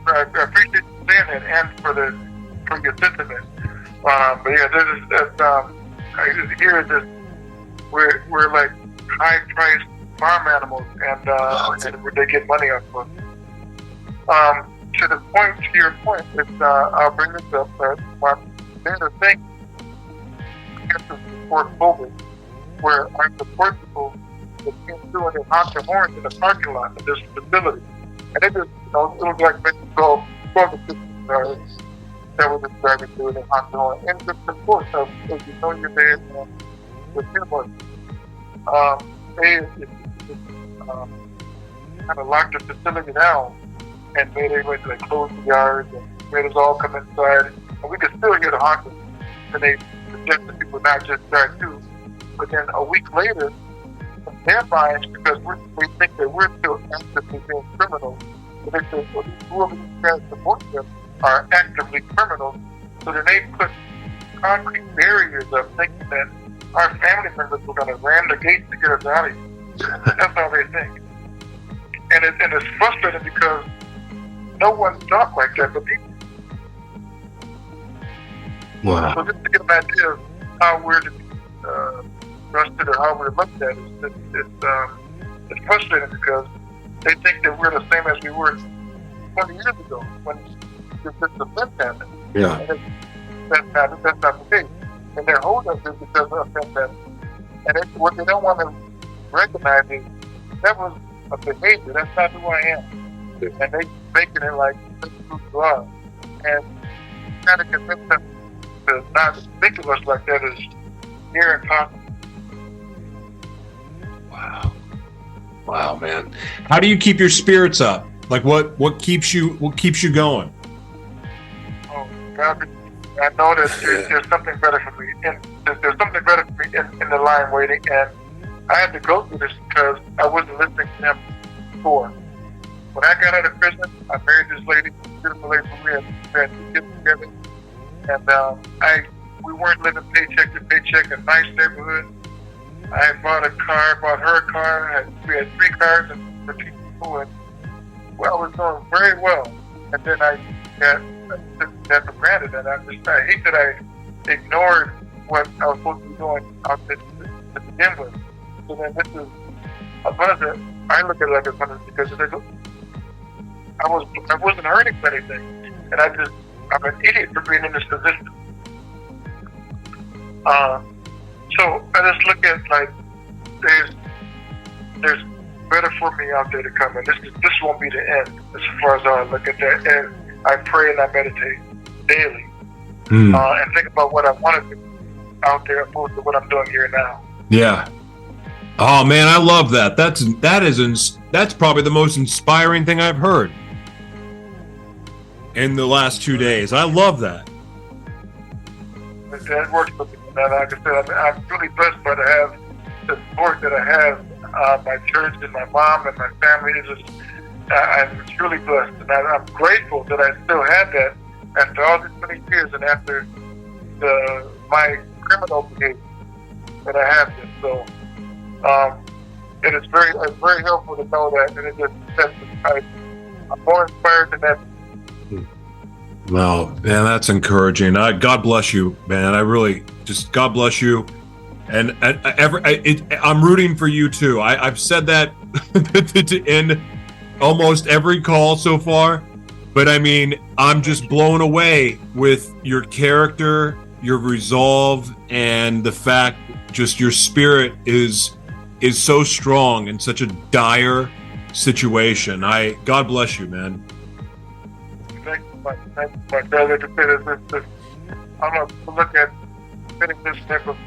I appreciate you saying that and for your sentiment. But yeah, I just hear this. We're like high priced farm animals, and they get money off of us. To your point, I'll bring this up. There's a thing before COVID where our support people that came through and they honked their horns in the parking lot of this facility, and it just it was like maybe 12 cars that were just driving through and they honked their horn in the support of you're there with him. They kind of locked the facility down and made everybody like close the yards and made us all come inside, and we could still hear the honking. And they suggested people not just drive too. But then a week later, they're biased because we think that we're still actively being criminals. So they say, well, whoever these guys support them are actively criminals. So then they put concrete barriers up, thinking that our family members were going to ram the gates to get us out of here. That's how they think. And it's frustrating because no one's thought like that but people. wow. So just to get an idea of how we're trusted or how we're looked at, it's frustrating because they think that we're the same as we were 20 years ago when this offense happened. Yeah. And that's not the case. And their holdup is because of offense. And what they don't want to recognize is that was a behavior. That's not who I am. And they making it like this is who you are. And trying to convince them to not think of us like that is near impossible. Wow, man. How do you keep your spirits up? Like what keeps you going? Oh God, I know that there's something better for me, and there's something better for me in the line waiting, and I had to go through this because I wasn't listening to him before. When I got out of prison, I married this lady, beautiful lady. We had 2 kids together, and we weren't living paycheck to paycheck, a nice neighborhood. I had bought her a car. We had 3 cars and for 2 people, and I was doing very well. And then I that for granted, and I hate that I ignored what I was supposed to be doing out there to begin with. So then this is a benefit. I look at it like a benefit because I wasn't earning anything, and I'm an idiot for being in this position. So I just look at like there's better for me out there to come, and this won't be the end as far as I look at that. And I pray and I meditate daily, and think about what I want to do out there opposed to what I'm doing here now. Yeah. Oh man, I love that. That's probably the most inspiring thing I've heard in the last 2 days. I love that. That works with me. And like I said, I'm really blessed by to have the support that I have. My church and my mom and my family I'm truly blessed, and I'm grateful that I still have that after all these many years and after my criminal behavior that I have this. So it's very helpful to know that, and it just I'm more inspired than that. Wow, man, that's encouraging. God bless you, man. I really just God bless you. And I'm rooting for you too. I've said that to end almost every call so far, but I mean, I'm just blown away with your character, your resolve, and the fact just your spirit is so strong in such a dire situation. God bless you, man. Thank you, my brother. I'm gonna look at fitting this type of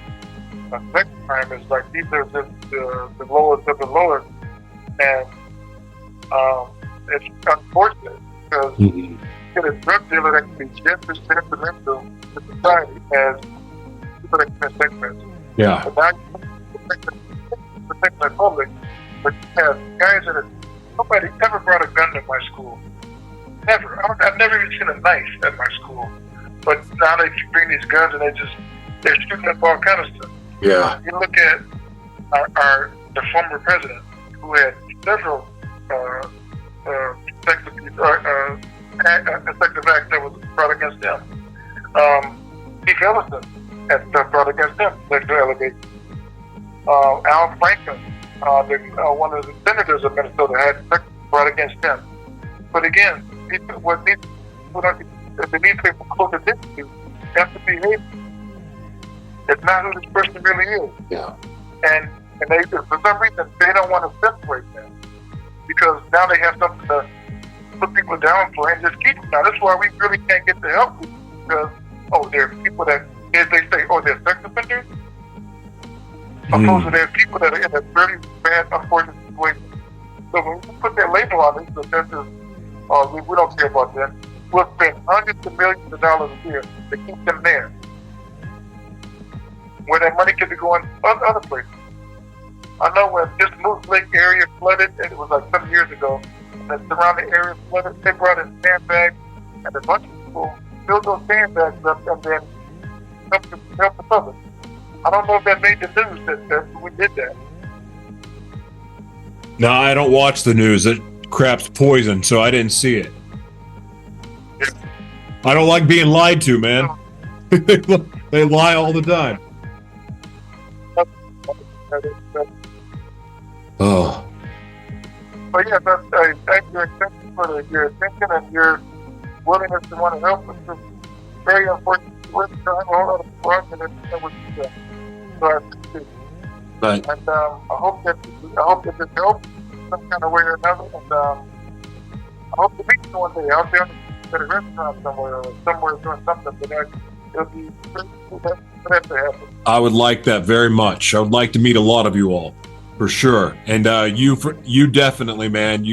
next time is like these are just the lowest of the lowest, and it's unfortunate because you get a drug dealer that can be just as detrimental to society as people that commit sex offenses. Yeah. But now you protect the public, but you have guys that nobody ever brought a gun to my school. Never. I've never even seen a knife at my school. But now they bring these guns and they're shooting up all kind of stuff. Yeah. You look at the former president who had several effective acts that was brought against him. Keith Ellison had stuff brought against him, sexual allegations. Al Franken, one of the senators of Minnesota, had sex brought against him. But again, they need people close attention to have to behave. It's not who this person really is. Yeah. And they, for some reason, they don't want to separate them because now they have something to put people down for and just keep them. Now, that's why we really can't get the help because, there are people that, as they say, they're sex offenders. Opposed to there are people that are in a very bad, unfortunate situation. So when we put that label on it, we don't care about them. We'll spend hundreds of millions of dollars a year to keep them there, where that money could be going other places. I know when this Mooselake area flooded, and it was like some years ago, and the surrounding area flooded, they brought in sandbags, and a bunch of people filled those sandbags up and then helped the public. I don't know if that made the news that we did that. No, I don't watch the news. That crap's poison, so I didn't see it. Yeah. I don't like being lied to, man. They lie all the time. Oh. But yeah, thank you for your attention and your willingness to want to help us. It's very unfortunate. We're trying a whole lot of work and that was so I appreciate it. Right. And I hope that this helps in some kind of way or another. And I hope to meet you one day out there at a restaurant somewhere or doing something. But it'll be pretty cool for that to happen. I would like that very much. I would like to meet a lot of you all, for sure. And you definitely, man.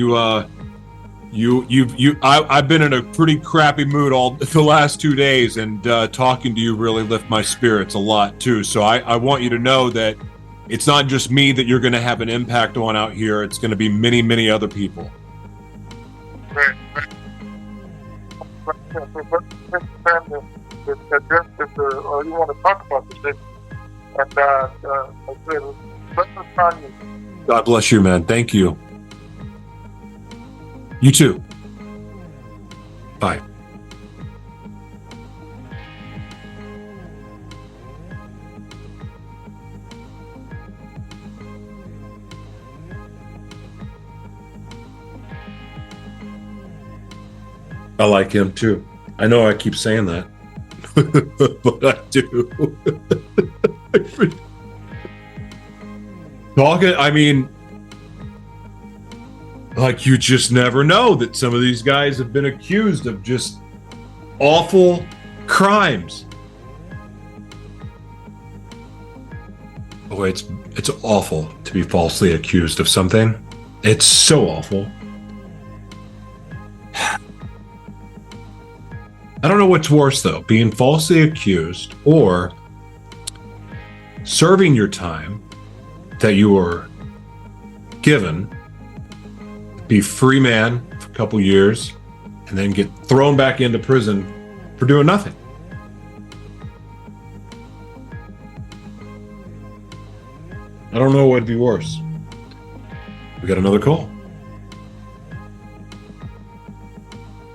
I've been in a pretty crappy mood all the last 2 days, and talking to you really lift my spirits a lot too. So I want you to know that it's not just me that you're going to have an impact on out here. It's going to be many, many other people. Right. Or you want to talk about this, and let's on you. God bless you, man. Thank you. You too. Bye. I like him too. I know I keep saying that, but I do. Talking, I mean, like, you just never know that some of these guys have been accused of just awful crimes. Oh, it's awful to be falsely accused of something. It's so awful. I don't know what's worse, though, being falsely accused or serving your time that you were given, be free man for a couple years, and then get thrown back into prison for doing nothing. I don't know what would be worse. We got another call.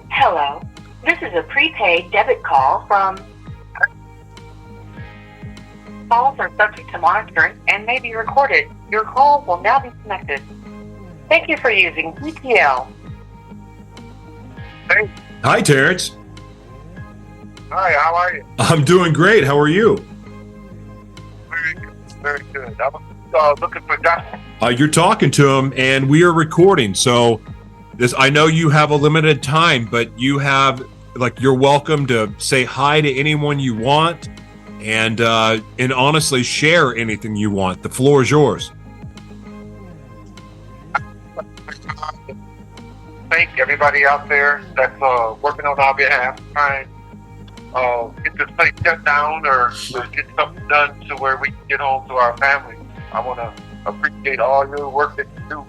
Hello. This is a prepaid debit call from... Calls are subject to monitoring and may be recorded. Your call will now be connected. Thank you for using PTL. Hey, Hi, Terrence. hi, how are you? I'm doing great. How are you? Very good. Very good. I was looking for Josh. You're talking to him, and we are recording. So, I know you have a limited time, but you have, like, you're welcome to say hi to anyone you want, and honestly share anything you want. The floor is yours. Thank everybody out there that's working on our behalf, trying get this place shut down or get something done to where we can get home to our families. I want to appreciate all your work that you do.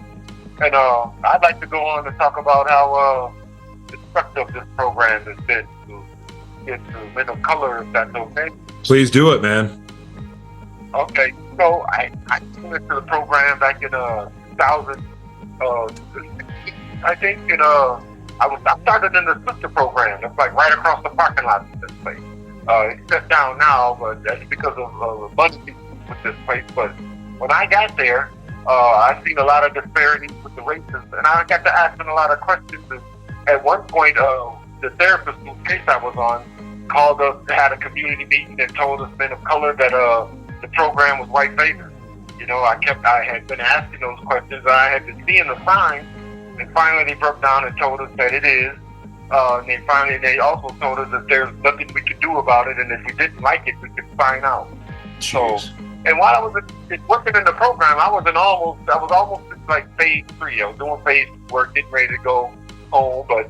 And I'd like to go on and talk about how destructive this program has been to get to men of color, if that's okay. Please do it, man. Okay, so I went to the program back in 2000, I think, and I started in the sister program. It's like right across the parking lot of this place. It's shut down now, but that's because of money with this place. But when I got there, I seen a lot of disparities with the races, and I got to asking a lot of questions. And at one point, the therapist whose case I was on called us, had a community meeting, and told us men of color that the program was white favored. You know, I had been asking those questions, and I had been seeing the signs, and finally they broke down and told us that it is. And they also told us that there's nothing we could do about it, and if we didn't like it, we could sign out. Jeez. So, and while I was working in the program, I was almost like phase 3. I was doing phase work, getting ready to go home, but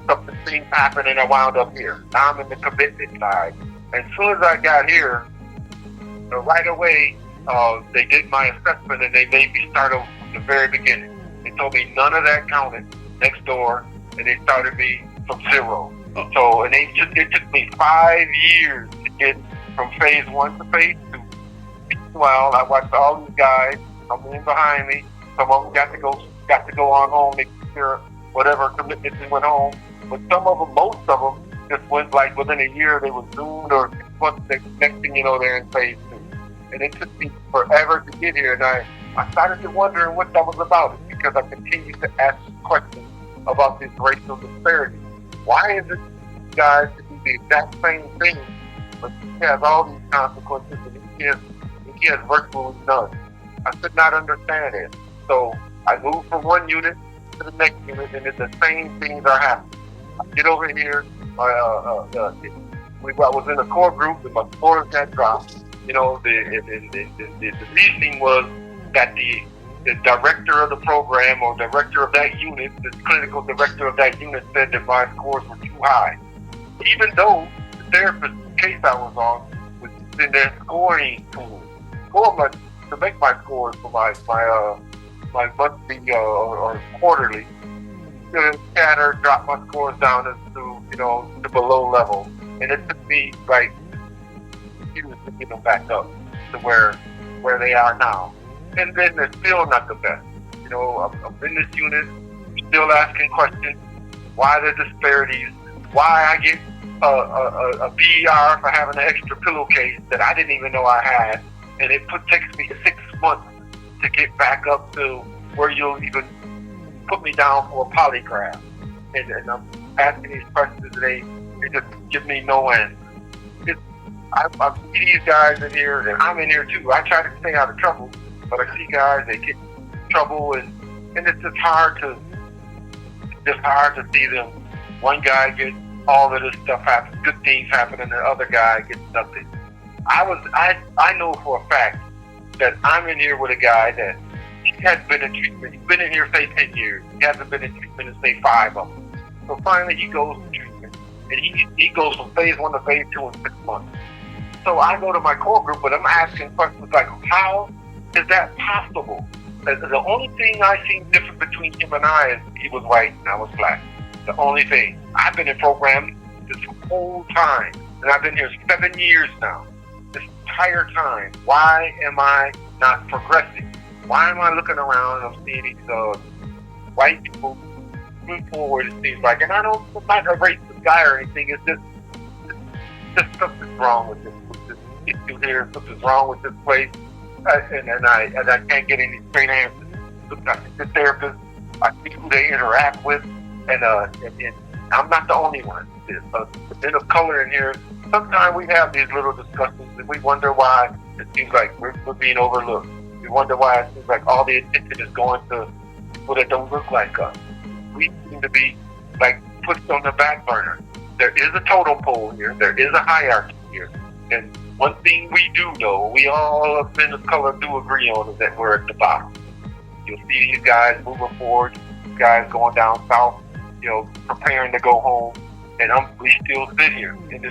something seemed to happen, and I wound up here. Now I'm in the commitment side. And as soon as I got here, right away, they did my assessment, and they made me start over from the very beginning. They told me none of that counted next door, and they started me from zero. So, and it took me 5 years to get from phase 1 to phase 2. Well, I watched all these guys come in behind me. Some of them got to go on home, make sure whatever commitments they went home. But some of them, most of them, just went like within a year. They were zoomed, or 6 months. Next thing you know, they're in phase 2. And it took me forever to get here. And I started to wondering what that was about. It's because I continued to ask questions about this racial disparity. Why is it guys to do the exact same thing, but he has all these consequences, and he has virtually none? I could not understand it. So I moved from one unit to the next unit, and the same things are happening. I get over here, I was in a core group, and my scores got dropped. You know, the reasoning was that the director of the program, or director of that unit, the clinical director of that unit, said that my scores were too high. Even though the therapist case I was on was in their scoring tool, to make my scores for my monthly or quarterly, scatter, drop my scores down to to below level, and it took me like years to get them back up to where they are now. And then they're still not the best. You know, I'm in this unit, still asking questions. Why the disparities? Why I get a PER for having an extra pillowcase that I didn't even know I had, and it takes me 6 months to get back up to where you'll even put me down for a polygraph. And asking these questions, and they just give me no answer. I see these guys in here, and I'm in here too. I try to stay out of trouble, but I see guys, they get in trouble, and it's just hard to see them. One guy gets all of this stuff happen, good things happen, and the other guy gets nothing. I know for a fact that I'm in here with a guy that he hasn't been in treatment. He's been in here, say, 10 years. He hasn't been in treatment in, say, 5 of them. So finally he goes to treatment, and he goes from phase 1 to phase 2 in 6 months. So I go to my core group, and I'm asking questions like, how is that possible? The only thing I seen different between him and I is he was white and I was black. The only thing. I've been in program this whole time, and I've been here 7 years now. This entire time, why am I not progressing? Why am I looking around and I'm seeing these white people move forward, it seems like? And I'm not a racist guy or anything. It's just something's wrong with this issue here. Something's wrong with this place. And I can't get any straight answers. The therapists, I see who they interact with, and I'm not the only one. There's a bit of color in here. Sometimes we have these little discussions, and we wonder why it seems like we're being overlooked. We wonder why it seems like all the attention is going to people that don't look like us. We seem to be like pushed on the back burner. There is a totem pole here. There is a hierarchy here. And one thing we do know, we all of men of color do agree on, is that we're at the bottom. You'll see these guys moving forward, these guys going down south, preparing to go home, and we still sit here. And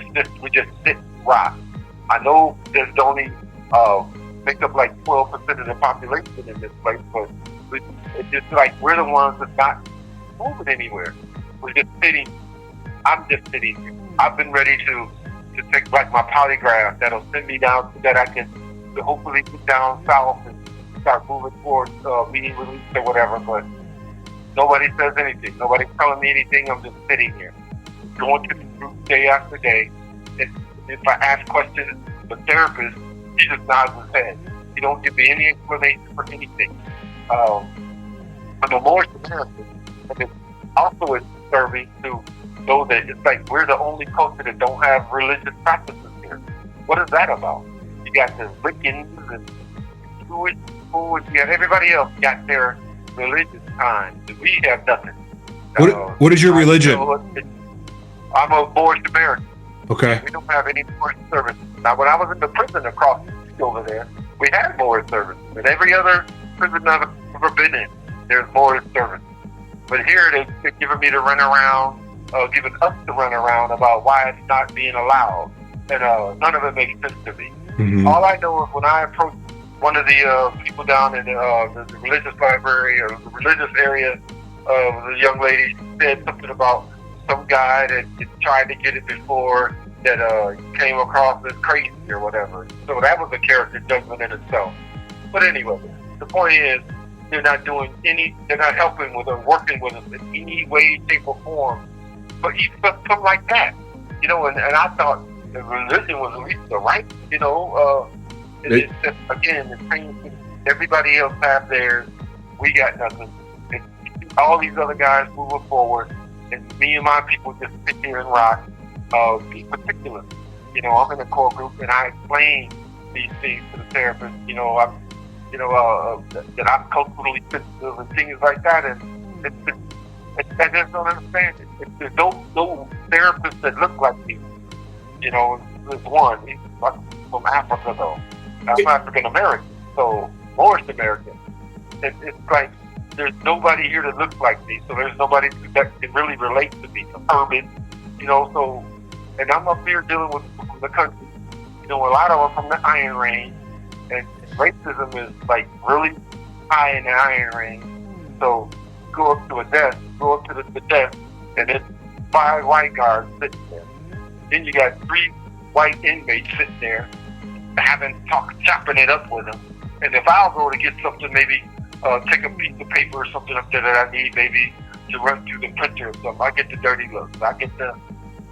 we just sit and rock. I know there's only make up like 12% of the population in this place, but it's just like we're the ones that's not moving anywhere. We're just sitting. I'm just sitting here. I've been ready to take like my polygraph that'll send me down so that I can hopefully get down south and start moving towards being released or whatever, but nobody says anything. Nobody's telling me anything. I'm just sitting here, going to the group day after day. If I ask questions, the therapist, he just nods his head. He don't give me any explanation for anything. But the more American, and it's also it's disturbing to know that it's like we're the only culture that don't have religious practices here. What is that about? You got the Wiccans and Jewish people, and you got everybody else got their religious times. We have nothing. What is your religion? I'm a Moorish American. Okay. We don't have any Moorish services. Now, when I was in the prison across the street over there, we had Moorish services. And every other prison I've ever been in, there's Moorish services. But here they're giving me to run around, giving us to run around about why it's not being allowed. And none of it makes sense to me. Mm-hmm. All I know is when I approach one of the people down in the religious library or the religious area, the young lady said something about some guy that tried to get it before that came across as crazy or whatever. So that was a character judgment in itself. But anyway, the point is, they're not helping with or working with us in any way, shape, or form. But even something like that, and I thought the religion was at least the right, it's just, again, the same thing. Everybody else have theirs. We got nothing. And all these other guys moving forward, and me and my people just sit here and rock. Be particular. I'm in a core group, and I explain these things to the therapist. That I'm culturally sensitive and things like that, and I just don't understand it. There's no therapists that look like me. There's one. He's from Africa, though. I'm African American, so Moorish American. It's like there's nobody here that looks like me, so there's nobody that can really relate to me. I'm urban, so, and I'm up here dealing with people from the country. A lot of them from the Iron Range, and racism is like really high in the Iron Range. So go up to the desk, and there's 5 white guards sitting there. Then you got 3 white inmates sitting there, chopping it up with them. And if I'll go to get something, maybe take a piece of paper or something up there that I need, maybe to run through the printer or something, I get the dirty looks. I get the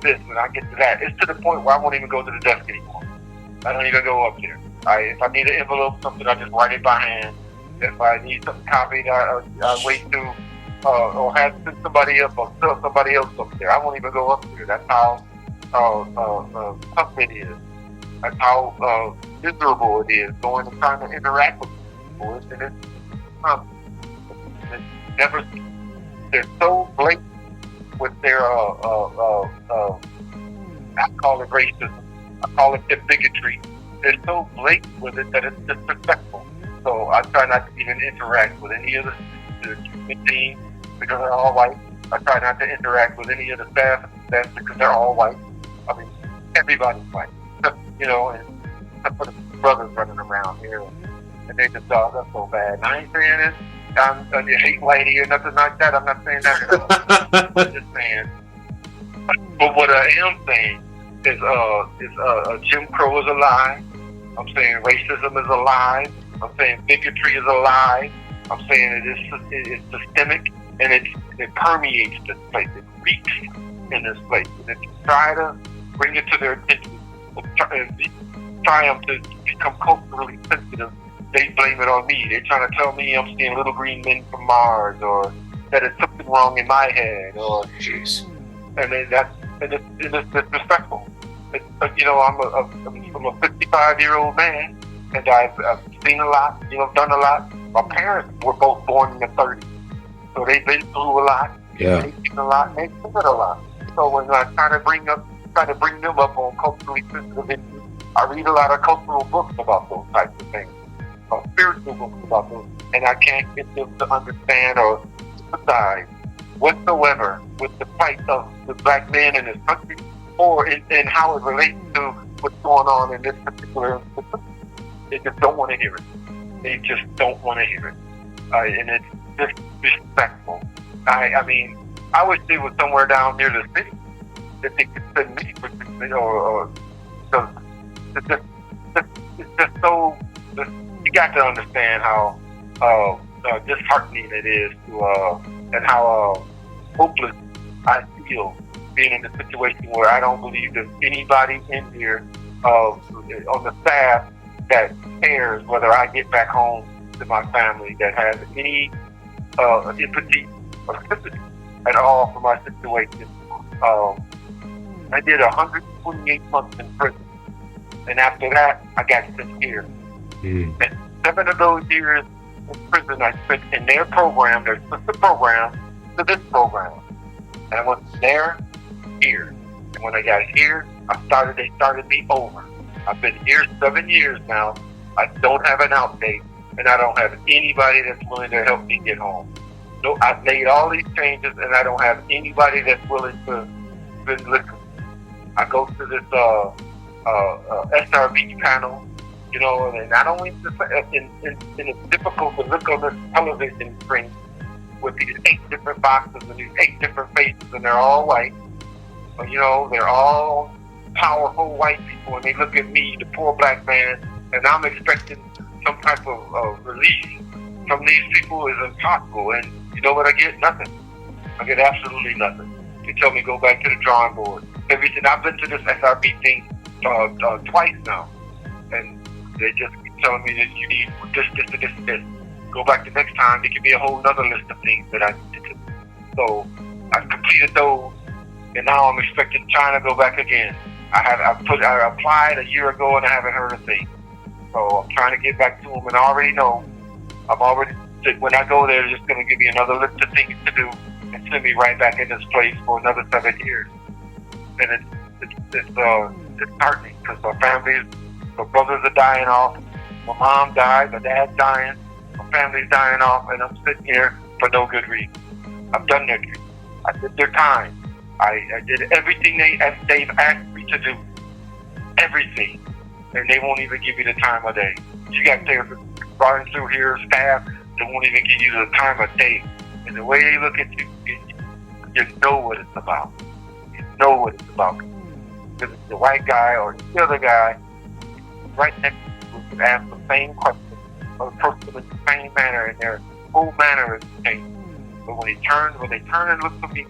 this and I get to that. It's to the point where I won't even go to the desk anymore. I don't even go up there. If I need an envelope, something, I just write it by hand. If I need something copied, I wait till or have sent somebody up or sell somebody else up there. I won't even go up there. That's how tough it is. That's how miserable it is going and trying to interact with people. And it's never. They're so blatant with their I call it racism. I call it their bigotry. They're so blatant with it that it's disrespectful. So I try not to even interact with any of the team because they're all white. I try not to interact with any of the staff because they're all white. I mean, everybody's white. You know, and except for the brothers running around here. And they just thought, that's so bad. And I ain't saying it. You hate whitey or nothing like that. I'm not saying that at all. I'm just saying. But what I am saying is Jim Crow is a lie. I'm saying racism is a lie. I'm saying bigotry is a lie. I'm saying it's systemic and it permeates this place. It reeks in this place. And if you try to bring it to their attention and try them to become culturally sensitive, they blame it on me. They're trying to tell me I'm seeing little green men from Mars, or that it's something wrong in my head, or Jeez. and then it's disrespectful. You know, I'm a 55-year-old man, and I've seen a lot. You know, done a lot. My parents were both born in the 30s, so they've been through a lot. Yeah. They've seen a lot. They've seen a lot. So when I try to bring them up on culturally sensitive issues, I read a lot of cultural books about those types of things. Spiritual books about those, and I can't get them to understand or sympathize whatsoever with the plight of the black man in this country, or in how it relates to what's going on in this particular system. They just don't want to hear it. They just don't want to hear it, and it's disrespectful. I mean, I wish they was somewhere down near the city that they could send me, or because it's just so. You got to understand how disheartening it is and how hopeless I feel being in a situation where I don't believe there's anybody in here on the staff that cares whether I get back home to my family, that has any empathy or sympathy at all for my situation. I did 128 months in prison, and after that, I got sent here. And 7 of those years in prison I spent in their program, their sister program, to this program. And I went from there, here. And when I got here, they started me over. I've been here 7 years now. I don't have an out date, and I don't have anybody that's willing to help me get home. No, I've made all these changes, and I don't have anybody that's willing to listen. I go to this SRB panel. You know, and not only it's difficult to look on this television screen with these 8 different boxes and these 8 different faces, and they're all white. You know, they're all powerful white people, and they look at me, the poor black man, and I'm expecting some type of relief from these people is impossible. And you know what I get? Nothing. I get absolutely nothing. They tell me go back to the drawing board. Everything. I've been to this SRB thing twice now, and they just keep telling me that you need this. Go back the next time. There could be a whole other list of things that I need to do. So I've completed those, and now I'm expecting China to go back again. I applied a year ago, and I haven't heard a thing. So I'm trying to get back to them, and I already know. When I go there, they're just going to give me another list of things to do and send me right back in this place for another 7 years. And it's disheartening because my brothers are dying off. My mom died. My dad's dying. My family's dying off, and I'm sitting here for no good reason. I've done their duty. I did their time. I did everything they've asked me to do. Everything. And they won't even give you the time of day. You got therapists running through here, staff, they won't even give you the time of day. And the way they look at you, you know what it's about. You know what it's about. Because it's the white guy or the other guy right next to you can ask the same question or approach them in the same manner, and their whole manner is changed. But when they turn and look at me,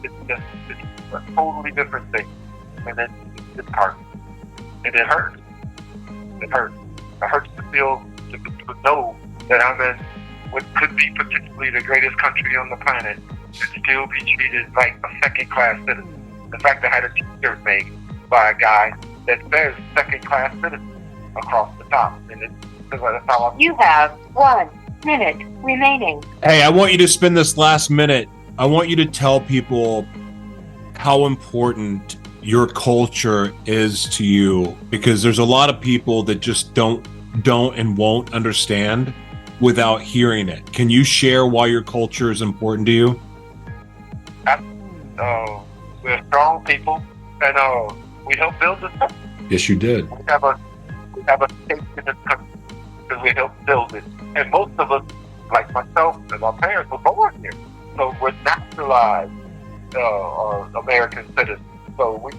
it's a totally different thing. And then it's hard. And it hurts. It hurts. It hurts to feel, to know that I'm in what could be potentially the greatest country on the planet and still be treated like a second-class citizen. In fact, I had a t-shirt made by a guy that says second-class citizen across the top, and that's how You have 1 minute remaining. Hey, I want you to spend this last minute. I want you to tell people how important your culture is to you, because there's a lot of people that just don't and won't understand without hearing it. Can you share why your culture is important to you? We're strong people, and we helped build this country. Yes, you did. We have a stake in this country because we helped build it. And most of us, like myself and my parents, were born here. So we're naturalized American citizens. So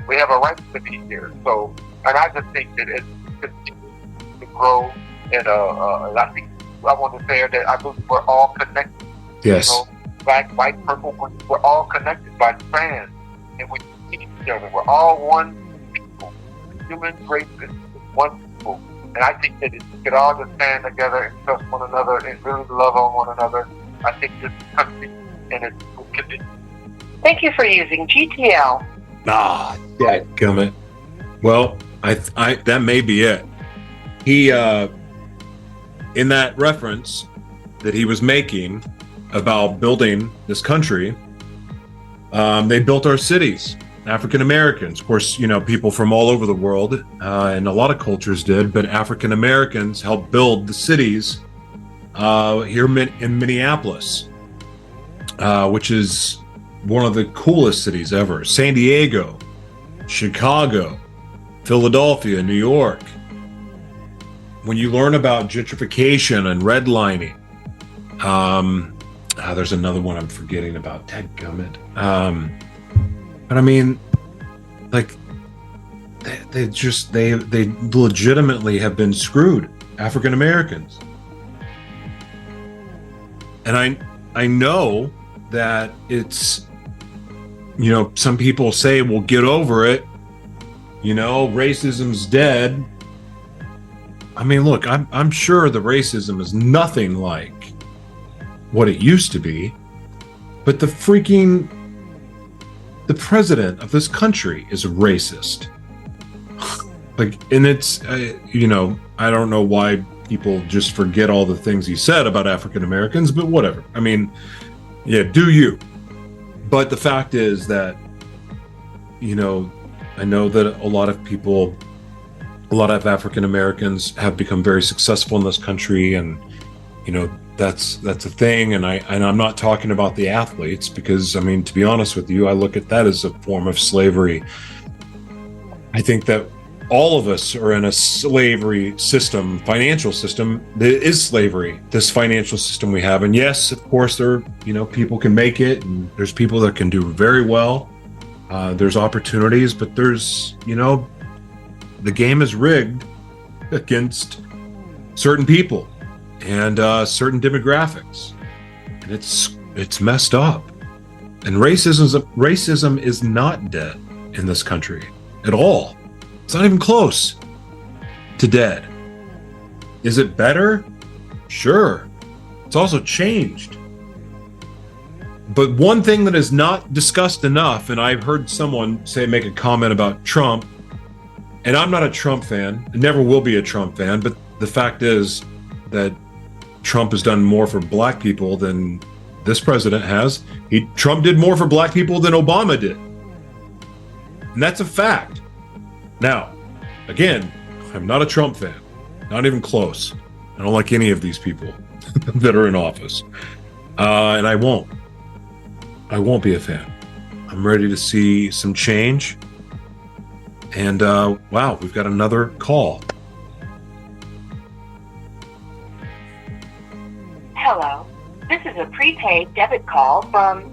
we have a right to be here. So, and I just think that it continues to grow. And I think I want to say that I believe we're all connected. Yes. You know, black, white, purple, green, we're all connected by strands. And we need each other. We're all one people. Human race is one people. And I think that if we could all just stand together and trust one another and really love on one another, I think this country and it will continue. Thank you for using GTL. Dadgummit. Well, I that may be it. He in that reference that he was making about building this country, they built our cities. African Americans, of course, you know, people from all over the world, and a lot of cultures did, but African Americans helped build the cities here in Minneapolis, which is one of the coolest cities ever. San Diego, Chicago, Philadelphia, New York. When you learn about gentrification and redlining, there's another one I'm forgetting about. Dadgummit. But I mean, like, they legitimately have been screwed, African Americans. And I know that it's, you know, some people say, well, get over it. You know, racism's dead. I mean, look, I'm sure the racism is nothing like what it used to be, but the president of this country is a racist. Like, and it's, you know, I don't know why people just forget all the things he said about African Americans, but whatever. I mean, yeah, do you. But the fact is that, you know, I know that a lot of African Americans have become very successful in this country, and, you know, that's a thing. And I'm not talking about the athletes, because, I mean, to be honest with you, I look at that as a form of slavery. I think that all of us are in a slavery system, financial system that is slavery, this financial system we have. And yes, of course, there, you know, people can make it, and there's people that can do very well. There's opportunities, but there's, you know, the game is rigged against certain people and certain demographics, and it's messed up. And racism is not dead in this country at all. It's not even close to dead. Is it better? Sure. It's also changed. But one thing that is not discussed enough, and I've heard someone make a comment about Trump, and I'm not a Trump fan, I never will be a Trump fan, but the fact is that Trump has done more for black people than this president has. Trump did more for black people than Obama did. And that's a fact. Now, again, I'm not a Trump fan, not even close. I don't like any of these people that are in office. And I won't be a fan. I'm ready to see some change. And wow, we've got another call. Hello. This is a prepaid debit call from...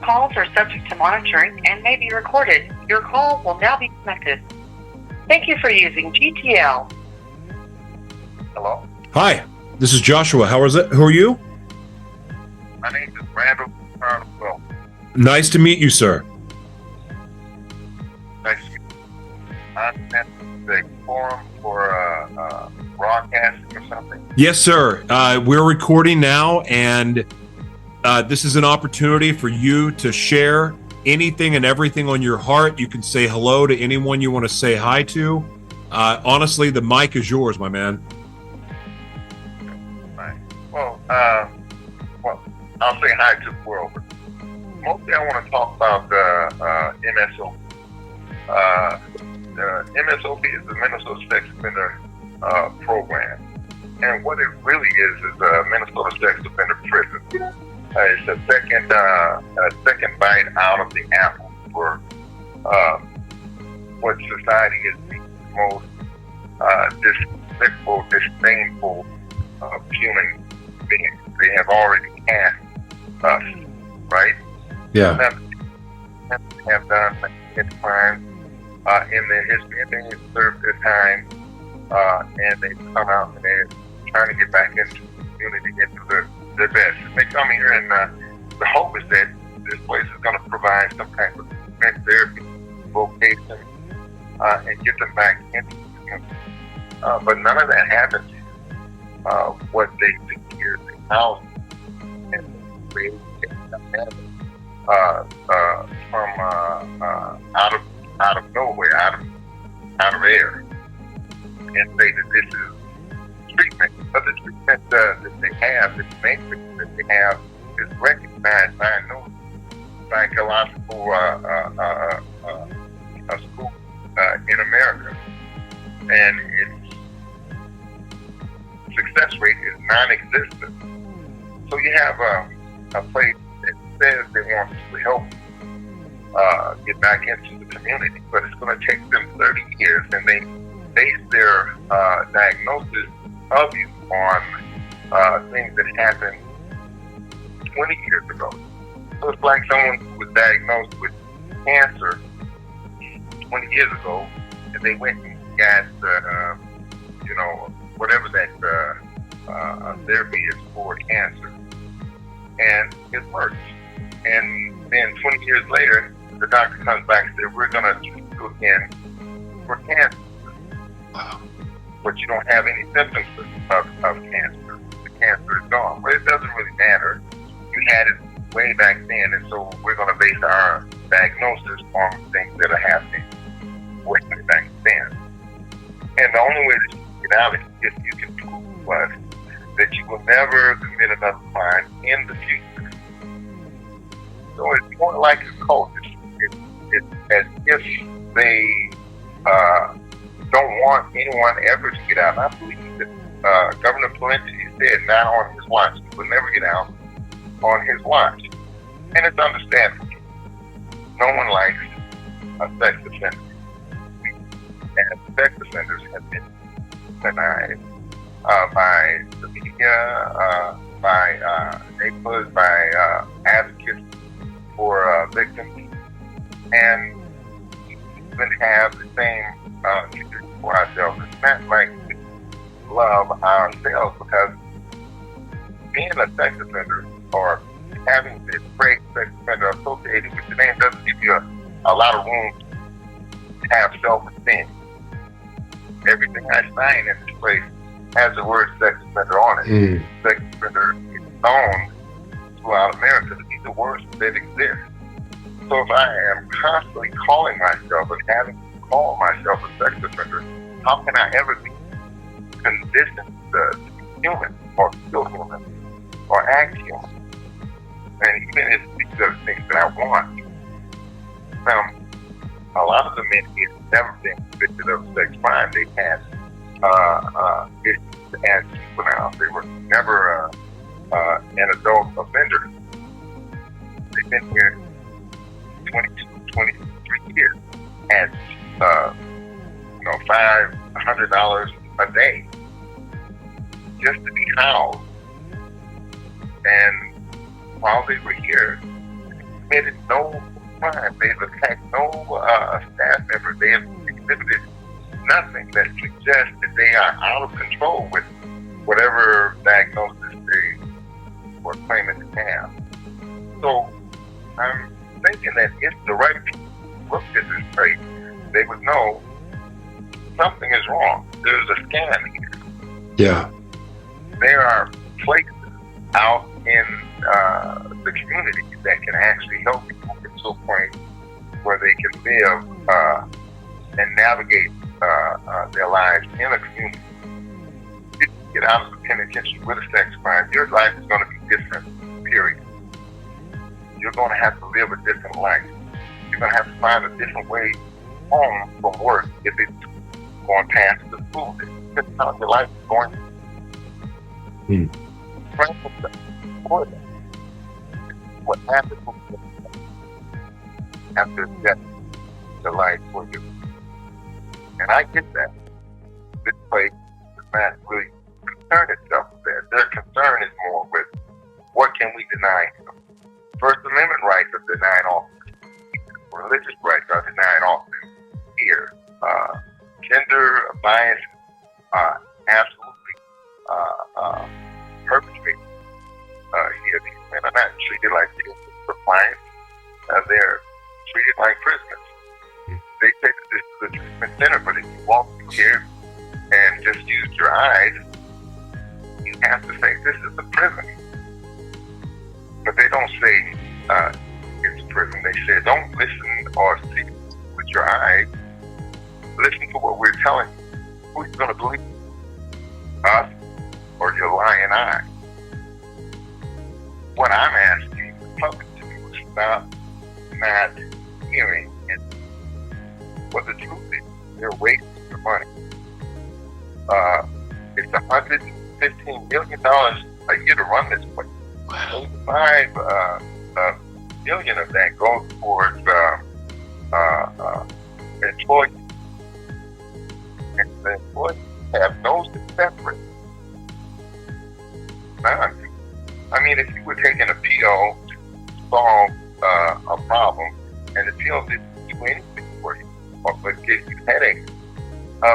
Calls are subject to monitoring and may be recorded. Your call will now be connected. Thank you for using GTL. Hello? Hi, this is Joshua. Who are you? My name is Randall Carnwell. Nice to meet you, sir. Nice to meet you. the forum for broadcasting or something? Yes, sir. We're recording now, and this is an opportunity for you to share anything and everything on your heart. You can say hello to anyone you want to say hi to. Honestly, the mic is yours, my man. Right. Well, I'll say hi to the world. But mostly, I want to talk about MSOP. The MSOP is the Minnesota Sex Offender Program, and what it really is a Minnesota Sex Offender Prison. It's a second bite out of the apple for what society is the most despicable, disdainful human beings. They have already cast us, right? Yeah. They have done crimes in their history, and they have served their time, and they come out and they're trying to get back into the community, into their best. They come here, and the hope is that this place is going to provide some kind of therapy, vocation, and get them back into the community. But none of that happens. What they do here is they house and create from out of nowhere, out of air, and say that this is treatment. But the treatment that they have, the main treatment that they have, is recognized by no psychological school in America, and its success rate is non-existent. So you have a place that says they want to help get back into the community, but it's going to take them 30 years, and they base their diagnosis of you on things that happened 20 years ago. So it's like someone who was diagnosed with cancer 20 years ago, and they went and got, whatever that therapy is for cancer, and it works. And then 20 years later, the doctor comes back and says, we're going to treat you again for cancer. Wow. But you don't have any symptoms of cancer. The cancer is gone. Well, it doesn't really matter. You had it way back then, and so we're going to base our diagnosis on things that are happening way back then. And the only way that you can get out is if you can prove us that you will never commit another crime in the future. So it's more like a cult. It's as if they don't want anyone ever to get out. I believe that Governor Pawlenty said not on his watch. He will never get out on his watch. And it's understandable. No one likes a sex offender. And sex offenders have been denied by the media, by neighborhoods, by advocates for victims. And we even have the same treatment for ourselves. It's not like we love ourselves, because being a sex offender or having this phrase sex offender associated with your name doesn't give you a lot of room to have self-esteem. Everything I sign in this place has the word sex offender on it. Sex offender is known throughout America to be the worst that exists. So if I am constantly calling myself and having to call myself a sex offender, how can I ever be conditioned to be human or feel human or act human? And even if these are the things that I want, a lot of the men here have never been convicted of sex crime. They've had issues as juveniles. They were never an adult offender. They've been here 22, 23 years at $500 a day just to be housed. And while they were here, they committed no crime. They've attacked no staff member. They have exhibited nothing that suggests that they are out of control with whatever diagnosis they were claiming to have. So I'm thinking that if the right people looked at this place, they would know something is wrong. There's a scam here. Yeah. There are places out in the community that can actually help people get to a point where they can live and navigate their lives in a community. If you get out of the penitentiary with a sex crime, your life is going to be different, period. You're going to have to live a different life. You're going to have to find a different way home from work if it's going past the school. That's how your life is going. What happens after death, the life for you. And I get that. This place does not really concern itself with that. Their concern is more with what can we deny them. First Amendment rights are denied all. Religious rights are denied all. Here, gender bias absolutely perpetrated. Here, these men are not treated like clients. They're treated like prisoners. They say that this is a treatment center, but if you walk through here and just use your eyes, you have to say this is a prison. But they don't say it's a prison. They say don't listen or see with your eyes. Listen to what we're telling you. Who's going to believe? Us or your lying eye? What I'm asking the public to do is stop not hearing it. What the truth is, they're wasting your money. It's $115 million a year to run this place. $5 million of that goes towards employees. And the employees have no success rate. None. I mean, if you were taking a PO to solve a problem, and the PO didn't do anything for you, but gave you headaches, I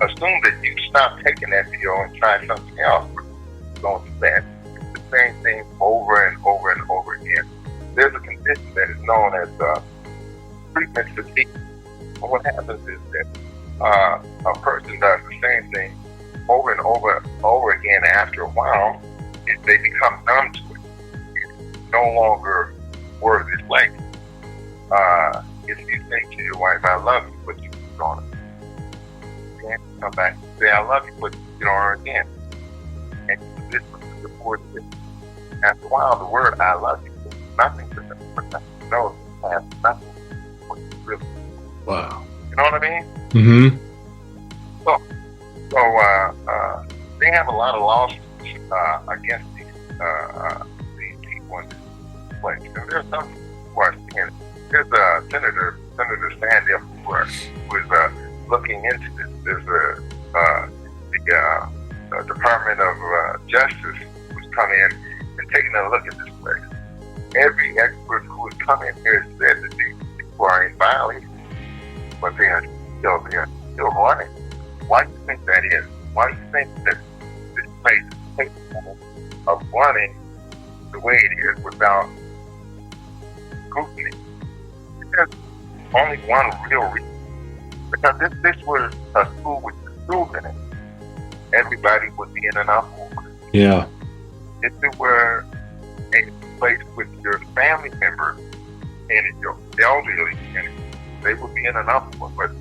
assume that you stop taking that PO and try something else. Going to that. It's the same thing over and over and over again. There's a condition that is known as treatment fatigue. And what happens is that a person does the same thing over and over again. After a while, they become numb to it. It's no longer worth its like. If you say to your wife, I love you, but you keep on it. You can't come back and say, I love you, but you get on her again. And this was the fourth thing. After a while, the word I love you is nothing to them. No, it has nothing to what you really. Wow. You know what I mean? Mm-hmm. So they have a lot of lawsuits against these people in this place. And there's some who are seeing it. There's Senator Sandy who is looking into this. There's the Department of Justice who's come in and taking a look at this place. Every expert who has come in here said that these people are in violation, but they are still running. Why do you think that is? Why do you think that this place is capable of running the way it is without scrutiny? There's only one real reason. Because if this was a school with schools in it, everybody would be in an uproar. Yeah. If it were a place with your family members in it, your elderly in it, they would be in an uproar. But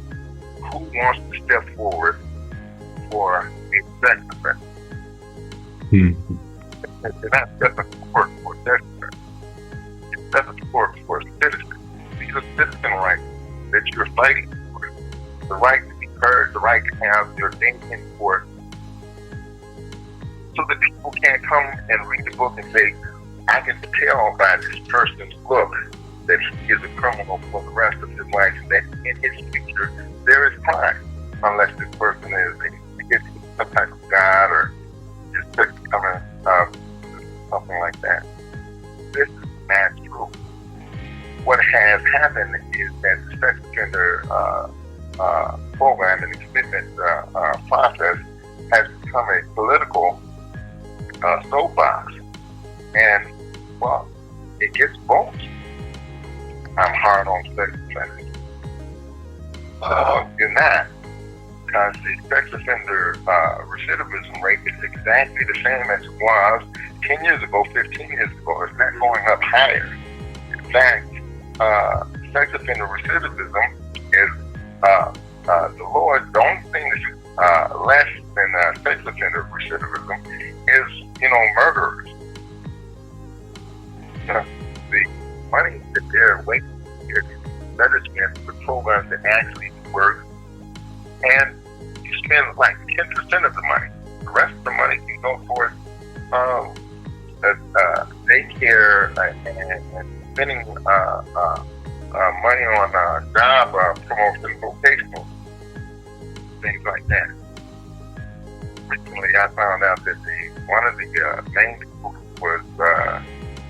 who wants to step forward for a sex offender? Mm-hmm. They're not stepping forward for a sex offender. You're stepping forward for a citizen. These are citizen rights that you're fighting for. The right to be heard, the right to have your name in court. So that people can't come and read the book and say, I can tell by this person's look that he is a criminal for the rest of his life, and that in his future there is crime, unless this person is some type of god or just becoming something like that. This is not true. What has happened is that the sex offender program and the commitment process has become a political soapbox, and well, it gets votes. I'm hard on sex offenders. You're not, because the sex offender recidivism rate is exactly the same as it was 10 years ago, 15 years ago. It's not going up higher. In fact, sex offender recidivism is the lowest. The only thing that's less than sex offender recidivism is, murderers. The money that they're waiting here, that is spent for programs that actually work, and you spend like 10% of the money. The rest of the money can go towards daycare and spending money on job promotion, vocational things like that. Recently, I found out that one of the main people who was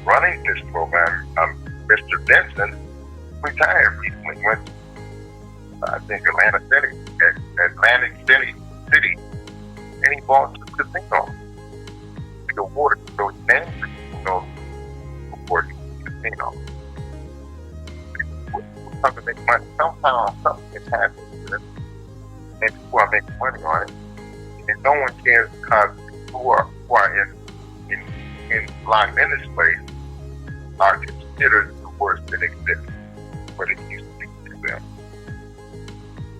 running this program, Mr. Benson, retired recently. Went to, I think, Atlantic City, and he bought a casino. He awarded, so he named the casino before the casino. People come to make money. Somehow something is happening to them, and people are making money on it. And no one cares, because people who are in locked in this place are considered the worst that exists, but it used to be to them.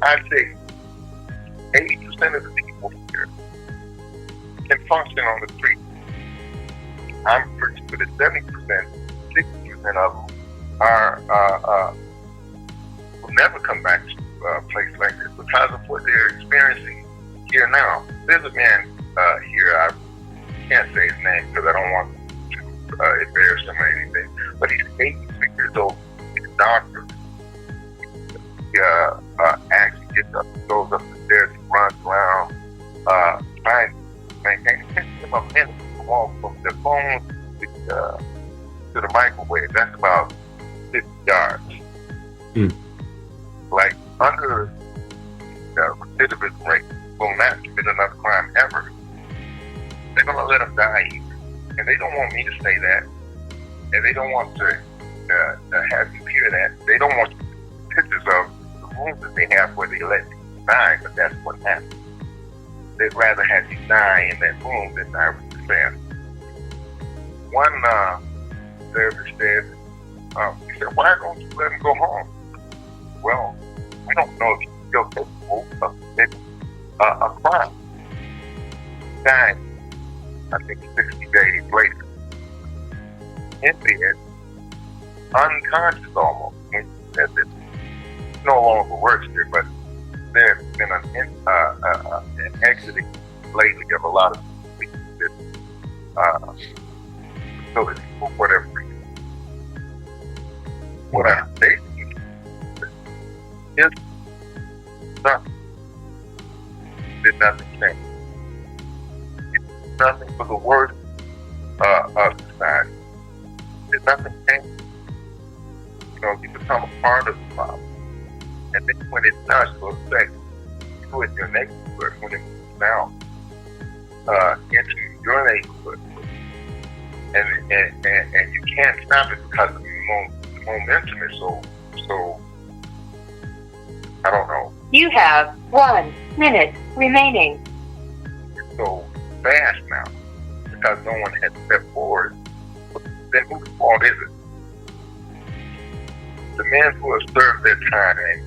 I'd say 80% of the people here can function on the street. I'm pretty sure that 70%, 60% of them will never come back to a place like this because of what they're experiencing here now. There's a man here, I can't say his name because I don't want to embarrass him or anything, but he's 86 years old. He's a doctor. He actually gets up, goes up the stairs, and runs around, trying to maintain. It takes him a minute to walk from the phone to the microwave. That's about 50 yards. Like, under the recidivism rate, will not commit another crime ever. They're going to let them die here. And they don't want me to say that. And they don't want to have you hear that. They don't want pictures of the rooms that they have where they let you die, but that's what happens. They'd rather have you die in that room than die with your family. One therapist said, he said, why don't you let them go home? Well, we don't know if he's still capable of committing a crime. He died, I think, 60 days later. In bed, unconscious almost. When he said that he no longer works here, but there's been an exiting lately of a lot of people that facility for whatever reason. What I say is nothing. Did nothing change. It's nothing for the worst of society. Did nothing change. You become a part of the problem. And then when it starts to affect you in your neighborhood, when it moves down into your neighborhood, and you can't stop it because of the momentum is so I don't know. You have 1 minute remaining. It's so fast now because no one has stepped forward. Then whose fault is it? The men who have served their time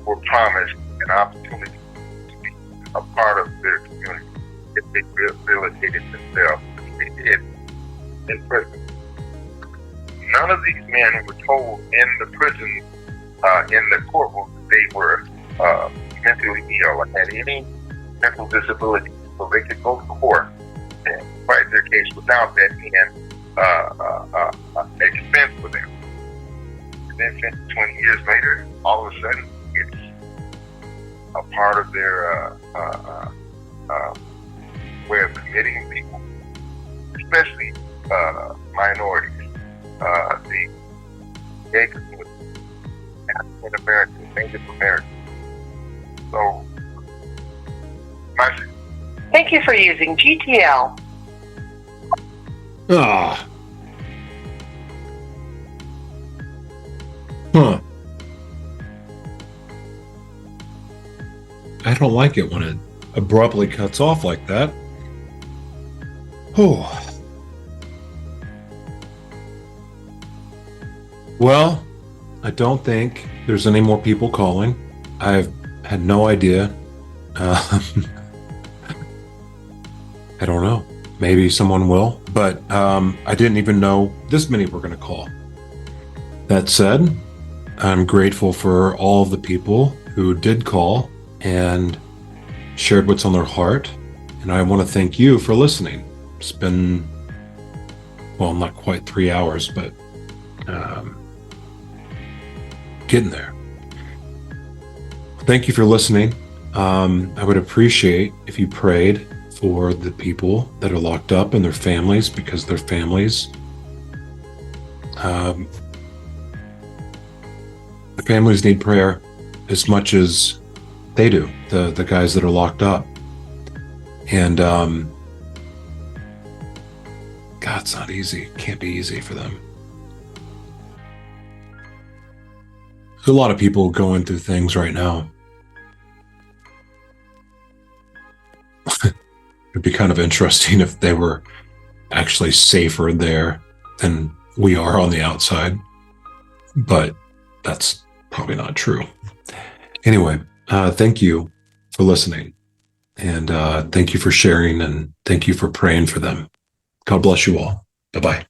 were promised an opportunity to be a part of their community if they rehabilitated themselves, which they did in prison. None of these men were told in the prison, in the courtroom, that they were mentally ill or had any mental disability, so they could go to court and fight their case without that being expense for them. And then 20 years later, all of a sudden, it's a part of their way of committing people, especially minorities, the gay community, African American, Native American. So, Thank you for using GTL. Ah. Huh. don't like it when it abruptly cuts off like that. Oh. Well, I don't think there's any more people calling. I've had no idea. I don't know. Maybe someone will, but I didn't even know this many were going to call. That said, I'm grateful for all of the people who did call and shared what's on their heart. And I want to thank you for listening. It's been, well, not quite 3 hours, but getting there. Thank you for listening. I would appreciate if you prayed for the people that are locked up and their families, because their families, the families need prayer as much as they do, the guys that are locked up. And God, it's not easy. It can't be easy for them. There's a lot of people going through things right now. It'd be kind of interesting if they were actually safer there than we are on the outside. But that's probably not true. Anyway, thank you for listening. And thank you for sharing, and thank you for praying for them. God bless you all. Bye-bye.